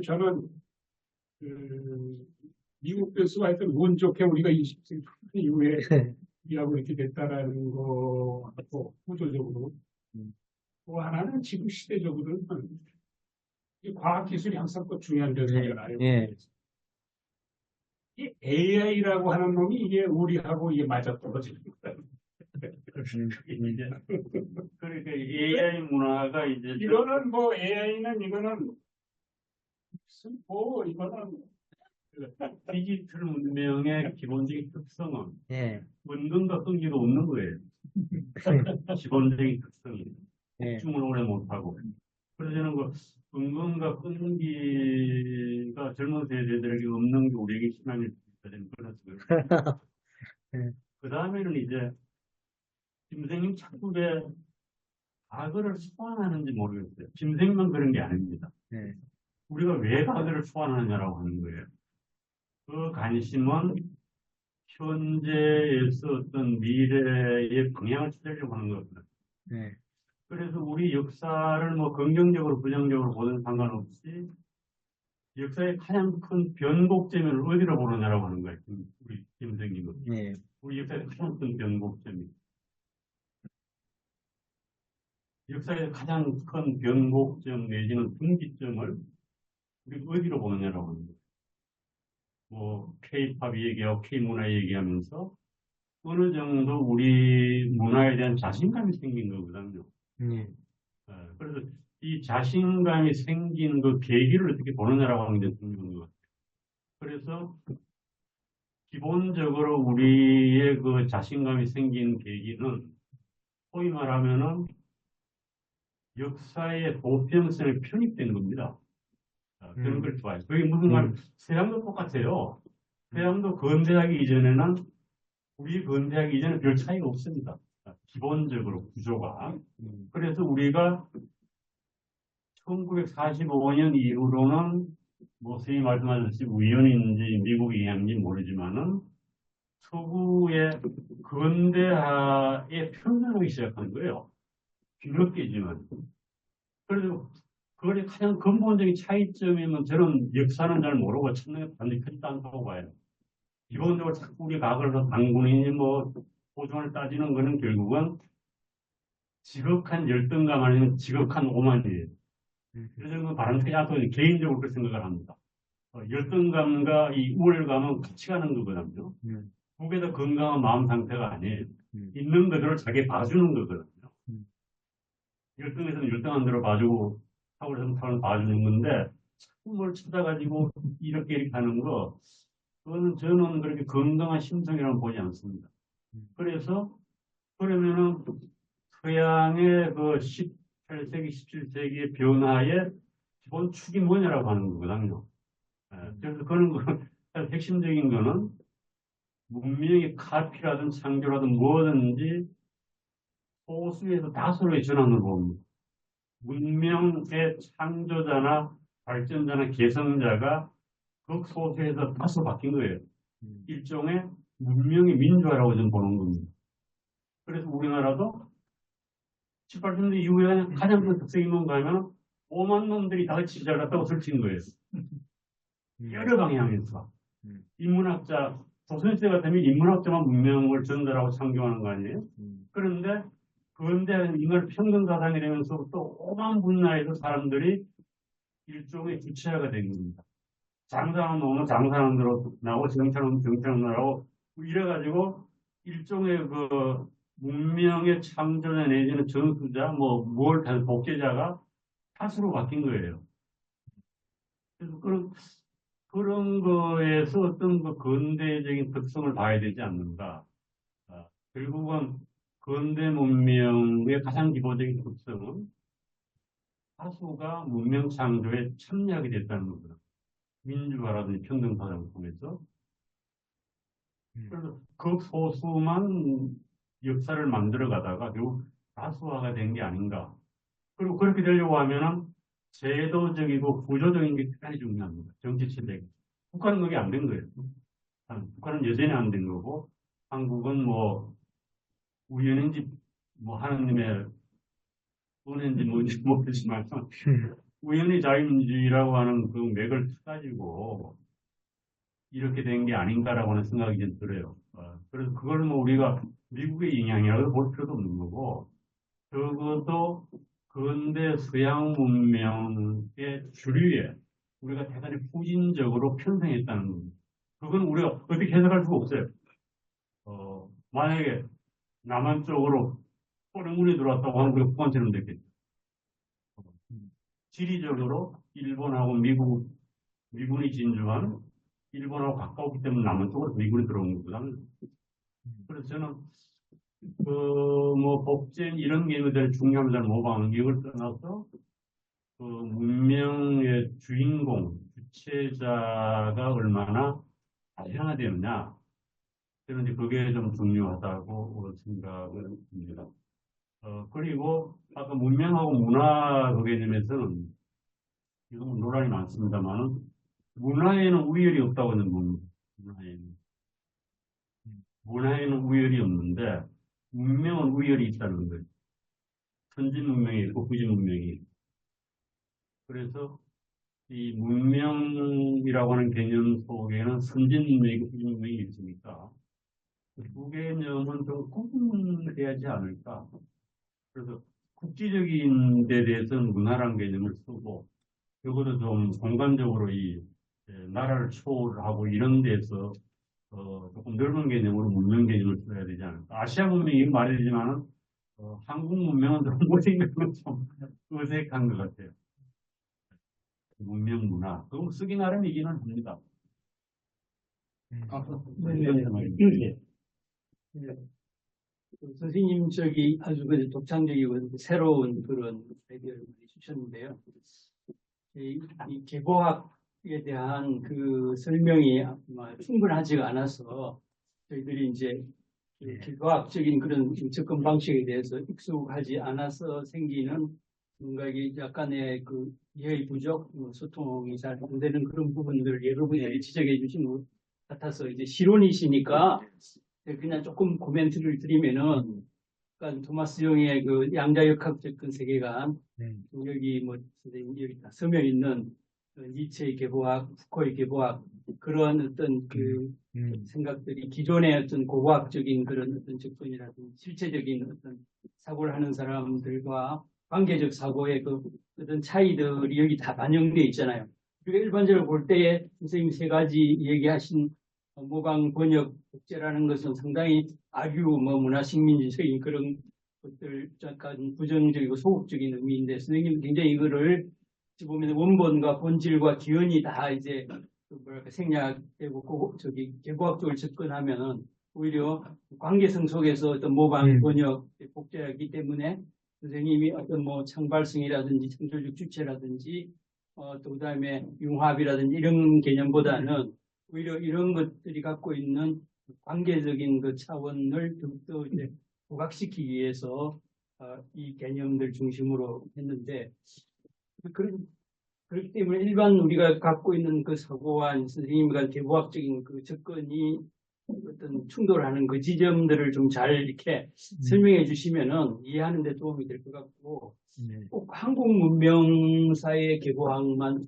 저는 미국 교수가 하여튼 운 좋게 우리가 20세기 이후에 일하고 이렇게 됐다라는 거하고 구조적으로. 또 하나는 지금 시대적으로는 이 과학기술이 항상 또 중요한 변수잖아요. 이 AI라고 하는 놈이 이게 우리하고 이게 맞아떨어지는 거다. 그러니까 AI 문화가 이제 이거는 뭐 AI는 이거는 무슨 뭐 이거는 디지털 문명의 기본적인 특성은 예. 은근과 끈기가 없는 거예요. 기본적인 특성이 집중을 오래 못하고. 그래서 저는 그 은근과 끈기가 젊은 세대들에게 없는 게 우리에게 희망일 수 있다는 그런 생각. 그 다음에는 이제 김생님 작품에 과거를 소환하는지 모르겠어요. 김생님만 그런 게 아닙니다. 우리가 왜 과거를 소환하느냐라고 하는 거예요. 그 관심은 현재에서 어떤 미래의 방향을 찾으려고 하는 거거든요. 그래서 우리 역사를 뭐 긍정적으로 부정적으로 보든 상관없이 역사의 가장 큰 변곡점을 어디로 보느냐라고 하는 거예요. 우리 김생님은. 우리 역사의 가장 큰 변곡점이. 역사의 가장 큰 변곡점 내지는 분기점을 우리 어디로 보느냐라고 하는 거예요. 뭐 K-팝 얘기하고 K-문화 얘기하면서 어느 정도 우리 문화에 대한 자신감이 생긴 거거든요. 그래서 이 자신감이 생긴 그 계기를 어떻게 보느냐라고 하는 게 중요한 것 같아요. 그래서 기본적으로 우리의 그 자신감이 생긴 계기는 소위 말하면은 역사의 보편성에 편입된 겁니다. 그런 걸 좋아해요. 그게 무슨 말, 서양도 똑같아요. 서양도 근대하기 이전에는, 우리 근대하기 이전에 별 차이가 없습니다. 기본적으로 구조가. 그래서 우리가 1945년 이후로는, 뭐, 선생님이 말씀하셨듯이 우연인지 미국이 영향인지 모르지만은, 서구의 근대화에 편승하기 시작한 거예요. 뒤늦게지만. 그래서 그게 가장 근본적인 차이점이면 저는 역사는 잘 모르고 찾는 게 반드시 크지 않다고 봐요. 기본적으로 자꾸 우리 과거에서 당군이니 뭐 고증을 따지는 거는 결국은 지극한 열등감 아니면 지극한 오만이에요. 그래서 그 바람직하게 개인적으로 그렇게 생각을 합니다. 열등감과 이 우월감은 같이 가는 거거든요. 그게 더 건강한 마음 상태가 아니에요. 있는 그대로 자기 봐주는 거거든요. 열등에서는 열등한 대로 봐주고 타고에서는 타고를 봐주는 건데 자꾸 뭘 찾아가지고 이렇게 하는 거 그거는 저는 그렇게 건강한 심성이라고 보지 않습니다. 그래서 그러면은 서양의 그 18세기, 17세기의 변화의 기본 축이 뭐냐라고 하는 거거든요. 그래서 그런 거 핵심적인 거는 문명의 카피라든 창조라든 뭐든지 소수에서 다수로의 전환을 봅니다. 문명의 창조자나 발전자나 개성자가 극소수에서 다수로 바뀐 거예요. 일종의 문명의 민주화라고 저는 보는 겁니다. 그래서 우리나라도 18세기 이후에 가장 큰 특색이 뭔가 하면 오만 놈들이 다 같이 시작했다고 설친 거예요. 여러 방향에서. 인문학자, 조선시대 같으면 인문학자만 문명을 전달하고 창조하는 거 아니에요? 그런데 근대 인간 평등 사상이 되면서 또 오만 분야에서 사람들이 일종의 주체화가 된 겁니다. 장사하는 놈은 장사하는 대로 나오고 정치하는 정치하는 대로 이래가지고 일종의 그 문명의 창조자 내지는 전수자 뭘 복제자가 다수로 바뀐 거예요. 그래서 그런 거에서 어떤 그 근대적인 특성을 봐야 되지 않는가. 결국은 근대 문명의 가장 기본적인 특성은 다수가 문명 창조에 참여하게 됐다는 겁니다. 민주화라든지 평등사상을 통해서. 그래서 극소수만 역사를 만들어 가다가 결국 다수화가 된 게 아닌가. 그리고 그렇게 되려고 하면은 제도적이고 구조적인 게 대단히 중요합니다. 정치 체제. 북한은 그게 안 된 거예요. 북한은 여전히 안 된 거고, 한국은 뭐 우연인지 뭐 하나님의 은혜인지 뭔지 모르지만 우연히 자유민주주의라고 하는 그 맥을 타가지고 이렇게 된 게 아닌가라고 하는 생각이 좀 들어요. 그래서 그걸 뭐 우리가 미국의 영향이라고 볼 필요도 없는 거고, 적어도 근대 서양 문명의 주류에 우리가 대단히 후진적으로 편성했다는 겁니다. 그건 우리가 어떻게 해석할 수가 없어요. 만약에 남한 쪽으로 소련군이 들어왔다고 하면 우리가 북한처럼 됐겠죠. 지리적으로 일본하고 미군이 진주한 일본하고 가까웠기 때문에 남한 쪽으로 미군이 들어온 거거든요. 그래서 저는 뭐 법전 이런 개념에 대한 중요함을 잘 모방하는 이걸 떠나서 그 문명의 주인공, 주체자가 얼마나 다양화되느냐, 저는 이제 그게 좀 중요하다고 생각을 합니다. 그리고 아까 문명하고 문화 그 개념에서는 지금 논란이 많습니다만은 문화에는 우열이 없다고 하는 겁니다. 문화에는 우열이 없는데 문명은 우열이 있다는 거예요. 선진 문명이 있고 후진 문명이 있고. 그래서 이 문명이라고 하는 개념 속에는 선진 문명이고 후진 문명이 있으니까 두 개념은 좀 구분돼야 하지 않을까. 그래서 국지적인 데 대해서는 문화라는 개념을 쓰고 적어도 좀 공간적으로 이 나라를 초월하고 이런 데서 조금 넓은 개념으로 문명 개념을 써야 되지 않을까. 아시아 문명이 말이 되지만은 한국 문명은 좀 못생겨서 좀 어색한 것 같아요. 문명 문화. 그거 쓰기 나름이기는 합니다. 네. 선생님 아주 독창적이고 새로운 그런 아이디어를 주셨는데요. 이 계보학에 대한 그 설명이 아마 충분하지가 않아서 저희들이 이제 계보학적인 그런 접근 방식에 대해서 익숙하지 않아서 생기는 뭔가 이게 약간의 그 이해의 부족, 소통이 잘 안 되는 그런 부분들을 여러분이 지적해 주신 것 같아서 이제 실론이시니까 그냥 조금 코멘트를 드리면은, 그러니까 토마스 용의 그 양자역학 접근 세계관, 여기 뭐 선생님 여기 다 서명 있는 니체의 계보학, 푸코의 계보학 그런 어떤 그 생각들이 기존의 어떤 고고학적인 그런 어떤 접근이라든지 실체적인 어떤 사고를 하는 사람들과 관계적 사고의 그 어떤 차이들이 여기 다 반영되어 있잖아요. 우리가 일반적으로 볼 때에 선생님 세 가지 얘기하신 모방 번역 복제라는 것은 상당히 아류 문화식 민주적인 그런 것들 약간 부정적이고 소극적인 의미인데 선생님 굉장히 이거를 보면 원본과 본질과 기원이 다 이제 뭐랄까 생략되고 계보학적으로 접근하면은 오히려 관계성 속에서 어떤 모방 번역 복제하기 때문에 선생님이 어떤 뭐 창발성이라든지 창조적 주체라든지 또 그다음에 융합이라든지 이런 개념보다는 오히려 이런 것들이 갖고 있는 관계적인 그 차원을 더욱더 이제 부각시키기 위해서 이 개념들 중심으로 했는데 그렇기 때문에 일반 우리가 갖고 있는 그 사고와 선생님과 계보학적인 그 접근이 어떤 충돌하는 그 지점들을 좀 잘 이렇게 설명해 주시면은 이해하는 데 도움이 될 것 같고 꼭 한국 문명사의 계보학만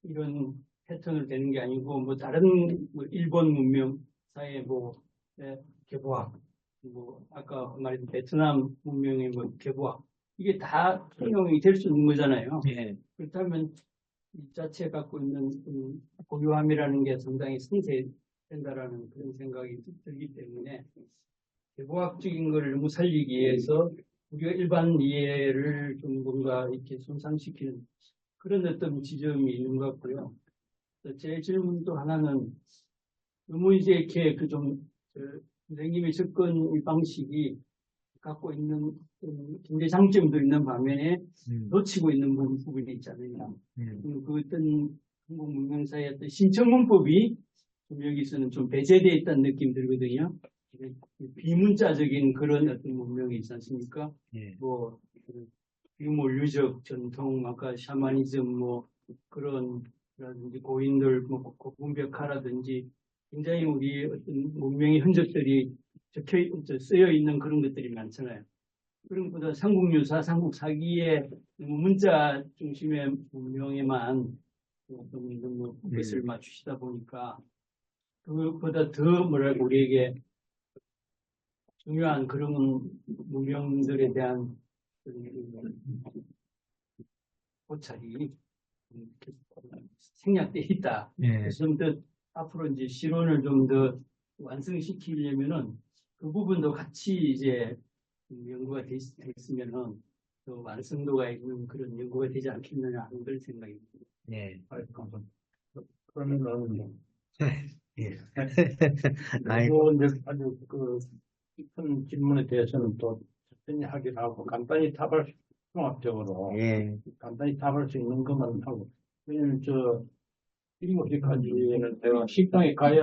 이런 패턴을 되는 게 아니고 뭐 다른 뭐 일본 문명사의 뭐 계보학 뭐 아까 말했던 베트남 문명의 뭐 계보학 이게 다 통용이 될 수 있는 거잖아요. 그렇다면 이 자체 갖고 있는 고유함이라는 게 상당히 상쇄된다라는 그런 생각이 들기 때문에 계보학적인 걸 너무 살리기 위해서 우리가 일반 이해를 좀 뭔가 이렇게 손상시키는 그런 어떤 지점이 있는 것 같고요. 제 질문도 하나는 너무 이제 이렇게 선생님의 접근 방식이 갖고 있는 굉장히 장점도 있는 반면에 놓치고 있는 부분이 있잖아요. 그 어떤 한국 문명사의 어떤 신청문법이 좀 여기서는 좀 배제되어 있다는 느낌 들거든요. 비문자적인 그런 어떤 문명이 있지 않습니까? 뭐 유물유적 전통, 아까 샤머니즘 뭐 그런 라든지 고인들 뭐 고분벽화라든지 굉장히 우리 어떤 문명의 흔적들이 쓰여 있는 그런 것들이 많잖아요. 그런 것보다 삼국유사, 삼국사기의 문자 중심의 문명에만 너무 것을 맞추시다 보니까 그것보다 더 뭐랄까 우리에게 중요한 그런 문명들에 대한 고찰이 생략돼 있다. 예. 그래서 좀 더 앞으로 이제 실론을 좀 더 완성시키려면은 그 부분도 같이 이제 연구가 됐으면은 더 완성도가 있는 그런 연구가 되지 않겠느냐 하는 그런 생각이 듭니다. 예. 감사합니다. 그러면은 예. 그리고 이제 아주 그 깊은 질문에 대해서는 또 천천히 하긴 하고 간단히 답할 수 종합적으로 예. 간단히 답할 수 있는 것만 하고 왜냐면 저 7시까지는 내가 식당에 가야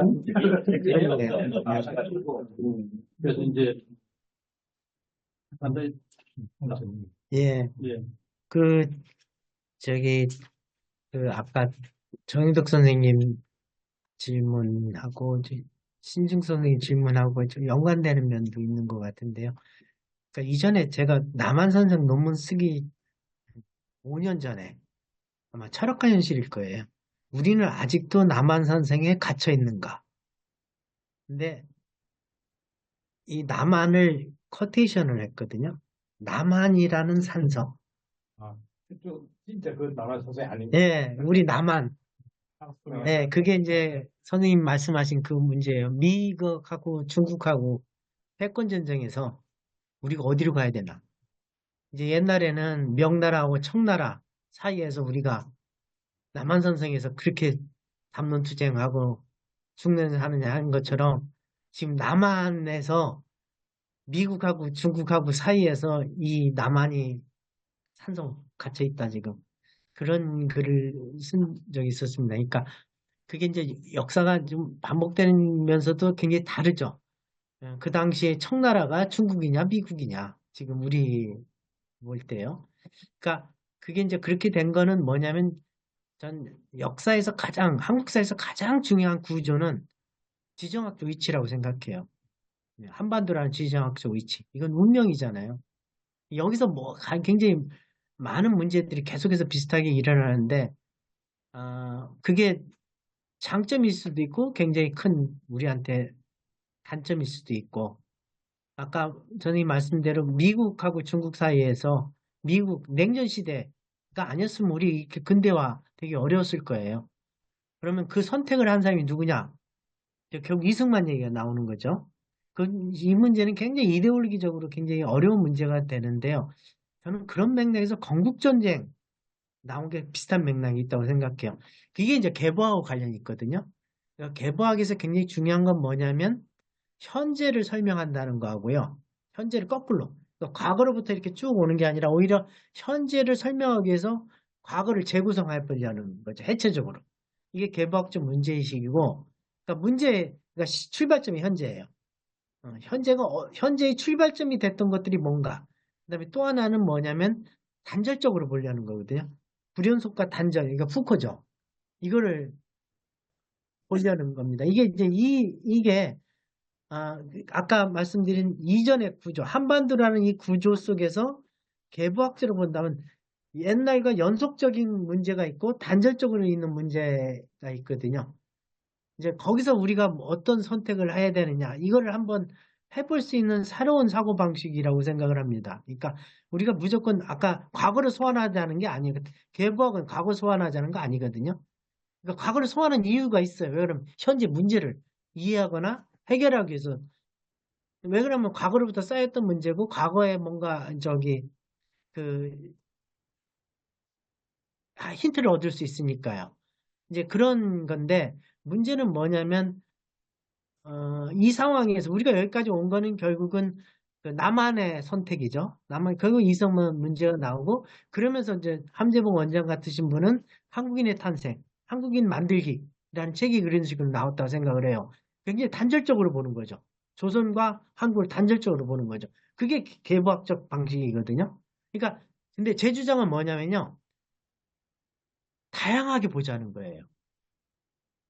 가지고 그래서 이제 간단히 예. 예. 그 아까 정윤덕 선생님 질문하고 이제 신중 선생님 질문하고 좀 연관되는 면도 있는 것 같은데요. 그러니까 이전에 제가 남한선생 논문 쓰기 5년 전에 아마 철학과 현실일 거예요. 우리는 아직도 남한선생에 갇혀 있는가? 근데 이 남한을 커테이션을 했거든요. 남한이라는 산성. 진짜 그 남한 선생 아닙니까? 예, 우리 남한. 네, 그게 이제 선생님 말씀하신 그 문제예요. 미국하고 중국하고 패권 전쟁에서 우리가 어디로 가야 되나? 이제 옛날에는 명나라하고 청나라 사이에서 우리가 남한선생에서 그렇게 담론투쟁하고 죽는 하느냐 하는 것처럼 지금 남한에서 미국하고 중국하고 사이에서 이 남한이 산성 갇혀 있다 지금. 그런 글을 쓴 적이 있었습니다. 그러니까 그게 이제 역사가 좀 반복되면서도 굉장히 다르죠. 그 당시에 청나라가 중국이냐 미국이냐 지금 우리 볼 때요. 그러니까 그게 이제 그렇게 된 거는 뭐냐면 전 역사에서 한국사에서 가장 중요한 구조는 지정학적 위치라고 생각해요. 한반도라는 지정학적 위치. 이건 운명이잖아요. 여기서 뭐 굉장히 많은 문제들이 계속해서 비슷하게 일어나는데 그게 장점일 수도 있고 굉장히 큰 우리한테 단점일 수도 있고 아까 선생님 말씀대로 미국하고 중국 사이에서 미국 냉전 시대가 아니었으면 우리 이렇게 근대화 되게 어려웠을 거예요. 그러면 그 선택을 한 사람이 누구냐? 결국 이승만 얘기가 나오는 거죠. 이 문제는 굉장히 이데올로기적으로 굉장히 어려운 문제가 되는데요. 저는 그런 맥락에서 건국전쟁 나온 게 비슷한 맥락이 있다고 생각해요. 그게 이제 개보하고 관련이 있거든요. 그러니까 개보학에서 굉장히 중요한 건 뭐냐면 현재를 설명한다는 거하고요. 현재를 거꾸로. 그러니까 과거로부터 이렇게 쭉 오는 게 아니라 오히려 현재를 설명하기 위해서 과거를 재구성하려는 거죠. 해체적으로. 이게 개보학적 문제의식이고 그러니까 출발점이 현재예요. 현재의 출발점이 됐던 것들이 뭔가. 그다음에 또 하나는 뭐냐면 단절적으로 보려는 거거든요. 불연속과 단절, 그러니까 푸코죠. 이거를 보려는 겁니다. 이게 이제 이게 아까 말씀드린 이전의 구조, 한반도라는 이 구조 속에서 개부학적으로 본다면 옛날과 연속적인 문제가 있고 단절적으로 있는 문제가 있거든요. 이제 거기서 우리가 어떤 선택을 해야 되느냐, 이거를 한번 해볼 수 있는 새로운 사고방식이라고 생각을 합니다. 그러니까 우리가 무조건 아까 과거를 소환하자는 게 아니에요. 개부학은 과거 소환하자는 거 아니거든요. 그러니까 과거를 소환하는 이유가 있어요. 왜 그러면 현재 문제를 이해하거나 해결하기 위해서. 왜 그러면 과거로부터 쌓였던 문제고 과거에 뭔가 힌트를 얻을 수 있으니까요. 이제 그런 건데 문제는 뭐냐면 이 상황에서 우리가 여기까지 온 거는 결국은 그 남한의 선택이죠. 결국 이성만 문제가 나오고 그러면서 이제 함재봉 원장 같으신 분은 한국인의 탄생, 한국인 만들기라는 책이 그런 식으로 나왔다고 생각을 해요. 굉장히 단절적으로 보는 거죠. 조선과 한국을 단절적으로 보는 거죠. 그게 개부학적 방식이거든요. 그러니까 근데 제 주장은 뭐냐면요. 다양하게 보자는 거예요.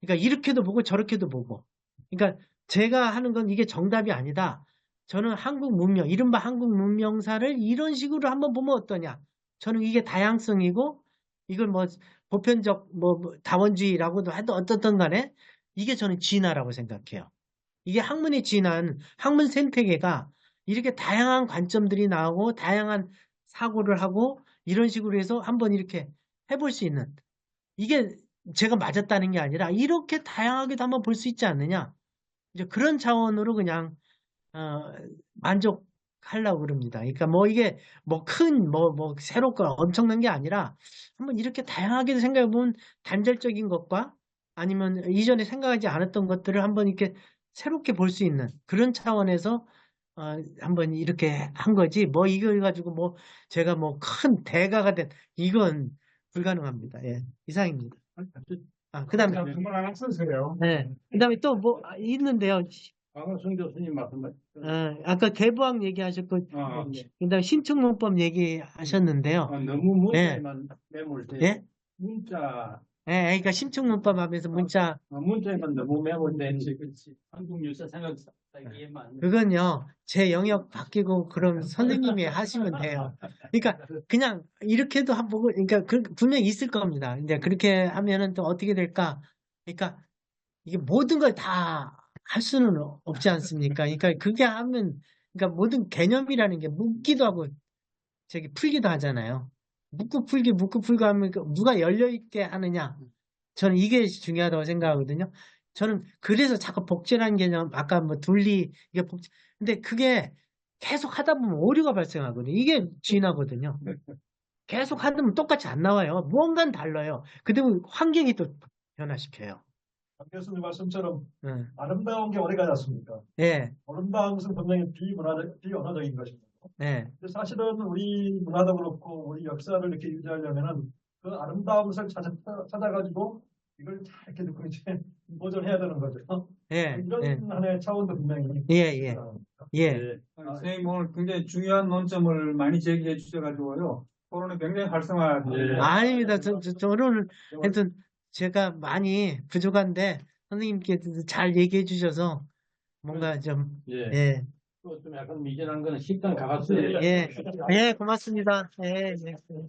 그러니까 이렇게도 보고 저렇게도 보고. 그러니까 제가 하는 건 이게 정답이 아니다. 저는 한국 문명, 이른바 한국 문명사를 이런 식으로 한번 보면 어떠냐. 저는 이게 다양성이고 이걸 뭐 보편적 뭐 다원주의라고도 해도 어떻든 간에 이게 저는 진화라고 생각해요. 이게 학문의 진화는 학문 생태계가 이렇게 다양한 관점들이 나오고 다양한 사고를 하고 이런 식으로 해서 한번 이렇게 해볼 수 있는 이게 제가 맞았다는 게 아니라 이렇게 다양하게도 한번 볼 수 있지 않느냐. 이제 그런 차원으로 그냥 만족하려고 그럽니다. 그러니까 뭐 이게 뭐 큰 뭐 새롭고 엄청난 게 아니라 한번 이렇게 다양하게 생각해 보면 단절적인 것과 아니면 이전에 생각하지 않았던 것들을 한번 이렇게 새롭게 볼 수 있는 그런 차원에서 한번 이렇게 한 거지. 뭐 이걸 가지고 뭐 제가 뭐 큰 대가가 된 이건 불가능합니다. 예, 이상입니다. 그다음에 정말 안 쓰세요. 네, 그다음에 또 뭐 있는데요. 강화성 교수님 말씀. 아까 개부학 얘기하셨고, 그다음에 신축문법 얘기하셨는데요. 너무 문자에만 매몰돼. 예? 문자. 예, 그러니까 신축문법 하면서 문자에만 너무 매몰돼. 그렇지. 한국 유사 생각하기에만. 그건요, 제 영역 바뀌고 그럼 선생님이 하시면 돼요. 그러니까 그냥 이렇게도 보고, 그러니까 분명히 있을 겁니다. 이제 그렇게 하면은 또 어떻게 될까? 그러니까 이게 모든 걸 다 할 수는 없지 않습니까? 그러니까 그게 하면, 그러니까 모든 개념이라는 게 묻기도 하고, 저기 풀기도 하잖아요. 묻고 풀고 하면 누가 열려있게 하느냐. 저는 이게 중요하다고 생각하거든요. 저는 그래서 자꾸 복제라는 개념, 아까 뭐 둘리, 이게 근데 그게 계속 하다 보면 오류가 발생하거든요. 이게 진화거든요. 계속 하다 보면 똑같이 안 나와요. 무언가는 달라요. 그다음에 환경이 또 변화시켜요. 박 교수님 말씀처럼 네. 아름다운 게 어디 가지 않습니까? 네. 아름다운 것은 분명히 비언어적인 것입니다. 네. 근데 사실은 우리 문화도 그렇고 우리 역사를 이렇게 유지하려면은 그 아름다운 것을 찾아가지고 이걸 잘 이렇게 듣고 이제 보존해야 되는 거죠. 네. 이런 네. 하나의 차원도 분명히. 예. 선생님 오늘 굉장히 중요한 논점을 많이 제기해 주셔가지고요. 토론이 굉장히 활성화돼요. 아닙니다. 저는 하여튼 제가 많이 부족한데 선생님께 잘 얘기해 주셔서 뭔가 좀 또 좀 약간 미진한 거는 식당 가봤어요. 예, 고맙습니다. 예.